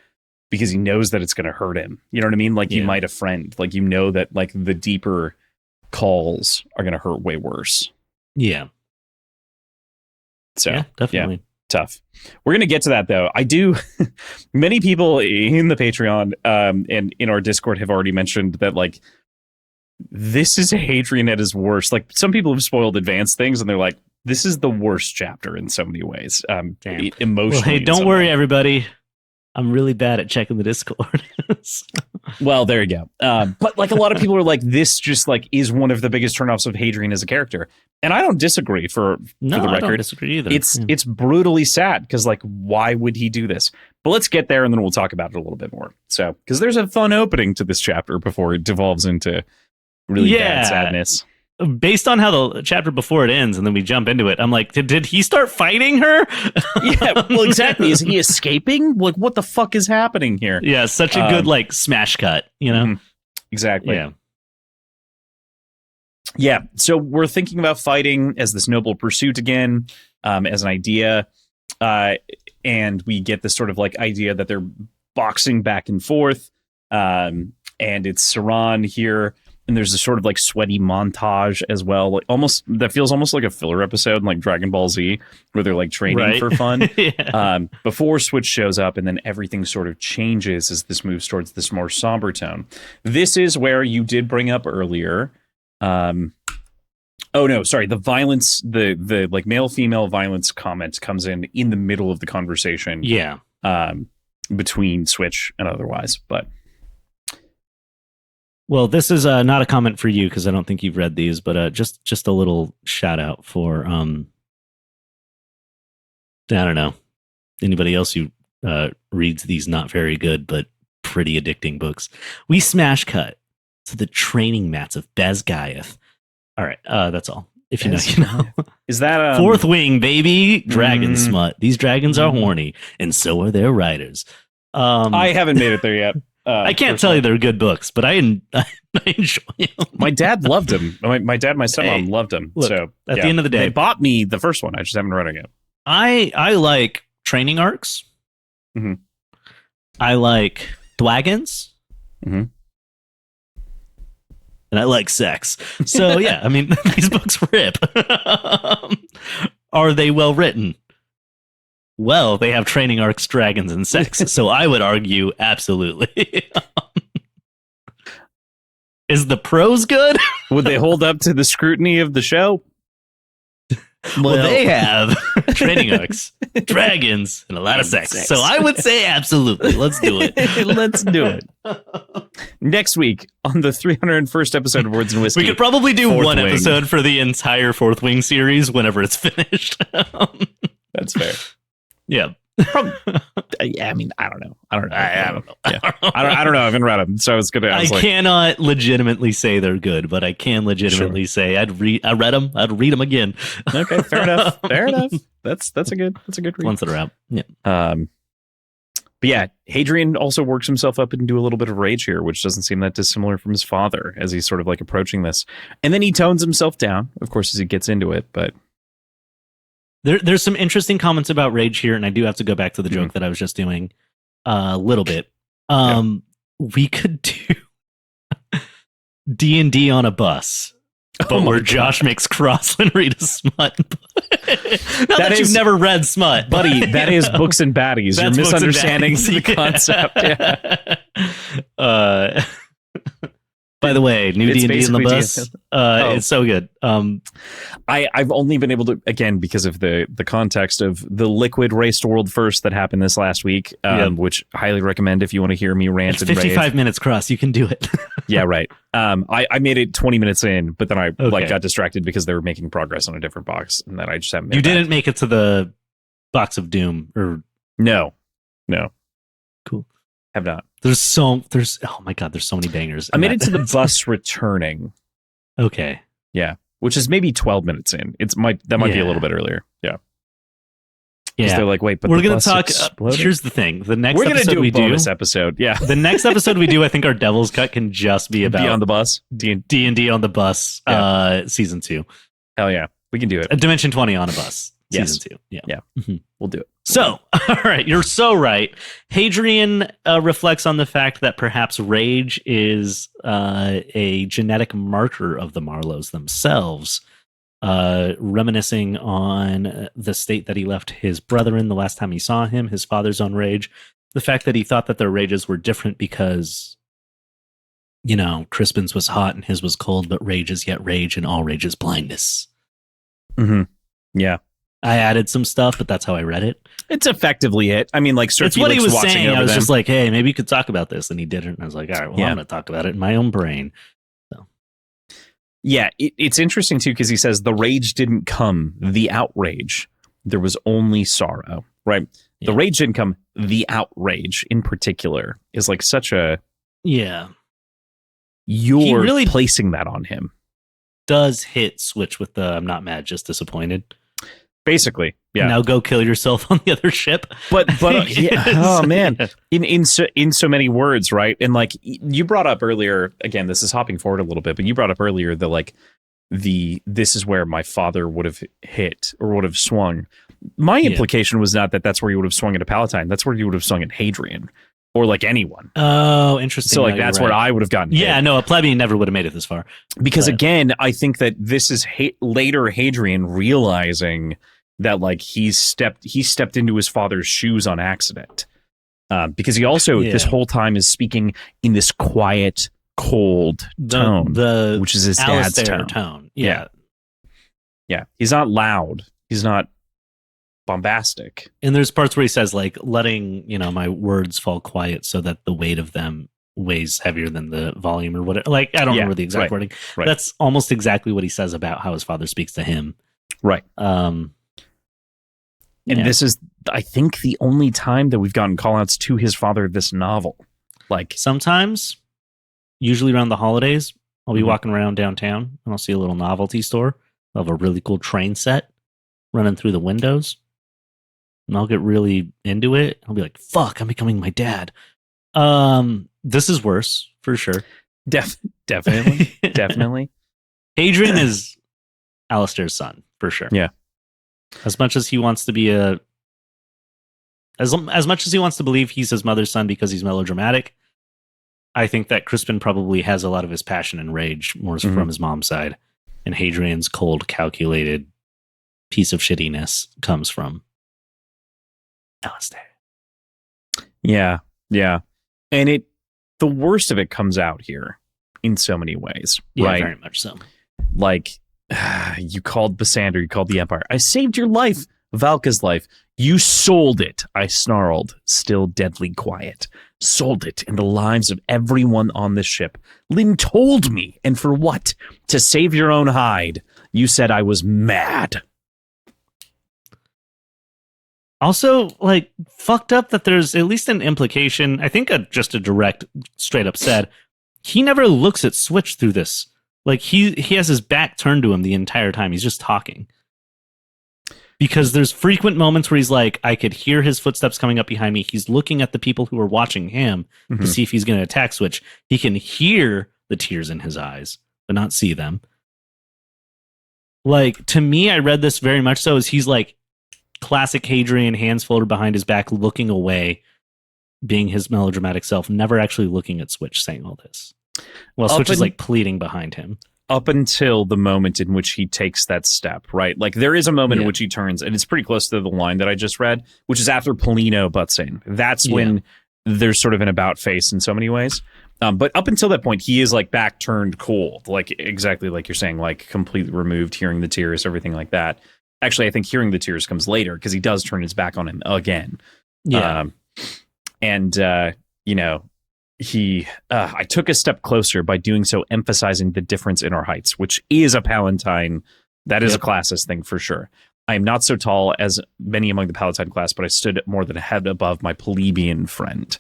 because he knows that it's going to hurt him. You know what I mean? Like you might have friend, like, you know, that like the deeper calls are going to hurt way worse. Yeah. So yeah, definitely. Yeah, tough. We're going to get to that though. I do. Many people in the Patreon and in our Discord have already mentioned that like, this is Hadrian at his worst. Like, some people have spoiled advanced things and they're like, this is the worst chapter in so many ways. Emotionally. Well, hey, don't worry, everybody. I'm really bad at checking the Discord. Well, there you go. But like, a lot of people are like, this just like is one of the biggest turnoffs of Hadrian as a character. And I don't disagree for the record. I don't disagree either. It's brutally sad because like, why would he do this? But let's get there and then we'll talk about it a little bit more. So, because there's a fun opening to this chapter before it devolves into really bad sadness. Based on how the chapter before it ends and then we jump into it, I'm like, did he start fighting her? Yeah, well, exactly. Is he escaping? Like, what the fuck is happening here? Yeah, such a good like smash cut, you know? Exactly. Yeah, so we're thinking about fighting as this noble pursuit again, as an idea. And we get this sort of like idea that they're boxing back and forth. And it's Saran here. And there's this sort of like sweaty montage as well, like almost that feels almost like a filler episode, like Dragon Ball Z, where they're like training for fun. Before Switch shows up, and then everything sort of changes as this moves towards this more somber tone. This is where you did bring up earlier. Oh no, sorry. The violence, the like male female violence comment comes in the middle of the conversation. Yeah. Between Switch and otherwise, but. Well, this is not a comment for you because I don't think you've read these, but just a little shout out for I don't know, anybody else who reads these not very good but pretty addicting books. We smash cut to the training mats of Bezgaeth. All right, that's all. If you know, you know. Is that Fourth Wing, baby? Dragon smut. These dragons are horny, and so are their riders. I haven't made it there yet. I can't tell you they're good books, but I enjoy them. My dad loved them. My dad and my stepmom loved them. Look, so at the end of the day, they bought me the first one. I just haven't read it yet. I like training arcs. Mm-hmm. I like dwagons. Mm-hmm. And I like sex. So yeah, I mean, these books rip. Are they well written? Well, they have training arcs, dragons, and sex. So I would argue, absolutely. Is the prose good? Would they hold up to the scrutiny of the show? Well, they have training arcs, dragons, and a lot of sex. So I would say absolutely. Let's do it. Let's do it. Next week on the 301st episode of Words and Whiskey. We could probably do Fourth one Wing. episode for the entire Fourth Wing series whenever it's finished. That's fair. Yeah. Yeah, I mean, I don't know. I don't know. Yeah. I don't know. I haven't read them, so it's good. I cannot legitimately say they're good, but I can legitimately say I read them. I'd read them again. Okay, fair enough. Fair enough. That's a good read. Once that are out. Yeah. But yeah, Hadrian also works himself up into a little bit of rage here, which doesn't seem that dissimilar from his father as he's sort of like approaching this. And then he tones himself down, of course, as he gets into it, but There's some interesting comments about rage here, and I do have to go back to the joke that I was just doing a little bit. We could do D&D on a bus, but where Josh makes Crossland read a smut. Not that you've never read smut. Buddy, that is Books and Baddies. You're misunderstanding the concept. Yeah. By the way, new D&D on the bus. It's so good. I've only been able to, again, because of the context of the Liquid Race to World First that happened this last week, which I highly recommend if you want to hear me rant and rave. 55 minutes, Cross. You can do it. Yeah, right. I made it 20 minutes in, but then I got distracted because they were making progress on a different box, and then I just haven't made it. You didn't make it to the box of doom? Or No. Cool. Have not. There's oh my God, there's so many bangers. I made it to the bus returning. Okay. Yeah. Which is maybe 12 minutes in. That might be a little bit earlier. Yeah. Yeah. They're like, wait, but we're going to talk. Here's the thing. The next we're episode do a bonus episode. Yeah. The next episode we do, I think our Devil's Cut can just be about Be on the bus. D&D on the bus, season 2. Hell yeah. We can do it. A Dimension 20 on a bus. Yes. Season 2. Yeah. Yeah. Mm-hmm. We'll do it. So, all right. You're so right. Hadrian reflects on the fact that perhaps rage is a genetic marker of the Marlows themselves, reminiscing on the state that he left his brother in the last time he saw him, his father's own rage. The fact that he thought that their rages were different because, Crispin's was hot and his was cold, but rage is yet rage and all rage is blindness. Mm-hmm. Yeah. I added some stuff, but that's how I read it. It's effectively it. I mean, like, it's what he was saying. I was just like, hey, maybe you could talk about this. And he didn't. And I was like, all right, well, I'm going to talk about it in my own brain. So, yeah, it's interesting, too, because he says the rage didn't come, the outrage. There was only sorrow, right? Yeah. The rage didn't come, the outrage in particular is like such a... Yeah. You're really placing that on him. Does hit switch with the I'm not mad, just disappointed. Basically, yeah. Now go kill yourself on the other ship. But yeah, oh man, in so many words, right? And like you brought up earlier, again, this is hopping forward a little bit, but you brought up earlier this is where my father would have hit or would have swung. My implication was not that that's where he would have swung at a Palatine. That's where he would have swung at Hadrian or like anyone. Oh, interesting. So like that's where I would have gotten. Yeah, no, a plebeian never would have made it this far. Because again, I think that this is later Hadrian realizing that like he stepped into his father's shoes on accident, because he also this whole time is speaking in this quiet, cold tone, which is his dad's tone. Yeah, he's not loud. He's not bombastic. And there's parts where he says like, letting my words fall quiet so that the weight of them weighs heavier than the volume or whatever. Like I don't remember the exact wording. Right. That's almost exactly what he says about how his father speaks to him. Right. And this is, I think, the only time that we've gotten call-outs to his father this novel. Like sometimes, usually around the holidays, I'll be walking around downtown and I'll see a little novelty store. They'll have a really cool train set running through the windows. And I'll get really into it. I'll be like, fuck, I'm becoming my dad. This is worse, for sure. Definitely. Definitely. Hadrian is Alistair's son, for sure. Yeah. As much as he wants to be as much as he wants to believe he's his mother's son because he's melodramatic, I think that Crispin probably has a lot of his passion and rage more from his mom's side, and Hadrian's cold, calculated piece of shittiness comes from Alistair. Yeah, and the worst of it comes out here in so many ways, right? Very much so. Like. You called Basander, you called the Empire. I saved your life, Valka's life. You sold it, I snarled, still deadly quiet. Sold it in the lives of everyone on the ship. Lynn told me, and for what? To save your own hide. You said I was mad. Also, like, fucked up that there's at least an implication. I think just a direct, straight up said, he never looks at Switch through this. Like, he has his back turned to him the entire time. He's just talking. Because there's frequent moments where he's like, I could hear his footsteps coming up behind me. He's looking at the people who are watching him to see if he's going to attack Switch. He can hear the tears in his eyes, but not see them. Like, to me, I read this very much so as he's like classic Hadrian, hands folded behind his back, looking away, being his melodramatic self, never actually looking at Switch saying all this. Well, Switch is like pleading behind him. Up until the moment in which he takes that step, right? Like there is a moment in which he turns, and it's pretty close to the line that I just read, which is after Polino butts in. That's when there's sort of an about face in so many ways. But up until that point, he is like back turned cold, like exactly like you're saying, like completely removed, hearing the tears, everything like that. Actually, I think hearing the tears comes later because he does turn his back on him again. Yeah. I took a step closer by doing so, emphasizing the difference in our heights, which is a Palatine. That is a classist thing for sure. I am not so tall as many among the Palatine class, but I stood more than a head above my plebeian friend.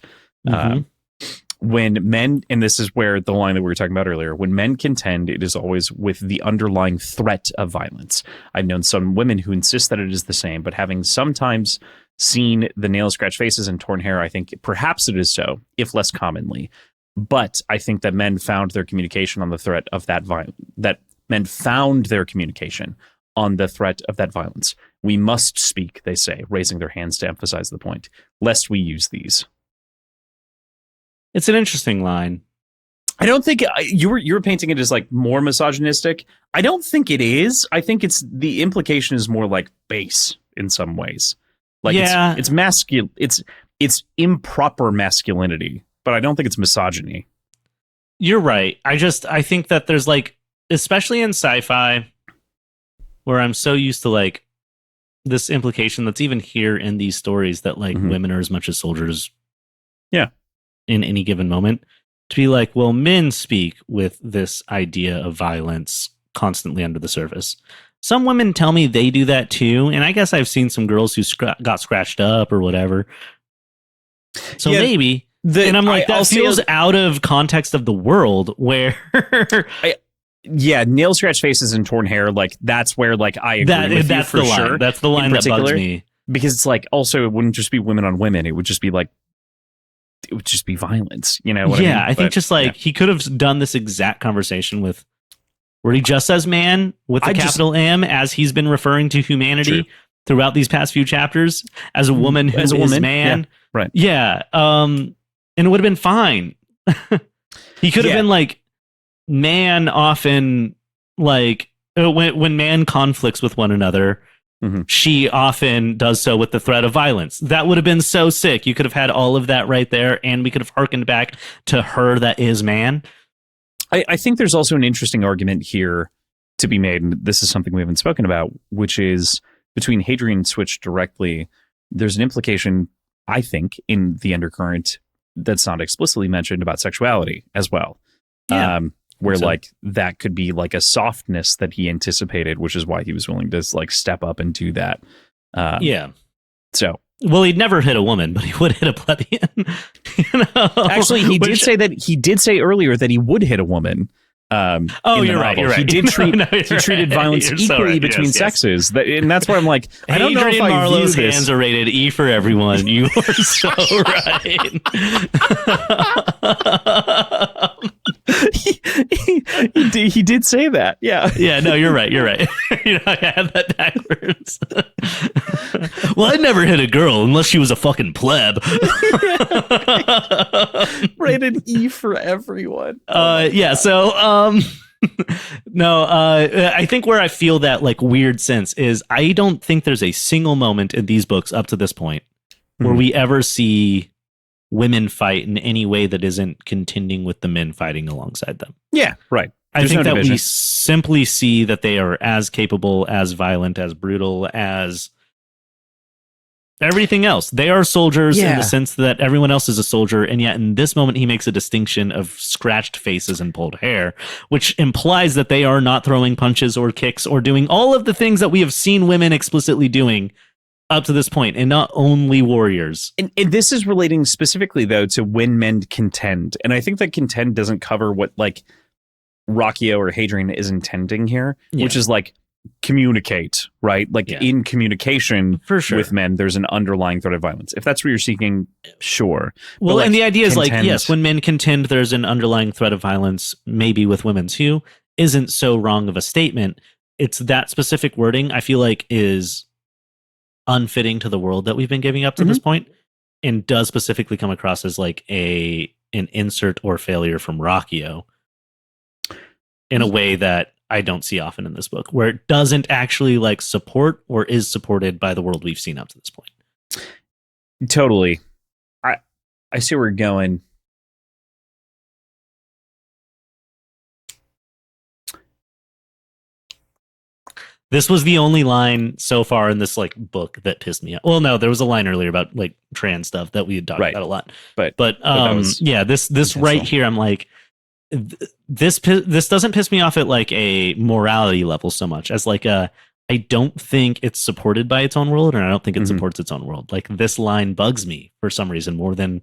When men, and this is where the line that we were talking about earlier, when men contend, it is always with the underlying threat of violence. I've known some women who insist that it is the same, but having sometimes seen the nail scratch faces and torn hair, I think perhaps it is so, if less commonly. But I think that men found their communication on the threat of that violence, that men found their communication on the threat of that violence. We must speak, they say, raising their hands to emphasize the point, lest we use these. It's an interesting line. I don't think you were painting it as like more misogynistic. I don't think it is. I think it's the implication is more like base in some ways. Like it's masculine. It's improper masculinity, but I don't think it's misogyny. You're right. I think that there's like, especially in sci-fi, where I'm so used to like this implication that's even here in these stories that like women are as much as soldiers. Yeah. In any given moment, to be like, well, men speak with this idea of violence constantly under the surface. Some women tell me they do that too, and I guess I've seen some girls who got scratched up or whatever. So maybe, and I'm like, that feels out of context of the world where... nail scratch faces and torn hair, like that's where like I agree with you for sure. That's the line that bugs me. Because it's like, also, it wouldn't just be women on women. It would just be like, it would just be violence, you know what I mean? I think just like he could have done this exact conversation with where he just says man with the capital M as he's been referring to humanity throughout these past few chapters as a woman who is man. Yeah. Right. Yeah. And it would have been fine. He could have been like man often like when man conflicts with one another. She often does so with the threat of violence. That would have been so sick. You could have had all of that right there, and we could have harkened back to her that is man. I think there's also an interesting argument here to be made, and this is something we haven't spoken about, which is between Hadrian and Switch directly, there's an implication, I think, in the undercurrent that's not explicitly mentioned about sexuality as well. Yeah. Where like that could be like a softness that he anticipated, which is why he was willing to like step up and do that. So, well, he'd never hit a woman, but he would hit a plebeian. Actually, he did say earlier that he would hit a woman. You're right. He did treated violence equally between sexes, and that's why I'm like, I don't know if I Marlowe's view this. hands are rated E for everyone. You are so right. He did say that. Yeah. Yeah. No, you're right. I had that backwards. Well, I'd never hit a girl unless she was a fucking pleb. Rated E for everyone. So, no, I think where I feel that like weird sense is I don't think there's a single moment in these books up to this point where we ever see women fight in any way that isn't contending with the men fighting alongside them. Yeah, right. I think that we simply see that they are as capable, as violent, as brutal as everything else. They are soldiers in the sense that everyone else is a soldier. And yet in this moment, he makes a distinction of scratched faces and pulled hair, which implies that they are not throwing punches or kicks or doing all of the things that we have seen women explicitly doing up to this point, and not only warriors. And this is relating specifically, though, to when men contend. And I think that contend doesn't cover what like Rocchio or Hadrian is intending here, which is like communicate, right? Like in communication with men, there's an underlying threat of violence. If that's what you're seeking, sure. Well, and the idea is like, yes, when men contend, there's an underlying threat of violence, maybe with women too, isn't so wrong of a statement. It's that specific wording I feel like is unfitting to the world that we've been giving up to this point, and does specifically come across as like an insert or failure from Rocchio in a way that I don't see often in this book, where it doesn't actually like support or is supported by the world we've seen up to this point. Totally. I see where you're going. This was the only line so far in this like book that pissed me off. Well, no, there was a line earlier about like trans stuff that we had talked about a lot. But this right here, I'm like, this doesn't piss me off at like a morality level so much as like I don't think it's supported by its own world, and I don't think it supports its own world. Like this line bugs me for some reason more than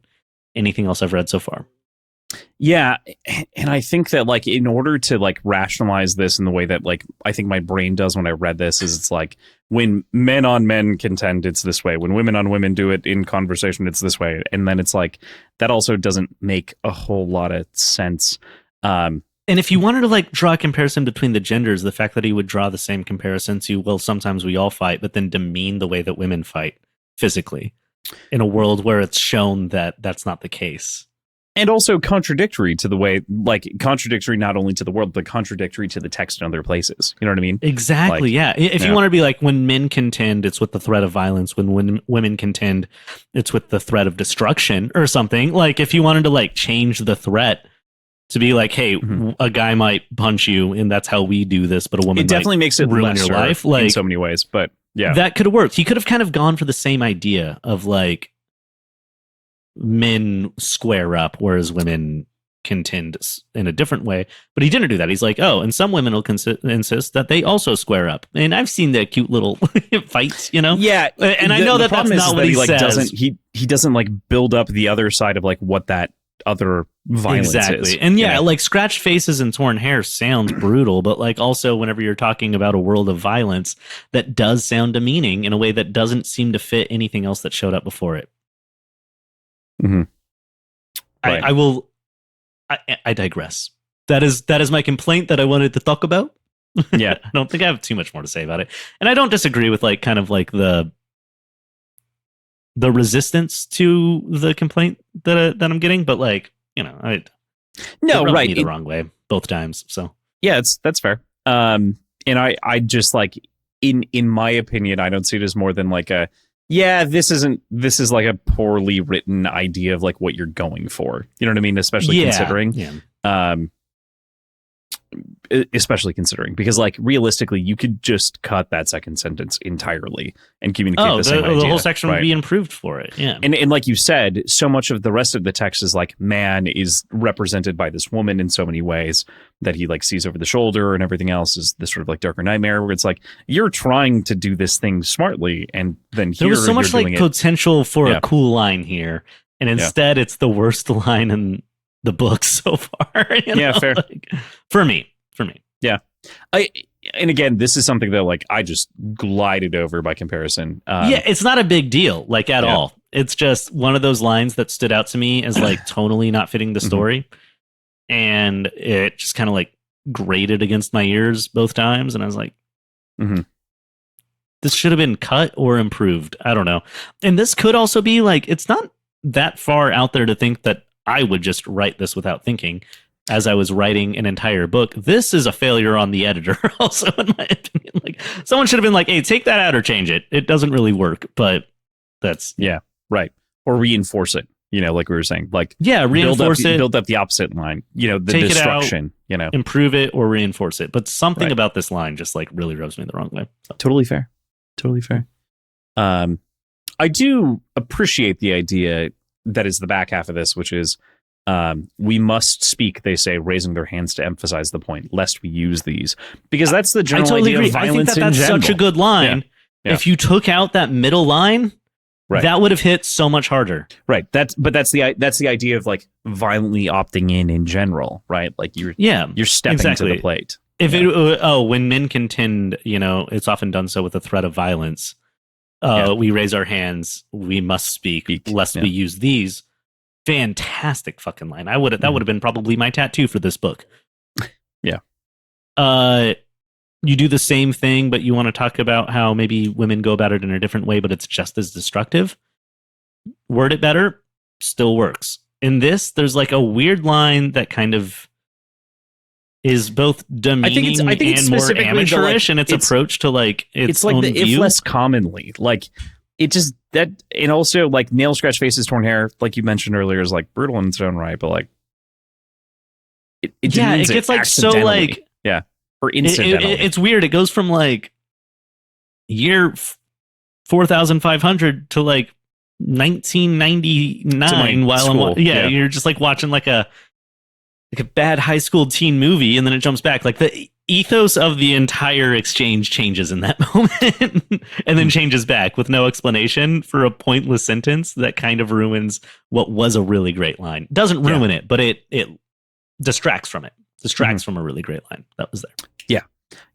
anything else I've read so far. Yeah, and I think that like in order to like rationalize this in the way that like I think my brain does when I read this is it's like when men on men contend, it's this way. When women on women do it in conversation, it's this way. And then it's like that also doesn't make a whole lot of sense. And if you wanted to like draw a comparison between the genders, the fact that he would draw the same comparison to, well, sometimes we all fight, but then demean the way that women fight physically in a world where it's shown that that's not the case. And also contradictory to the way, like contradictory not only to the world, but contradictory to the text in other places. You know what I mean? Exactly. Like, yeah. If you want to be like, when men contend, it's with the threat of violence. When women contend, it's with the threat of destruction or something. Like if you wanted to like change the threat to be like, hey, a guy might punch you and that's how we do this, but a woman it definitely might makes it ruin your life. Like, in so many ways, but yeah, that could have worked. He could have kind of gone for the same idea of like, men square up, whereas women contend in a different way. But he didn't do that. He's like, oh, and some women will insist that they also square up. And I've seen their cute little fights, you know? Yeah. And I know that that's not what he like says. He doesn't like build up the other side of like what that other violence is. And yeah, like scratched faces and torn hair sounds brutal, but like also whenever you're talking about a world of violence, that does sound demeaning in a way that doesn't seem to fit anything else that showed up before it. Mm-hmm. Right. I digress. That is my complaint that I wanted to talk about. Yeah. I don't think I have too much more to say about it. And I don't disagree with like kind of like the resistance to the complaint that I'm getting, but like, you know, it rubbed me the wrong way both times. So yeah, that's fair. And I just like in my opinion, I don't see it as more than like this is like a poorly written idea of like what you're going for. You know what I mean? Especially considering because like realistically you could just cut that second sentence entirely and communicate the same idea. The whole section would be improved for it. Yeah. And like you said, so much of the rest of the text is like man is represented by this woman in so many ways that he like sees over the shoulder, and everything else is this sort of like darker nightmare where it's like you're trying to do this thing smartly, and then there was so much like potential for a cool line here, and instead it's the worst line in the book so far. Yeah, fair. Like, for me. Yeah. And again, this is something that like I just glided over by comparison. It's not a big deal, like at all. It's just one of those lines that stood out to me as like tonally not fitting the story. And it just kind of like grated against my ears both times. And I was like, this should have been cut or improved. I don't know. And this could also be like, it's not that far out there to think that I would just write this without thinking. As I was writing an entire book, this is a failure on the editor. Also, in my opinion, like someone should have been like, "Hey, take that out or change it. It doesn't really work." But that's right. Or reinforce it. You know, like we were saying, like reinforce it, build up the opposite line. You know, the destruction. You know, improve it or reinforce it. But something about this line just like really rubs me the wrong way. So. Totally fair. I do appreciate the idea that is the back half of this, which is. We must speak, they say, raising their hands to emphasize the point, lest we use these. Because that's the general idea of violence in general. I think that's such a good line. Yeah. If you took out that middle line, that would have hit so much harder. Right. That's the idea of like violently opting in general, right? Like you're stepping to the plate. If when men contend, you know, it's often done so with the threat of violence. We raise our hands, we must speak lest we use these. Fantastic fucking line. That would have been probably my tattoo for this book. Yeah. You do the same thing, but you want to talk about how maybe women go about it in a different way, but it's just as destructive. Word it better, still works. In this, there's like a weird line that kind of is both demeaning and more amateurish in its approach to like its like the view. If less commonly, like it just that, and also like nail scratch faces, torn hair, like you mentioned earlier, is like brutal in its own right, but like it gets like so like or incidentally. It's weird. It goes from like year 4,500 to like 1999 while you're just like watching like a bad high school teen movie, and then it jumps back. Like ethos of the entire exchange changes in that moment and then changes back with no explanation for a pointless sentence that kind of ruins what was a really great line. Doesn't ruin it, but it distracts from it. Distracts from a really great line that was there.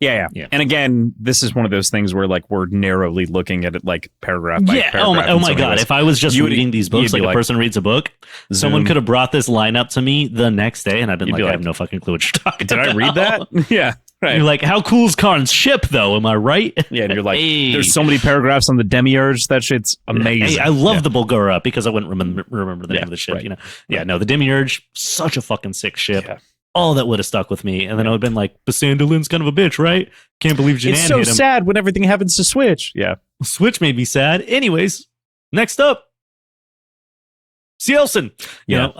Yeah. And again, this is one of those things where like we're narrowly looking at it like paragraph by paragraph. Oh my God. If I was just reading these books like a person reads a book, someone could have brought this line up to me the next day and I've been like, I have no fucking clue what you're talking about. Did I read that? Yeah. Right. You're like, how cool is Karn's ship though? Am I right? Yeah. And you're like, there's so many paragraphs on the demiurge. That shit's amazing. Hey, I love the Bulgara because I wouldn't remember the name of the ship, right. you know? Yeah, no, the demiurge, such a fucking sick ship. Yeah. All that would have stuck with me. And then I would have been like, Basandalin's kind of a bitch, right? Can't believe Janan It's so hit him. sad when everything happens to Switch. Yeah. Switch made me sad. Anyways, next up, Cielson. Yeah.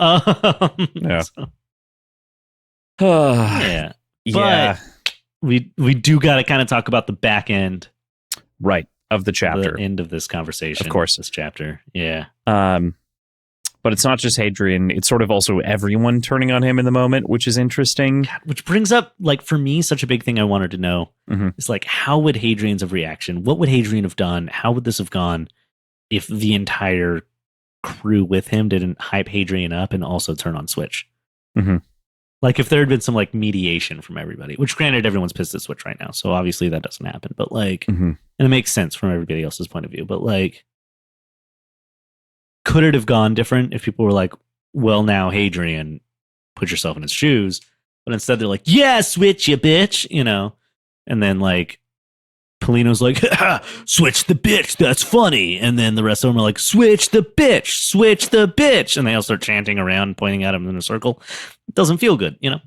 Yeah. But we do got to kind of talk about the back end. Right. Of the chapter. The end of this conversation. Of course. This chapter. Yeah. But it's not just Hadrian. It's sort of also everyone turning on him in the moment, which is interesting. God, which brings up, like, for me, such a big thing I wanted to know. Is like, how would Hadrian's of reaction? What would Hadrian have done? How would this have gone if the entire crew with him didn't hype Hadrian up and also turn on Switch? Like, if there had been some, like, mediation from everybody, which granted, everyone's pissed at Switch right now. So obviously that doesn't happen. But, like, and it makes sense from everybody else's point of view. But, like, could it have gone different if people were like, well, now Hadrian, put yourself in his shoes. But instead they're like, yeah, Switch, you bitch, you know? And then like, Polino's like, switch the bitch, that's funny. And then the rest of them are like, switch the bitch. And they all start chanting around, pointing at him in a circle. It doesn't feel good, you know?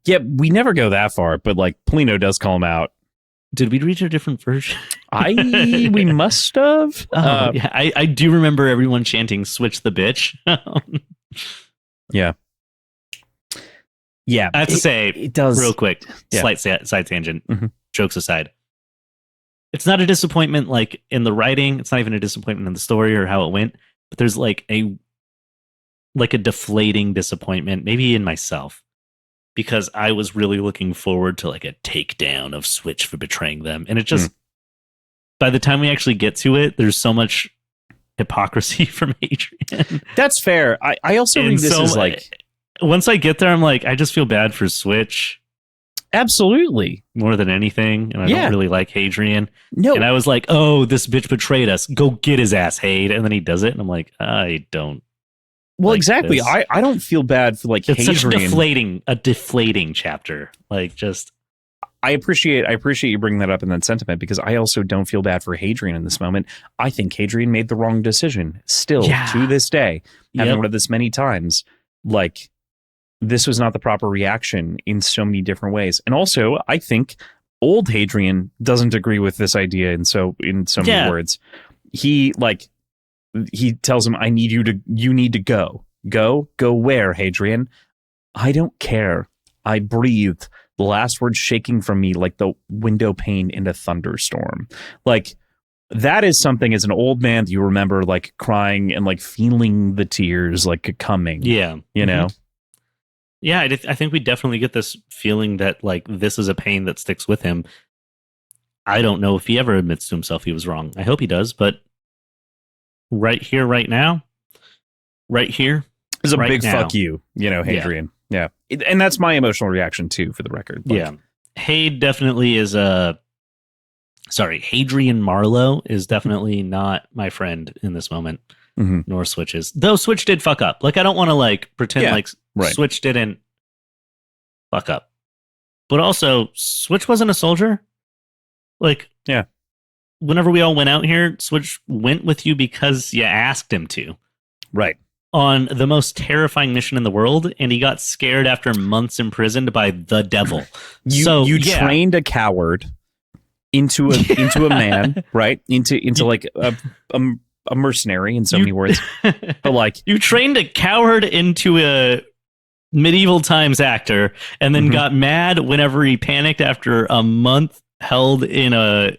Yeah, we never go that far, but like Polino does call him out. Did we reach a different version? We must have. Yeah, I do remember everyone chanting "Switch the bitch." Yeah. I have to say, it does real quick. Slight side tangent. Jokes aside, it's not a disappointment like in the writing. It's not even a disappointment in the story or how it went. But there's like a deflating disappointment, maybe in myself. Because I was really looking forward to like a takedown of Switch for betraying them. And it just, by the time we actually get to it, there's so much hypocrisy from Hadrian. That's fair. I also read this as like... Once I get there, I'm like, I just feel bad for Switch. Absolutely. More than anything. And I don't really like Hadrian. No. And I was like, oh, this bitch betrayed us. Go get his ass, Hade. And then he does it. And I'm like, I don't. Well, like exactly. This. I don't feel bad for like it's Hadrian. Such a deflating chapter. Like just I appreciate you bringing that up in that sentiment because I also don't feel bad for Hadrian in this moment. I think Hadrian made the wrong decision. Still to this day, having read this many times, like this was not the proper reaction in so many different ways. And also, I think old Hadrian doesn't agree with this idea in so many words. He tells him, you need to go. Go where, Hadrian? I don't care. I breathed. The last word shaking from me like the window pane in a thunderstorm. Like, that is something as an old man that you remember, like, crying and, like, feeling the tears, like, coming. Yeah. You know? Yeah, I think we definitely get this feeling that, like, this is a pain that sticks with him. I don't know if he ever admits to himself he was wrong. I hope he does, but right here, right now, right here is a right big now. Fuck you, Hadrian. Yeah. And that's my emotional reaction too, for the record. Like, Hade definitely is Hadrian Marlowe is definitely not my friend in this moment, nor Switch's. Though Switch did fuck up. Like, I don't want to like pretend Switch didn't fuck up. But also, Switch wasn't a soldier. Like, whenever we all went out here, Switch went with you because you asked him to. Right. On the most terrifying mission in the world, and he got scared after months imprisoned by the devil. You trained a coward into a man, right? Into like a mercenary in so many words. But like, you trained a coward into a medieval times actor, and then got mad whenever he panicked after a month held in a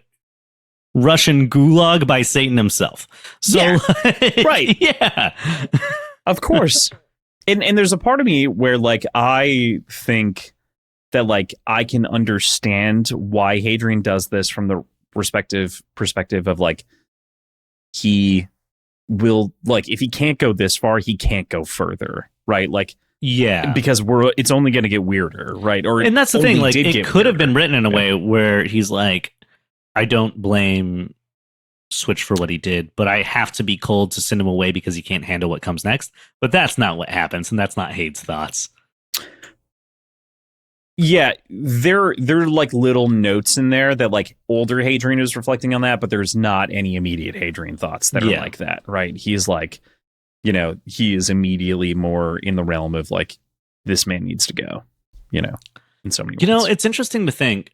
Russian gulag by Satan himself. So right. Yeah. Of course. And there's a part of me where like I think that like I can understand why Hadrian does this from the perspective of like he will, like, if he can't go this far, he can't go further, right? Like, yeah, because it's only going to get weirder, right? Or and that's the thing, like it could have been written in a way where he's like, I don't blame Switch for what he did, but I have to be cold to send him away because he can't handle what comes next. But that's not what happens, and that's not Hade's thoughts. Yeah, there are like little notes in there that like older Hadrian is reflecting on that, but there's not any immediate Hadrian thoughts that are like that, right? He's like, you know, he is immediately more in the realm of like, this man needs to go, you know, in so many ways. You know, it's interesting to think,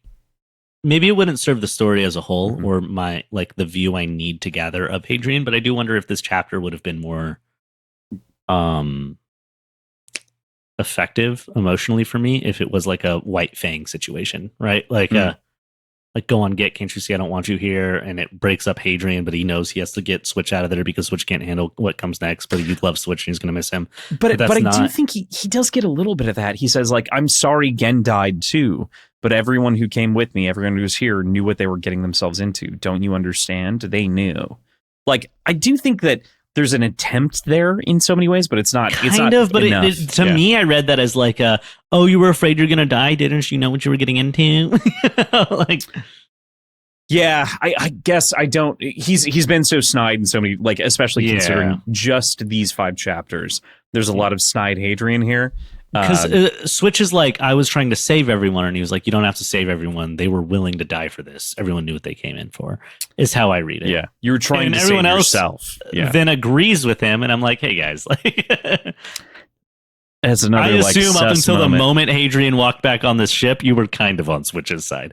maybe it wouldn't serve the story as a whole or my, like the view I need to gather of Hadrian, but I do wonder if this chapter would have been more effective emotionally for me if it was like a White Fang situation, right? Like like go on, can't you see I don't want you here? And it breaks up Hadrian, but he knows he has to get Switch out of there because Switch can't handle what comes next, but he loves Switch and he's gonna miss him. But I do think he does get a little bit of that. He says like, I'm sorry Gen died too, but everyone who came with me, everyone who was here knew what they were getting themselves into. Don't you understand? They knew. Like, I do think that there's an attempt there in so many ways, but it's not. It's not enough. But to me, I read that as like, oh, you were afraid you're gonna die, didn't you know what you were getting into? Like, yeah, I guess I don't. He's been so snide in so many, like, especially considering just these 5 chapters. There's a lot of snide Hadrian here. Because Switch is like, I was trying to save everyone, and he was like, you don't have to save everyone. They were willing to die for this. Everyone knew what they came in for, is how I read it. Yeah, you were trying to everyone save else yourself. Then agrees with him, and I'm like, hey guys, like, that's another. I assume like, up until moment. the moment Hadrian walked back on this ship, you were kind of on Switch's side.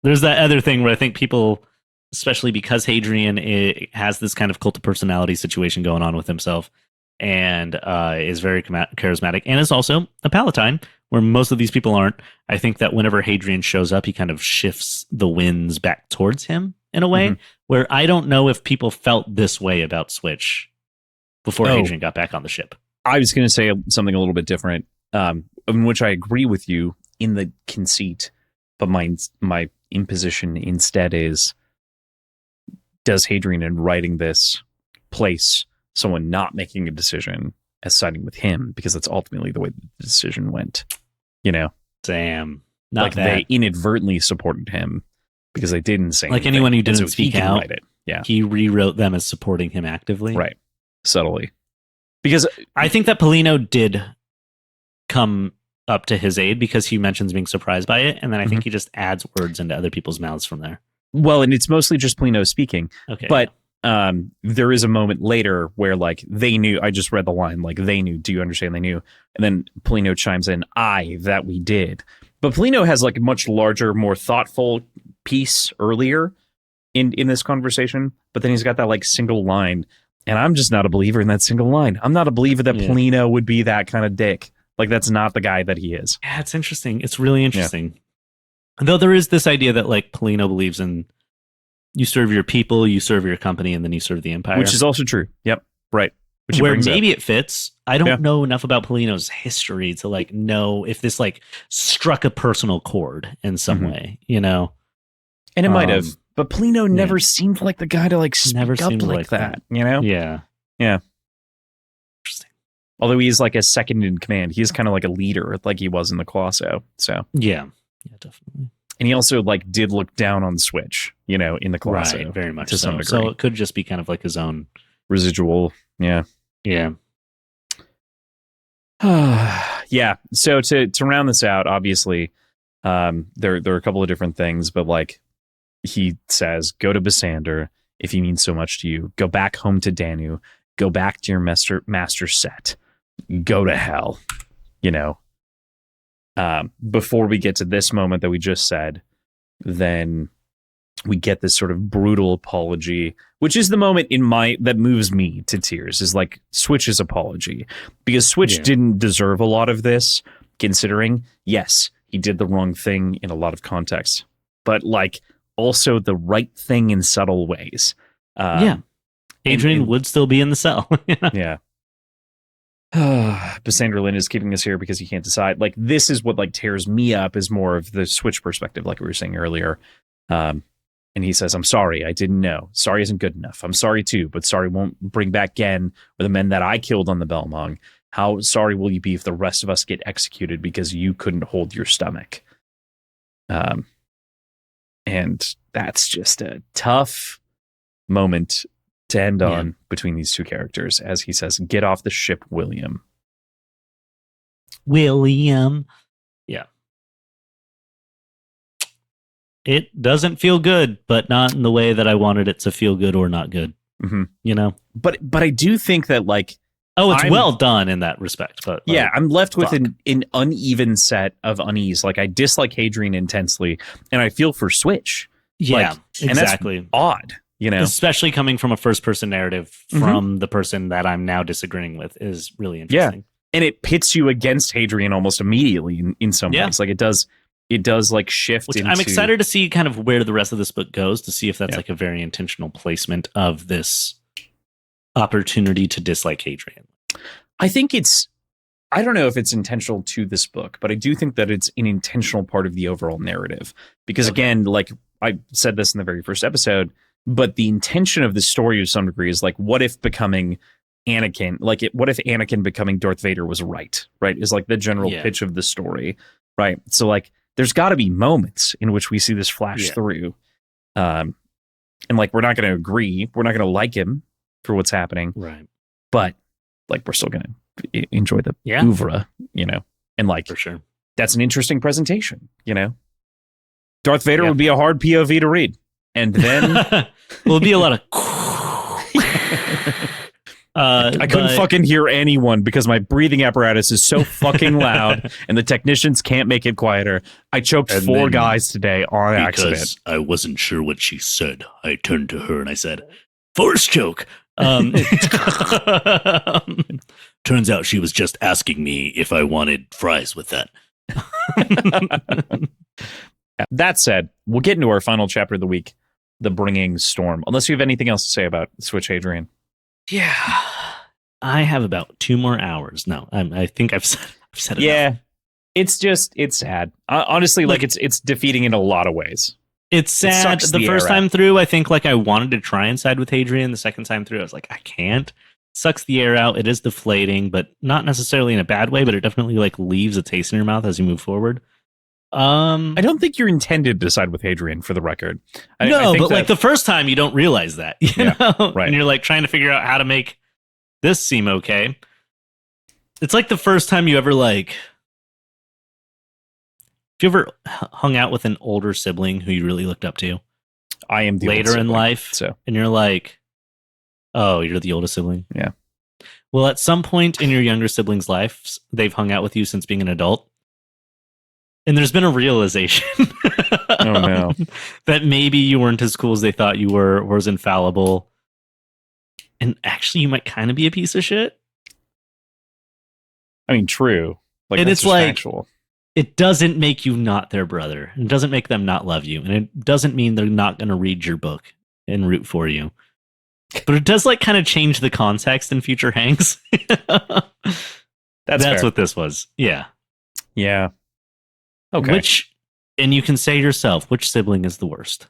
There's that other thing where I think people, especially because Hadrian has this kind of cult of personality situation going on with himself, and is very charismatic, and is also a Palatine, where most of these people aren't. I think that whenever Hadrian shows up, he kind of shifts the winds back towards him in a way where I don't know if people felt this way about Switch before Hadrian got back on the ship. I was going to say something a little bit different, in which I agree with you in the conceit, but my imposition instead is, does Hadrian in writing this place someone not making a decision as siding with him, because that's ultimately the way the decision went, you know? Damn. Like they inadvertently supported him because they didn't say like anything. Anyone who didn't speak out, yeah, he rewrote them as supporting him actively. Right. Subtly. Because I think that Polino did come up to his aid because he mentions being surprised by it, and then I think he just adds words into other people's mouths from there. Well, and it's mostly just Polino speaking. Okay. But there is a moment later where like they knew. I just read the line, like they knew. Do you understand? They knew. And then Polino chimes in, that we did. But Polino has like a much larger, more thoughtful piece earlier in this conversation. But then he's got that like single line, and I'm just not a believer in that single line. I'm not a believer that Polino would be that kind of dick. Like that's not the guy that he is. Yeah, it's interesting. It's really interesting. Yeah. Though there is this idea that like Polino believes in, you serve your people, you serve your company, and then you serve the empire. Which is also true. Yep. Right. Which where maybe it fits. I don't know enough about Polino's history to like know if this like struck a personal chord in some way, you know? And it might have. But Polino never seemed like the guy to like speak never up like that, you know? Yeah. Yeah. Interesting. Although he's like a second in command. He's kind of like a leader like he was in the Colosso. So yeah. Yeah, definitely. And he also like did look down on Switch, you know, in the Colosso. Right, very much to some degree. So it could just be kind of like his own residual. Yeah. Yeah. Yeah. So to round this out, obviously, there are a couple of different things, but like he says, go to Bisander if he means so much to you. Go back home to Danu. Go back to your master set. Go to hell. You know. Before we get to this moment that we just said, then we get this sort of brutal apology, which is the moment that moves me to tears, is like Switch's apology, because Switch didn't deserve a lot of this, considering, yes, he did the wrong thing in a lot of contexts, but like also the right thing in subtle ways. Hadrian would still be in the cell. Yeah. Basandra Lynn is keeping us here because he can't decide. Like, this is what like tears me up, is more of the Switch perspective, like we were saying earlier. And he says, I'm sorry, I didn't know. Sorry isn't good enough. I'm sorry too, but sorry won't bring back Gen or the men that I killed on the Belmong. How sorry will you be if the rest of us get executed because you couldn't hold your stomach? And that's just a tough moment to end on between these two characters, as he says, get off the ship, William. William. Yeah. It doesn't feel good, but not in the way that I wanted it to feel good or not good. Mm-hmm. You know? But I do think that, like, it's well done in that respect. But yeah, I'm left with an uneven set of unease. Like, I dislike Hadrian intensely, and I feel for Switch. Yeah, like, exactly. And that's odd, you know? Especially coming from a first-person narrative from the person that I'm now disagreeing with is really interesting. Yeah, and it pits you against Hadrian almost immediately in some ways. Like, it does like shift. Which I'm excited to see kind of where the rest of this book goes, to see if that's like a very intentional placement of this opportunity to dislike Hadrian. I think I don't know if it's intentional to this book, but I do think that it's an intentional part of the overall narrative. Because again, like I said this in the very first episode, but the intention of the story to some degree is like, what if becoming Anakin, what if Anakin becoming Darth Vader was right? Is like the general pitch of the story, right? So like, there's got to be moments in which we see this flash through. And like, we're not going to agree. We're not going to like him for what's happening. Right. But like, we're still going to enjoy the oeuvre, you know? And like, for sure, that's an interesting presentation, you know? Darth Vader would be a hard POV to read. And then it'll be a lot of I couldn't fucking hear anyone because my breathing apparatus is so fucking loud and the technicians can't make it quieter. I choked 4 guys today on accident. Because I wasn't sure what she said, I turned to her and I said, "Force choke." Turns out she was just asking me if I wanted fries with that. That said, we'll get into our final chapter of the week, The Bringing Storm. Unless you have anything else to say about Switch Hadrian. Yeah, I have about 2 more hours. No, I think I've said it. Yeah, it's sad. Honestly, like it's defeating in a lot of ways. It's sad. The first time through, I think like I wanted to try and side with Hadrian. The second time through, I was like, I can't. Sucks the air out. It is deflating, but not necessarily in a bad way. But it definitely like leaves a taste in your mouth as you move forward. I don't think you're intended to side with Hadrian, for the record. No, but like the first time, you don't realize that, you know? Right? And you're like trying to figure out how to make this seem okay. It's like the first time you ever like. Have you ever hung out with an older sibling who you really looked up to? I am the later in life, and you're like, "Oh, you're the oldest sibling." Yeah. Well, at some point in your younger sibling's life, they've hung out with you since being an adult. And there's been a realization oh, no. that maybe you weren't as cool as they thought you were, or as infallible. And actually, you might kind of be a piece of shit. I mean, true. Like, and it's like, factual. It doesn't make you not their brother. It doesn't make them not love you. And it doesn't mean they're not going to read your book and root for you. But it does like kind of change the context in future hangs. That's what this was. Yeah. Yeah. Okay. And you can say yourself, which sibling is the worst?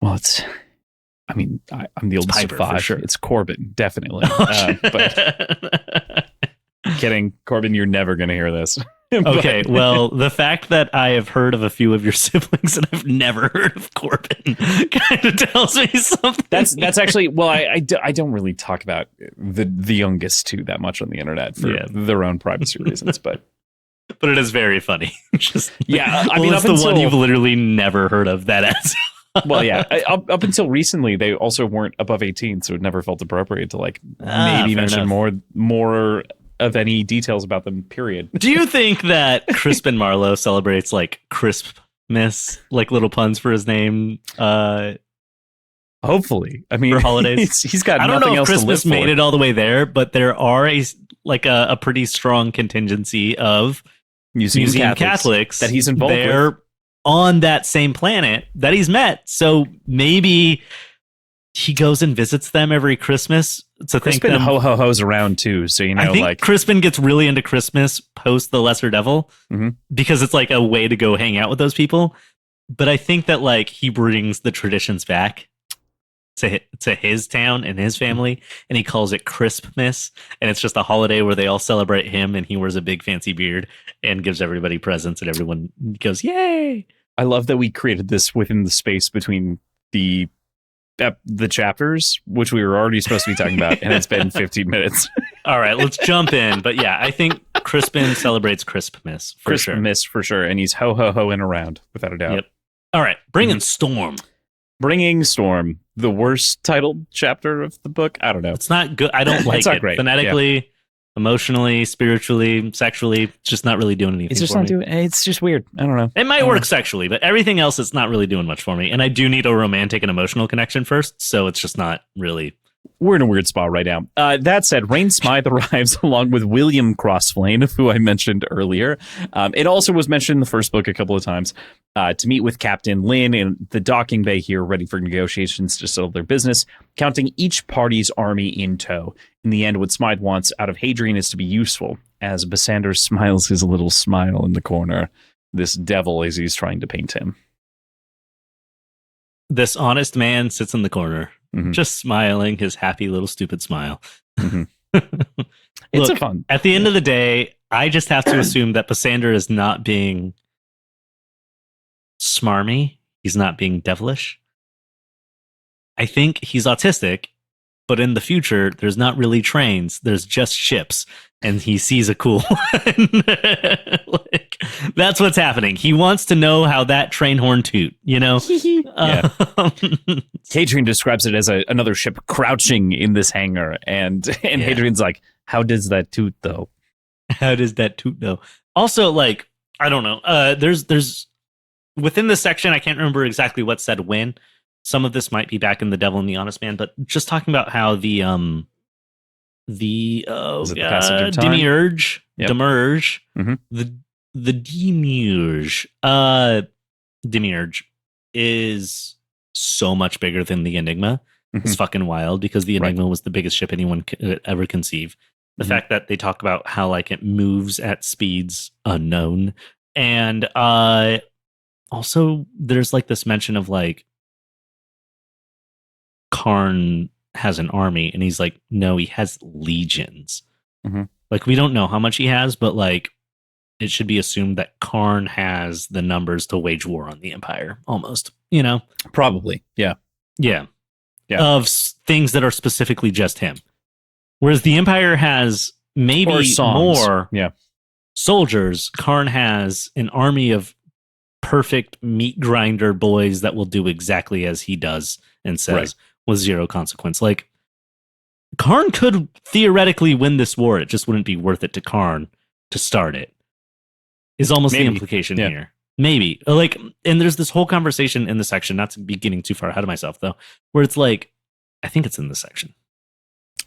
Well, I'm the oldest Piper, of 5. for sure. It's Corbin, definitely. But kidding, Corbin, you're never going to hear this. Okay, well, the fact that I have heard of a few of your siblings and I've never heard of Corbin kind of tells me something. That's actually, well, I don't really talk about the youngest two that much on the internet for their own privacy reasons, but it is very funny. Just, I mean, it's the one you've literally never heard of. That adds. Well, yeah. Up until recently, they also weren't above 18, so it never felt appropriate to like maybe mention more of any details about them. Period. Do you think that Crispin Marlowe celebrates like Crispmas, like little puns for his name? Hopefully, I mean, for holidays, he's got. I don't nothing know if else Christmas to live made for. it all the way there, but there are a pretty strong contingency of Museum Catholics that he's involved with. On that same planet that he's met. So maybe he goes and visits them every Christmas to thank Crispin them. ho-ho-ho's around too, so I think Crispin gets really into Christmas post the Lesser Devil because it's like a way to go hang out with those people. But I think that like he brings the traditions back to his town and his family, and he calls it Crispmas, and it's just a holiday where they all celebrate him, and he wears a big fancy beard and gives everybody presents, and everyone goes, "Yay!" I love that we created this within the space between the chapters, which we were already supposed to be talking about, and it's been 15 minutes. All right, let's jump in. But yeah, I think Crispin celebrates Crispmas for sure. Crispmas for sure, and he's ho-ho-ho-ing around, without a doubt. Yep. All right, bringing Storm. Bringing Storm, the worst titled chapter of the book. I don't know. It's not good. I don't like it. Great. Phonetically, emotionally, spiritually, sexually, it's just not really doing anything. It's just for not me. doing. It's just weird. I don't know. It might work sexually, but everything else, it's not really doing much for me. And I do need a romantic and emotional connection first, so it's just not really. We're in a weird spot right now. That said, Rain Smythe arrives along with William Crossflame, who I mentioned earlier. It also was mentioned in the first book a couple of times to meet with Captain Lin in the docking bay here, ready for negotiations to settle their business, counting each party's army in tow. In the end, what Smythe wants out of Hadrian is to be useful, as Basander smiles his little smile in the corner. This devil as he's trying to paint him. This honest man sits in the corner. Just smiling his happy little stupid smile. It's a fun. At the end of the day, I just have to assume that Basander is not being smarmy. He's not being devilish. I think he's autistic, but in the future, there's not really trains. There's just ships. And he sees a cool one. That's what's happening. He wants to know how that train horn toot, you know? Yeah. Hadrian describes it as another ship crouching in this hangar. And Hadrian's like, how does that toot, though? How does that toot, though? Also, like, I don't know. There's within this section, I can't remember exactly what said when. Some of this might be back in The Devil and the Honest Man, but just talking about how the passage of time? Demiurge, the Demiurge is so much bigger than the Enigma. It's fucking wild because the Enigma was the biggest ship anyone could ever conceive. The fact that they talk about how like it moves at speeds unknown, and also there's like this mention of like Karn has an army, and he's like, no, he has legions. Like, we don't know how much he has, but like it should be assumed that Karn has the numbers to wage war on the Empire, almost, you know? Probably. Yeah. Of things that are specifically just him. Whereas the Empire has maybe more soldiers. Karn has an army of perfect meat grinder boys that will do exactly as he does and says, with zero consequence. Like, Karn could theoretically win this war. It just wouldn't be worth it to Karn to start it. Is almost the implication here. Maybe. Like, and there's this whole conversation in the section, not to be getting too far ahead of myself, though, where it's like, I think it's in this section.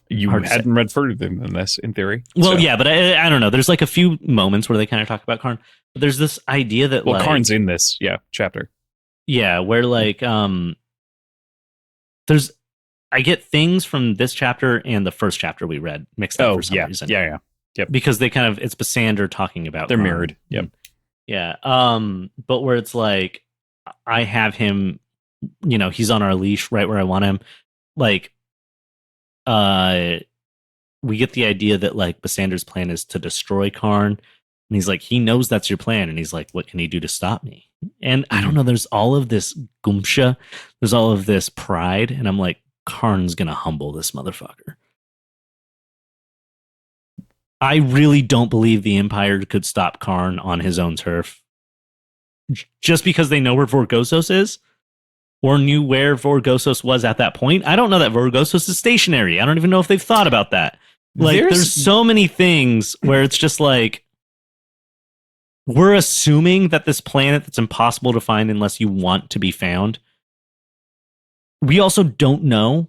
You hadn't read further than this, in theory. Well, yeah, but I don't know. There's like a few moments where they kind of talk about Karn. But there's this idea that, like, Karn's in this, chapter. Yeah, where like, I get things from this chapter and the first chapter we read mixed up for some reason. Yeah. Yep. Because they kind of, it's Basander talking about They're Karn. mirrored. Yep. Yeah. But where it's like, I have him, you know, he's on our leash right where I want him. Like, we get the idea that like Basander's plan is to destroy Karn. And he's like, he knows that's your plan. And he's like, what can he do to stop me? And I don't know, there's all of this gumpsha. There's all of this pride. And I'm like, Karn's going to humble this motherfucker. I really don't believe the Empire could stop Karn on his own turf. Just because they know where Vorgosos is, or knew where Vorgosos was at that point. I don't know that Vorgosos is stationary. I don't even know if they've thought about that. Like, there's so many things where it's just like, we're assuming that this planet that's impossible to find unless you want to be found. We also don't know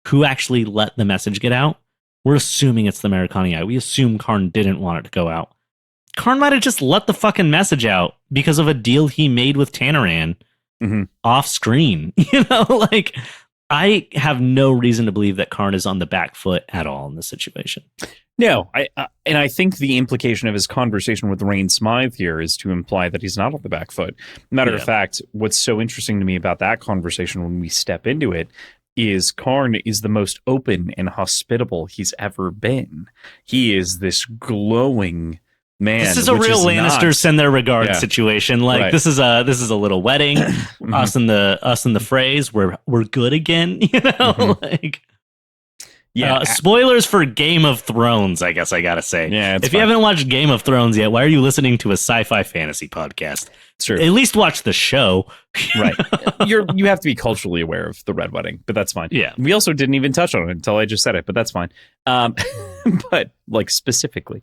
who actually let the message get out. We're assuming it's the Americani. We assume Karn didn't want it to go out. Karn might have just let the fucking message out because of a deal he made with Tanneran off screen. You know, like, I have no reason to believe that Karn is on the back foot at all in this situation. No, and I think the implication of his conversation with Rain Smythe here is to imply that he's not on the back foot. Matter of fact, what's so interesting to me about that conversation when we step into it is Karn is the most open and hospitable he's ever been. He is this glowing man. This is a real Lannister send their regards situation. Like this is a little wedding. us in the phrase we're good again. You know, like. Yeah, spoilers for Game of Thrones, I guess I gotta say. Yeah, if you haven't watched Game of Thrones yet, why are you listening to a sci-fi fantasy podcast? True. At least watch the show. Right. You have to be culturally aware of the Red Wedding, but that's fine. Yeah. We also didn't even touch on it until I just said it, but that's fine. But like specifically,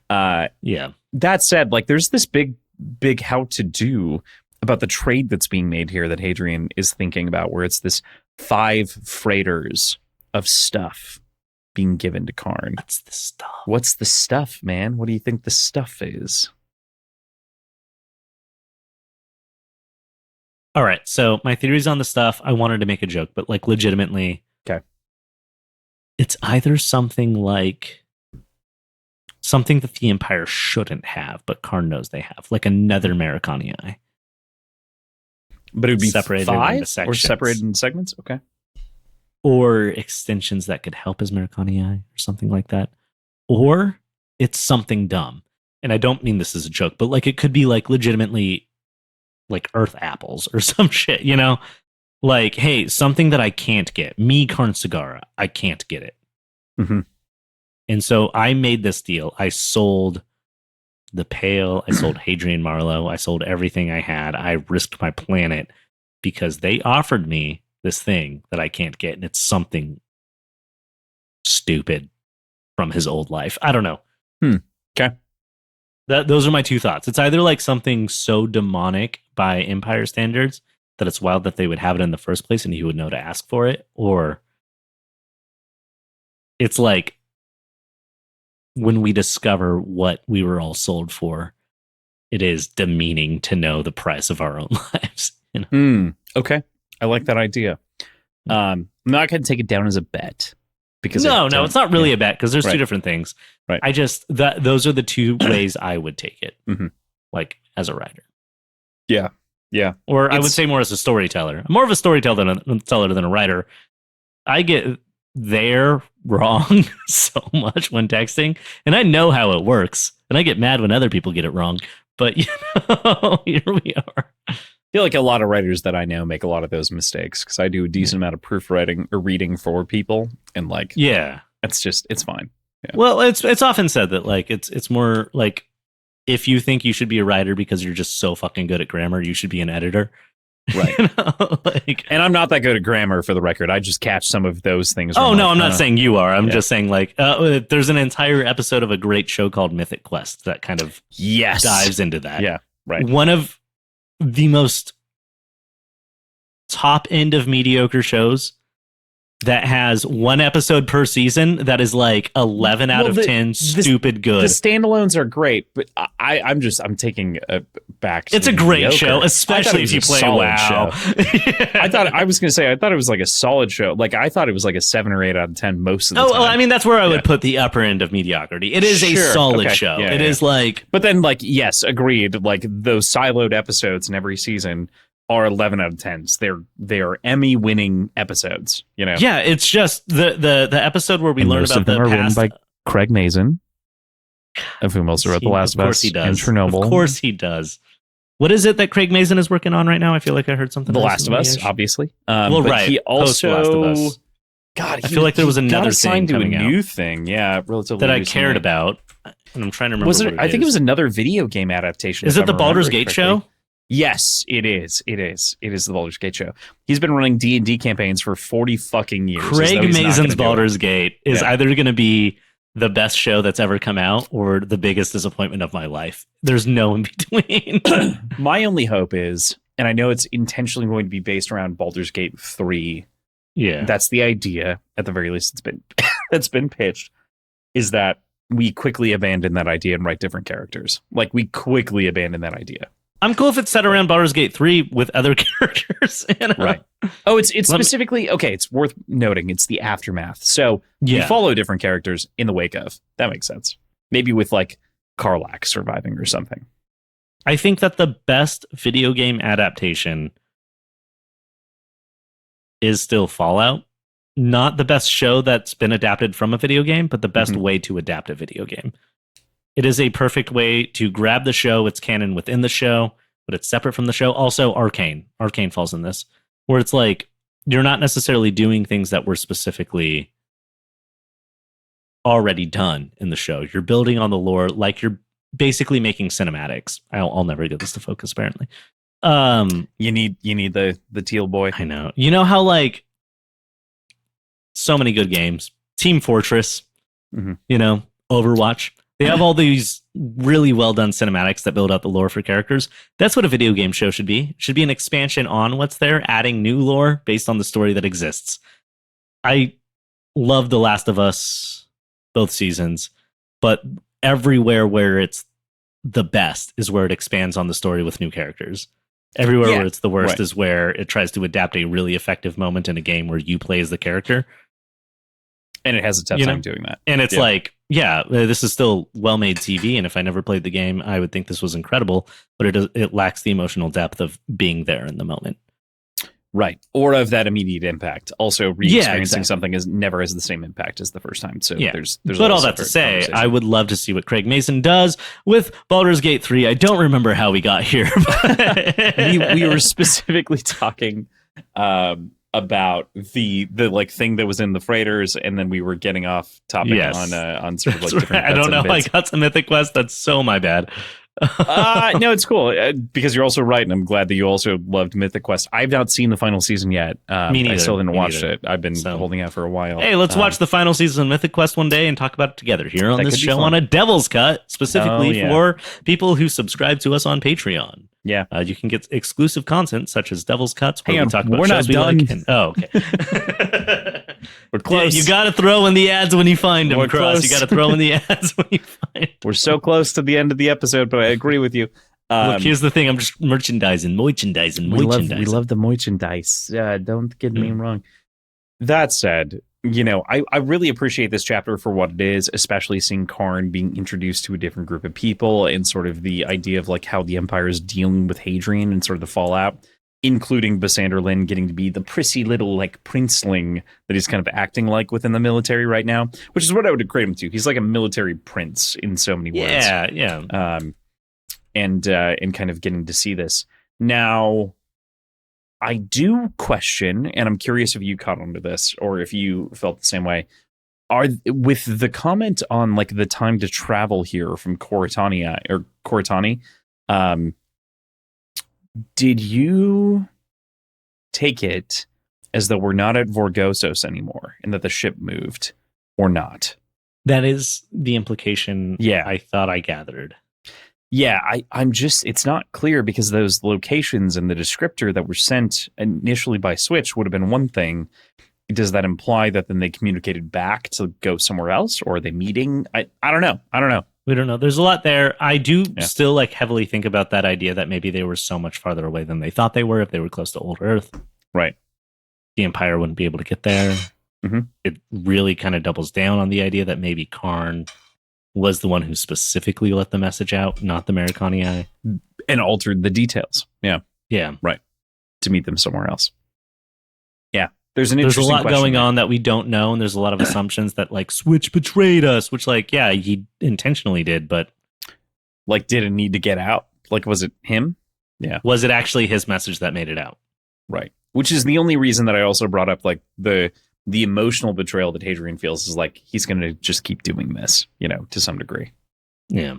yeah. That said, like there's this big how to do about the trade that's being made here that Hadrian is thinking about, where it's this 5 freighters of stuff being given to Karn. What's the stuff? What's the stuff, man? What do you think the stuff is? All right, so my theories on the stuff, I wanted to make a joke, but like legitimately, okay, it's either something like something that the Empire shouldn't have, but Karn knows they have, like another Americanii. But it would be separated 5 into or separated in segments? Okay. Or extensions that could help as Americanii or something like that. Or it's something dumb. And I don't mean this as a joke, but like it could be like legitimately like Earth apples or some shit, you know? Like, hey, something that I can't get. Me, Karn Sagara, I can't get it. Mm-hmm. And so I made this deal. I sold the Pale. I sold Hadrian Marlowe. I sold everything I had. I risked my planet because they offered me this thing that I can't get, and it's something stupid from his old life. I don't know. Okay. Those are my 2 thoughts. It's either like something so demonic by Empire standards that it's wild that they would have it in the first place and he would know to ask for it, or it's like when we discover what we were all sold for, it is demeaning to know the price of our own lives. You know? Okay. I like that idea. I'm not going to take it down as a bet because no, it's not really a bet because there's 2 different things. Right. I just those are the 2 ways I would take it, like as a writer. Yeah, yeah. Or I would say more as a storyteller. I'm more of a storyteller than a writer. I get there wrong so much when texting, and I know how it works, and I get mad when other people get it wrong. But you know, here we are. I feel like a lot of writers that I know make a lot of those mistakes because I do a decent amount of proofwriting or reading for people, and like, it's fine. Yeah. Well, it's often said that like it's more like if you think you should be a writer because you're just so fucking good at grammar, you should be an editor. Right. You know, like, and I'm not that good at grammar, for the record. I just catch some of those things. Oh, no, I'm not saying you are. I'm just saying like there's an entire episode of a great show called Mythic Quest that kind of dives into that. Yeah, right. One of the most top end of mediocre shows that has 1 episode per season that is like 11 out of 10 stupid good. The standalones are great, but I'm taking a back. It's a great show, especially if you play WoW. I thought it was like a solid show. Like I thought it was like a 7 or 8 out of 10 most of the time. Well, I mean that's where I would put the upper end of mediocrity. It is a solid show. It is like, but then like yes, agreed. Like those siloed episodes in every season are 11 out of 10s. They are Emmy winning episodes, you know. Yeah, it's just the episode where we learned about the past. Written by Craig Mazin, of whom also wrote The Last of Us and Chernobyl. Of course he does. What is it that Craig Mazin is working on right now? I feel like I heard something. The Last of Us, obviously. Right. He also, Last of Us. God, I feel like there was another thing coming out. A new thing, yeah, relatively that I recently. cared about, and I'm trying to remember. Was it? I think it was another video game adaptation. Is it the Baldur's Gate show? Yes, it is. It is the Baldur's Gate show. He's been running D&D campaigns for 40 fucking years. Craig Mazin's Baldur's Gate is either going to be the best show that's ever come out or the biggest disappointment of my life. There's no in between. My only hope is, and I know it's intentionally going to be based around Baldur's Gate 3. Yeah. That's the idea, at the very least it's been pitched, is that we quickly abandon that idea and write different characters. Like we quickly abandon that idea. I'm cool if it's set around Baldur's Gate 3 with other characters. You know? Right. Oh, it's specifically, okay, it's worth noting. It's the aftermath. So you follow different characters in the wake of. That makes sense. Maybe with like Karlach surviving or something. I think that the best video game adaptation is still Fallout. Not the best show that's been adapted from a video game, but the best way to adapt a video game. It is a perfect way to grab the show. It's canon within the show, but it's separate from the show. Also, Arcane. Arcane falls in this, where it's like you're not necessarily doing things that were specifically already done in the show. You're building on the lore, like you're basically making cinematics. I'll never get this to focus, apparently. You need the teal boy. I know. You know how like so many good games, Team Fortress, you know, Overwatch. They have all these really well done cinematics that build out the lore for characters. That's what a video game show should be. It should be an expansion on what's there, adding new lore based on the story that exists. I love The Last of Us, both seasons, but everywhere where it's the best is where it expands on the story with new characters. Everywhere where it's the worst is where it tries to adapt a really effective moment in a game where you play as the character. And it has a tough time doing that. And it's like, this is still well-made TV, and if I never played the game, I would think this was incredible, but it lacks the emotional depth of being there in the moment. Right. Or of that immediate impact. Also, re-experiencing something never has the same impact as the first time. So there's but all that to say, I would love to see what Craig Mason does with Baldur's Gate 3. I don't remember how we got here. we were specifically talking about the like thing that was in the freighters, and then we were getting off topic on sort of like different I don't know how I got to Mythic Quest. That's so my bad. No, it's cool because you're also right, and I'm glad that you also loved Mythic Quest. I've not seen the final season yet. Me neither. I still didn't watch it. I've been holding out for a while. Hey, let's watch the final season of Mythic Quest one day and talk about it together here on this show on a Devil's Cut, specifically for people who subscribe to us on Patreon. Yeah, you can get exclusive content such as Devil's Cuts, where we talk about we're shows not done. we like. Okay. We're close. You got to throw in the ads when you find them, Kross. You got to throw in the ads when you find them. We're so close to the end of the episode, but I agree with you. Look, here's the thing. I'm just merchandising. We love the merchandise. Don't get me wrong. That said, you know, I really appreciate this chapter for what it is, especially seeing Karn being introduced to a different group of people and sort of the idea of like how the Empire is dealing with Hadrian and sort of the fallout, including Basander Lin getting to be the prissy little like princeling that he's kind of acting like within the military right now, which is what I would equate him to. He's like a military prince in so many words. Yeah. And kind of getting to see this. Now, I do question, and I'm curious if you caught onto this or if you felt the same way, with the comment on like the time to travel here from Coritani, did you take it as though we're not at Vorgosos anymore and that the ship moved or not? That is the implication I thought I gathered. Yeah, I'm just, it's not clear because those locations and the descriptor that were sent initially by Switch would have been one thing. Does that imply that then they communicated back to go somewhere else, or are they meeting? I don't know. We don't know. There's a lot there. I do still like heavily think about that idea that maybe they were so much farther away than they thought they were if they were close to Old Earth. Right. The Empire wouldn't be able to get there. It really kind of doubles down on the idea that maybe Karn was the one who specifically let the message out, not the Americanii. And altered the details. Yeah. Right. To meet them somewhere else. Yeah. There's a lot going on that we don't know, and there's a lot of assumptions that like Switch betrayed us, which like, yeah, he intentionally did, but like didn't need to get out. Like, was it him? Yeah. Was it actually his message that made it out? Right. Which is the only reason that I also brought up like the emotional betrayal that Hadrian feels is like he's going to just keep doing this, you know, to some degree. Yeah.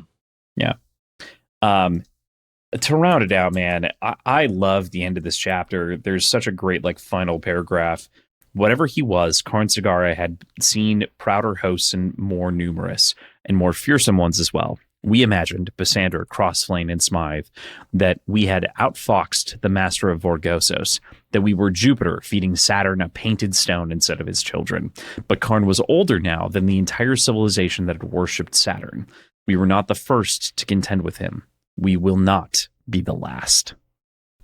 To round it out, man, I love the end of this chapter. There's such a great like final paragraph. Whatever he was, Karn Sagara had seen prouder hosts and more numerous and more fearsome ones as well. We imagined, Basander, Crossflame, and Smythe, that we had outfoxed the master of Vorgosos, that we were Jupiter feeding Saturn a painted stone instead of his children. But Karn was older now than the entire civilization that had worshipped Saturn. We were not the first to contend with him. We will not be the last.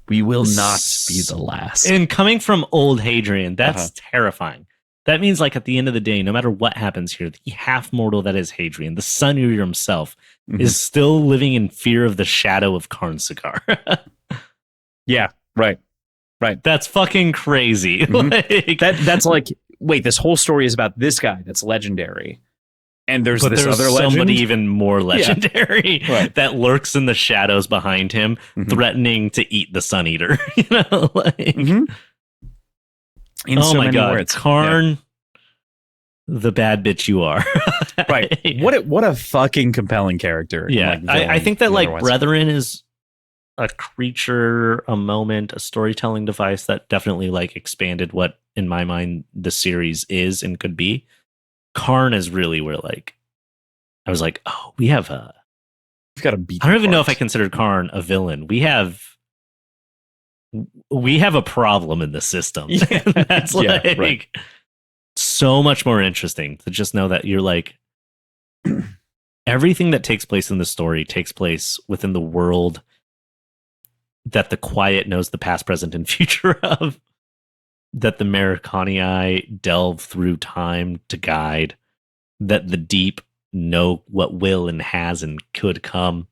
We will not be the last. And coming from old Hadrian, that's terrifying. That means, like, at the end of the day, no matter what happens here, the half mortal that is Hadrian, the sun eater himself, is still living in fear of the shadow of Karnsagar. Yeah, right. That's fucking crazy. Like, that's like, wait, this whole story is about this guy that's legendary. And there's other legend? Somebody even more legendary that lurks in the shadows behind him, threatening to eat the Sun Eater. You know, like, oh my god, words. Karn, the bad bitch you are. Right. What a fucking compelling character. Yeah, like, I think that like Brethren is a creature, a moment, a storytelling device that definitely like expanded what, in my mind, the series is and could be. Karn is really where, like, I was like, oh, we've got to beat. I don't even know if I considered Karn a villain. We have a problem in the system. Yeah. That's like so much more interesting to just know that you're like everything that takes place in the story takes place within the world that the Quiet knows the past, present, and future of. That the Americanii delve through time to guide, that the deep know what will and has and could come,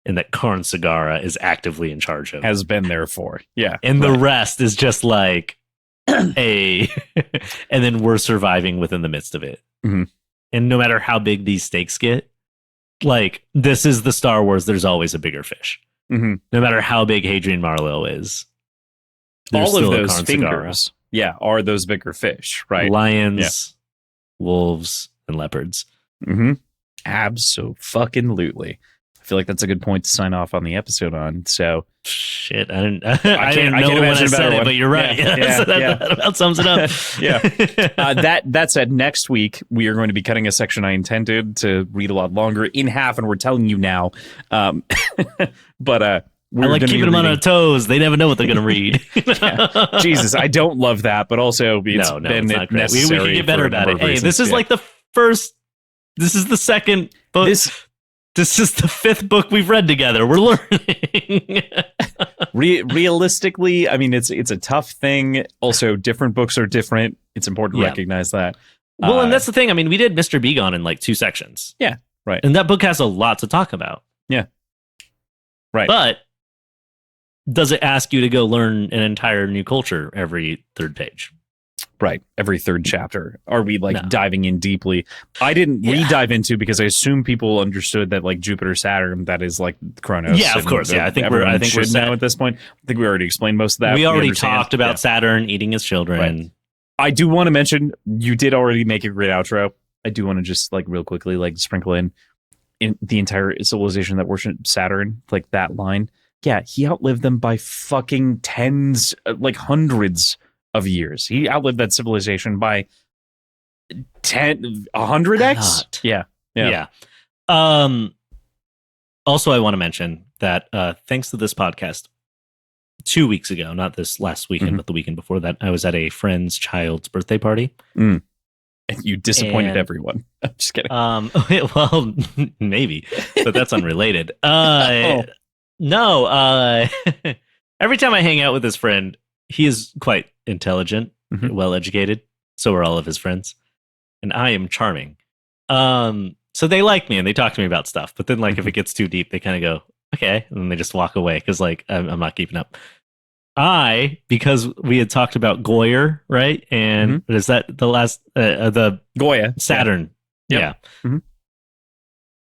and that Karnsagar is actively in charge of. Has been there for. Yeah. And the rest is just like and then we're surviving within the midst of it. And no matter how big these stakes get, like, this is the Star Wars, there's always a bigger fish. No matter how big Hadrian Marlowe is. All of those fingers, are those bigger fish, right? Lions, wolves, and leopards. Abso-fucking-lutely. I feel like that's a good point to sign off on the episode on. So, shit, I didn't know when I said it, but you're right. So that about sums it up. That said, next week we are going to be cutting a section I intended to read a lot longer in half, and we're telling you now. But I like keeping them on their toes. They never know what they're going to read. Jesus, I don't love that, but also it's been it's necessary. We can get better about it. Hey, this is like the first. This is the second book. This is the fifth book we've read together. We're learning. Realistically, I mean, it's a tough thing. Also, different books are different. It's important to recognize that. Well, and that's the thing. I mean, we did Mr. Begon in like 2 sections. Yeah, right. And that book has a lot to talk about. Yeah, right. But does it ask you to go learn an entire new culture every 3rd page? Right. Every 3rd chapter. Are we diving in deeply? I didn't re-dive into because I assume people understood that like Jupiter, Saturn, that is like Kronos. Yeah, of course. I think we're now at this point. I think we already explained most of that. We already talked about Saturn eating his children. Right. I do want to mention, you did already make a great outro. I do want to just like real quickly like sprinkle in the entire civilization that worshipped Saturn, like that line. Yeah, he outlived them by fucking tens, like hundreds of years. He outlived that civilization by 100x. Yeah. Also, I want to mention that thanks to this podcast, 2 weeks ago, not this last weekend, but the weekend before that, I was at a friend's child's birthday party. And you disappointed everyone. I'm just kidding. Well, maybe, but that's unrelated. No, every time I hang out with this friend, he is quite intelligent, well-educated. So are all of his friends. And I am charming. So they like me and they talk to me about stuff. But then, like, if it gets too deep, they kind of go, okay. And then they just walk away because, like, I'm not keeping up. Because we had talked about Goyer, right? And is that the last, the Goya Saturn? Yeah.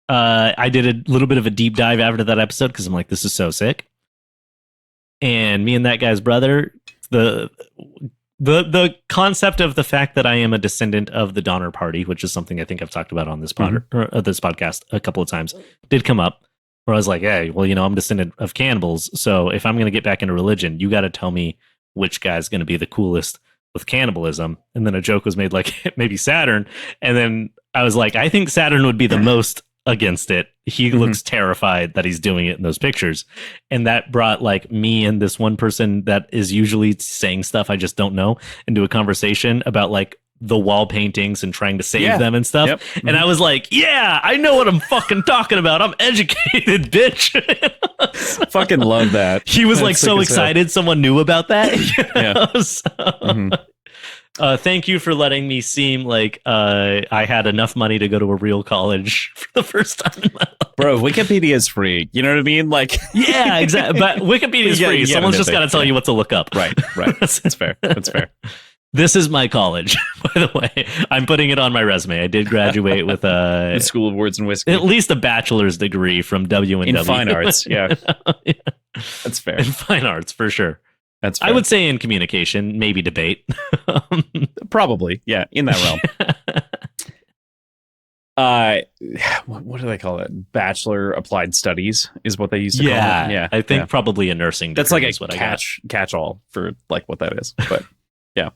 I did a little bit of a deep dive after that episode because I'm like, this is so sick. And me and that guy's brother, the concept of the fact that I am a descendant of the Donner Party, which is something I think I've talked about on this this podcast a couple of times, did come up. Where I was like, hey, well, I'm a descendant of cannibals. So if I'm going to get back into religion, you got to tell me which guy's going to be the coolest with cannibalism. And then a joke was made like maybe Saturn. And then I was like, I think Saturn would be the most against it. He looks terrified that he's doing it in those pictures. And that brought like me and this one person that is usually saying stuff I just don't know into a conversation about like the wall paintings and trying to save them and stuff. Yep. And I was like, yeah, I know what I'm fucking talking about. I'm educated, bitch. Fucking love that. He was like so excited someone knew about that. Thank you for letting me seem like I had enough money to go to a real college for the first time in my life. Bro, Wikipedia is free. You know what I mean? Like, yeah, exactly. But Wikipedia is free. Someone's just got to tell you what to look up. Right. That's fair. That's fair. This is my college, by the way. I'm putting it on my resume. I did graduate with the School of Words and Whiskey. At least a bachelor's degree from W&W. In fine arts, yeah. That's fair. In fine arts, for sure. That's fair. I would say in communication, maybe debate. Probably, yeah, in that realm. What do they call it? Bachelor Applied Studies is what they used to call it. Yeah, I think probably a nursing degree. That's like a catch-all for like what that is. But yeah.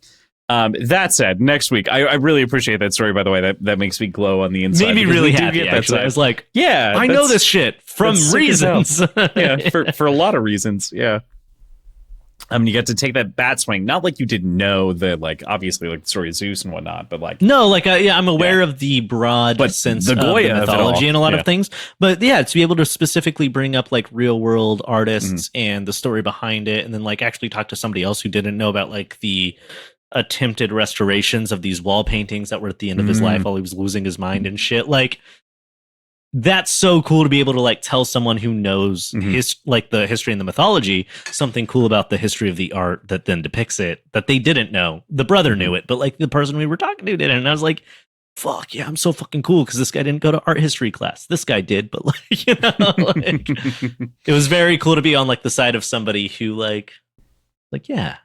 That said, next week, I really appreciate that story, by the way. That makes me glow on the inside. Made me really happy, actually. I was like, yeah, I know this shit from reasons. Yeah, for a lot of reasons, yeah. You get to take that bat swing. Not like you didn't know like obviously like the story of Zeus and whatnot, but like no, like I'm aware of the broad sense the of the mythology and a lot of things. But yeah, to be able to specifically bring up like real world artists and the story behind it, and then like actually talk to somebody else who didn't know about like the attempted restorations of these wall paintings that were at the end of his life while he was losing his mind and shit. Like, that's so cool to be able to like tell someone who knows like the history and the mythology something cool about the history of the art that then depicts it that they didn't know. The brother knew it, but like the person we were talking to didn't. And I was like, fuck yeah, I'm so fucking cool because this guy didn't go to art history class. This guy did, but like, you know, like, it was very cool to be on like the side of somebody who like yeah.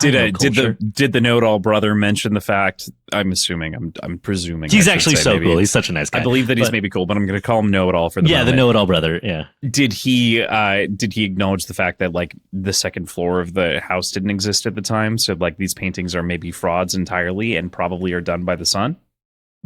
Did the know-it-all brother mention the fact? I'm assuming. I'm presuming he's actually so cool. He's such a nice guy. I believe that he's maybe cool, but I'm going to call him know-it-all for the moment. The know-it-all brother. Yeah. Did he acknowledge the fact that like the second floor of the house didn't exist at the time? So like these paintings are maybe frauds entirely and probably are done by the son?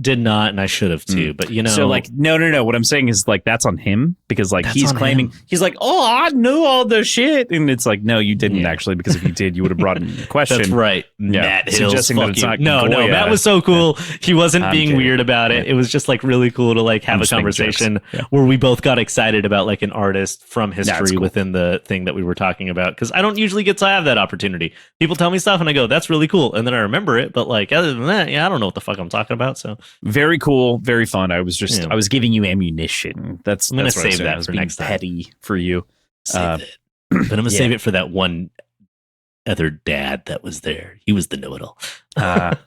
Did not, and I should have too, but you know. So like, no. What I'm saying is like that's on him because like he's claiming he's like, oh, I knew all the shit, and it's like, no, you didn't actually, because if you did, you would have brought it into question. That's right, yeah. Matt Hills. Suggesting that it's not no, Matt was so cool. He wasn't being weird about it. It was just like really cool to like have a conversation where we both got excited about like an artist from history within the thing that we were talking about. Because I don't usually get to have that opportunity. People tell me stuff and I go, that's really cool, and then I remember it. But like other than that, I don't know what the fuck I'm talking about. So very cool. Very fun. I was I was giving you ammunition. I'm gonna save that for next time. Petty for you. Save it. But I'm gonna save it for that one other dad that was there. He was the know-it-all.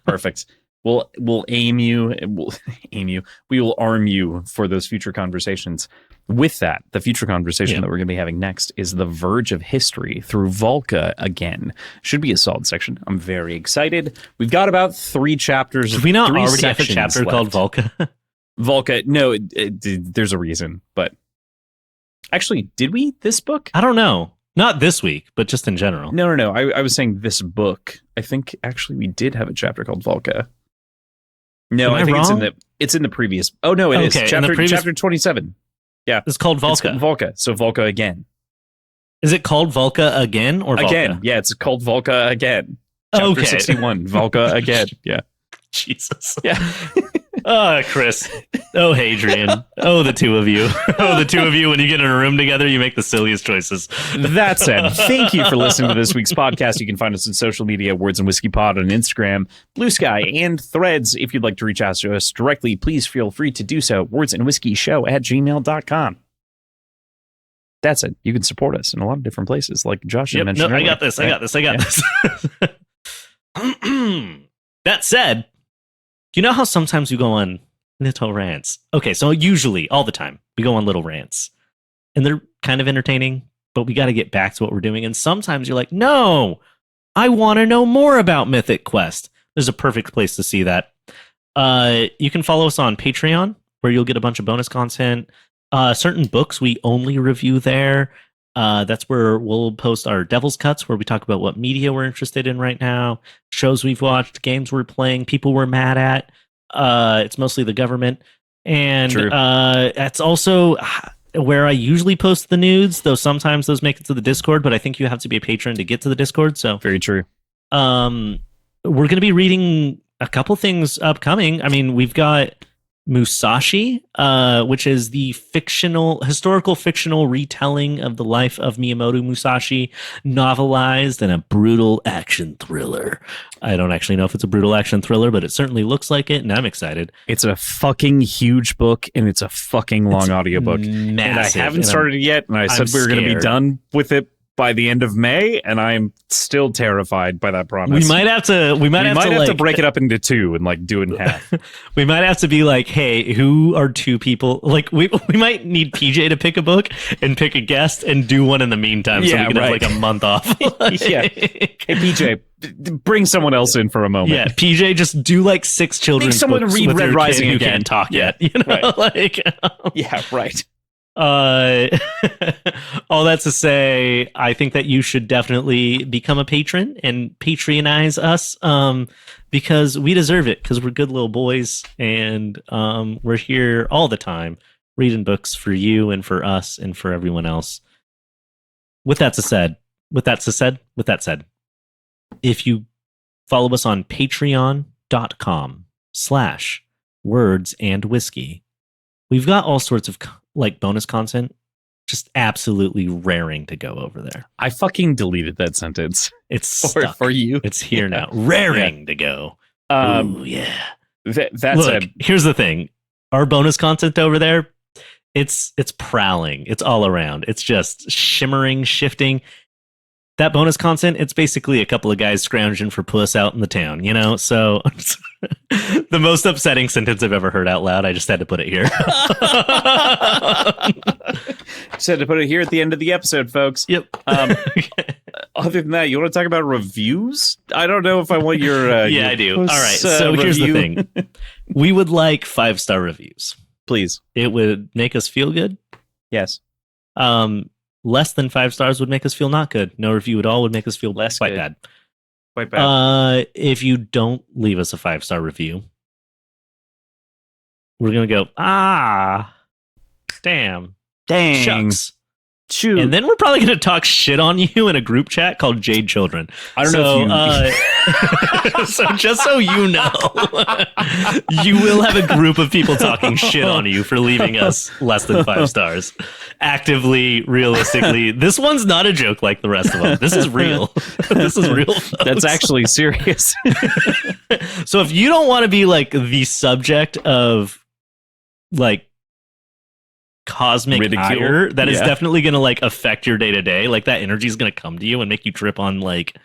Perfect. We'll aim you. We will arm you for those future conversations. With that, the future conversation that we're going to be having next is The Verge of History through Valka Again. Should be a solid section. I'm very excited. We've got about 3 chapters. Did we not already have a chapter called Valka? Valka, no, there's a reason. But actually, did we this book? I don't know. Not this week, but just in general. No. I was saying this book. I think actually we did have a chapter called Valka. No, I think it's in the previous. Oh no, it is chapter 27. Yeah, it's called Valka. It's called Valka. So Valka Again. Is it called Valka Again or Valka? Again? Yeah, it's called Valka Again. Chapter 61. Valka Again. Yeah. Jesus. Yeah. Oh, Chris. Oh, Hadrian. Oh, the two of you. Oh, the two of you. When you get in a room together, you make the silliest choices. That said, thank you for listening to this week's podcast. You can find us on social media, Words and Whiskey Pod on Instagram, Blue Sky, and Threads. If you'd like to reach out to us directly, please feel free to do so. wordsandwhiskeyshow@gmail.com. That's it. You can support us in a lot of different places, like Josh mentioned earlier. I got this. That said, you know how sometimes you go on little rants? Okay, so usually, all the time, we go on little rants. And they're kind of entertaining, but we got to get back to what we're doing. And sometimes you're like, no, I want to know more about Mythic Quest. There's a perfect place to see that. You can follow us on Patreon, where you'll get a bunch of bonus content. Certain books we only review there. That's where we'll post our Devil's Cuts, where we talk about what media we're interested in right now, shows we've watched, games we're playing, people we're mad at. It's mostly the government. And that's also where I usually post the nudes, though sometimes those make it to the Discord, but I think you have to be a patron to get to the Discord. So very true. We're going to be reading a couple things upcoming. I mean, we've got Musashi, which is the historical fictional retelling of the life of Miyamoto Musashi, novelized in a brutal action thriller. I don't actually know if it's a brutal action thriller, but it certainly looks like it, and I'm excited. It's a fucking huge book, and it's a fucking long audiobook. Massive, and I haven't started it yet, and I said we were going to be done with it by the end of May, and I'm still terrified by that promise. We might have to break it up into two and like do it in half. We might have to be like, hey, who are two people? Like we might need PJ to pick a book and pick a guest and do one in the meantime, so we can have like a month off. Yeah. Hey PJ, bring someone else in for a moment. Yeah, PJ, just do like 6 children's books. Make someone read Red Rising who again. Can't talk yet. You know, right. Yeah, right. All that to say, I think that you should definitely become a patron and patronize us, because we deserve it, because we're good little boys, and we're here all the time reading books for you and for us and for everyone else. With that said, if you follow us on patreon.com/wordsandwhiskey, we've got all sorts of like bonus content, just absolutely raring to go over there. I fucking deleted that sentence. It's stuck. For you. It's here now. Raring to go. Ooh, yeah. That's Look, here's the thing. Our bonus content over there, it's prowling. It's all around. It's just shimmering, shifting. That bonus content, it's basically a couple of guys scrounging for puss out in the town, you know? So the most upsetting sentence I've ever heard out loud. I just had to put it here. Just had to put it here at the end of the episode, folks. Yep. Other than that, you want to talk about reviews? I don't know if I want your... yeah, I do. All right. So here's the thing. We would like 5-star reviews. Please. It would make us feel good. Yes. Less than 5 stars would make us feel not good. No review at all would make us feel quite bad. Quite bad. If you don't leave us a 5-star review, we're going to go, damn. Shucks. Shoot. And then we're probably going to talk shit on you in a group chat called Jade Children. I don't know if you... so just so you know, you will have a group of people talking shit on you for leaving us less than 5 stars. Actively, realistically. This one's not a joke like the rest of them. This is real. This is real, folks. That's actually serious. So if you don't want to be like the subject of like cosmic ridicule ire that is definitely going to like affect your day to day, like that energy is going to come to you and make you trip on like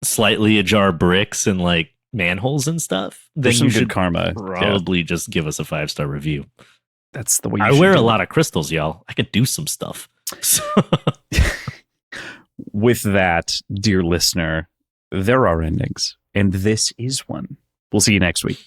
slightly ajar bricks and like manholes and stuff, then you should should karma probably just give us a 5-star review. That's the way I wear a lot of crystals, y'all. I could do some stuff. With that, dear listener, there are endings, and this is one. We'll see you next week.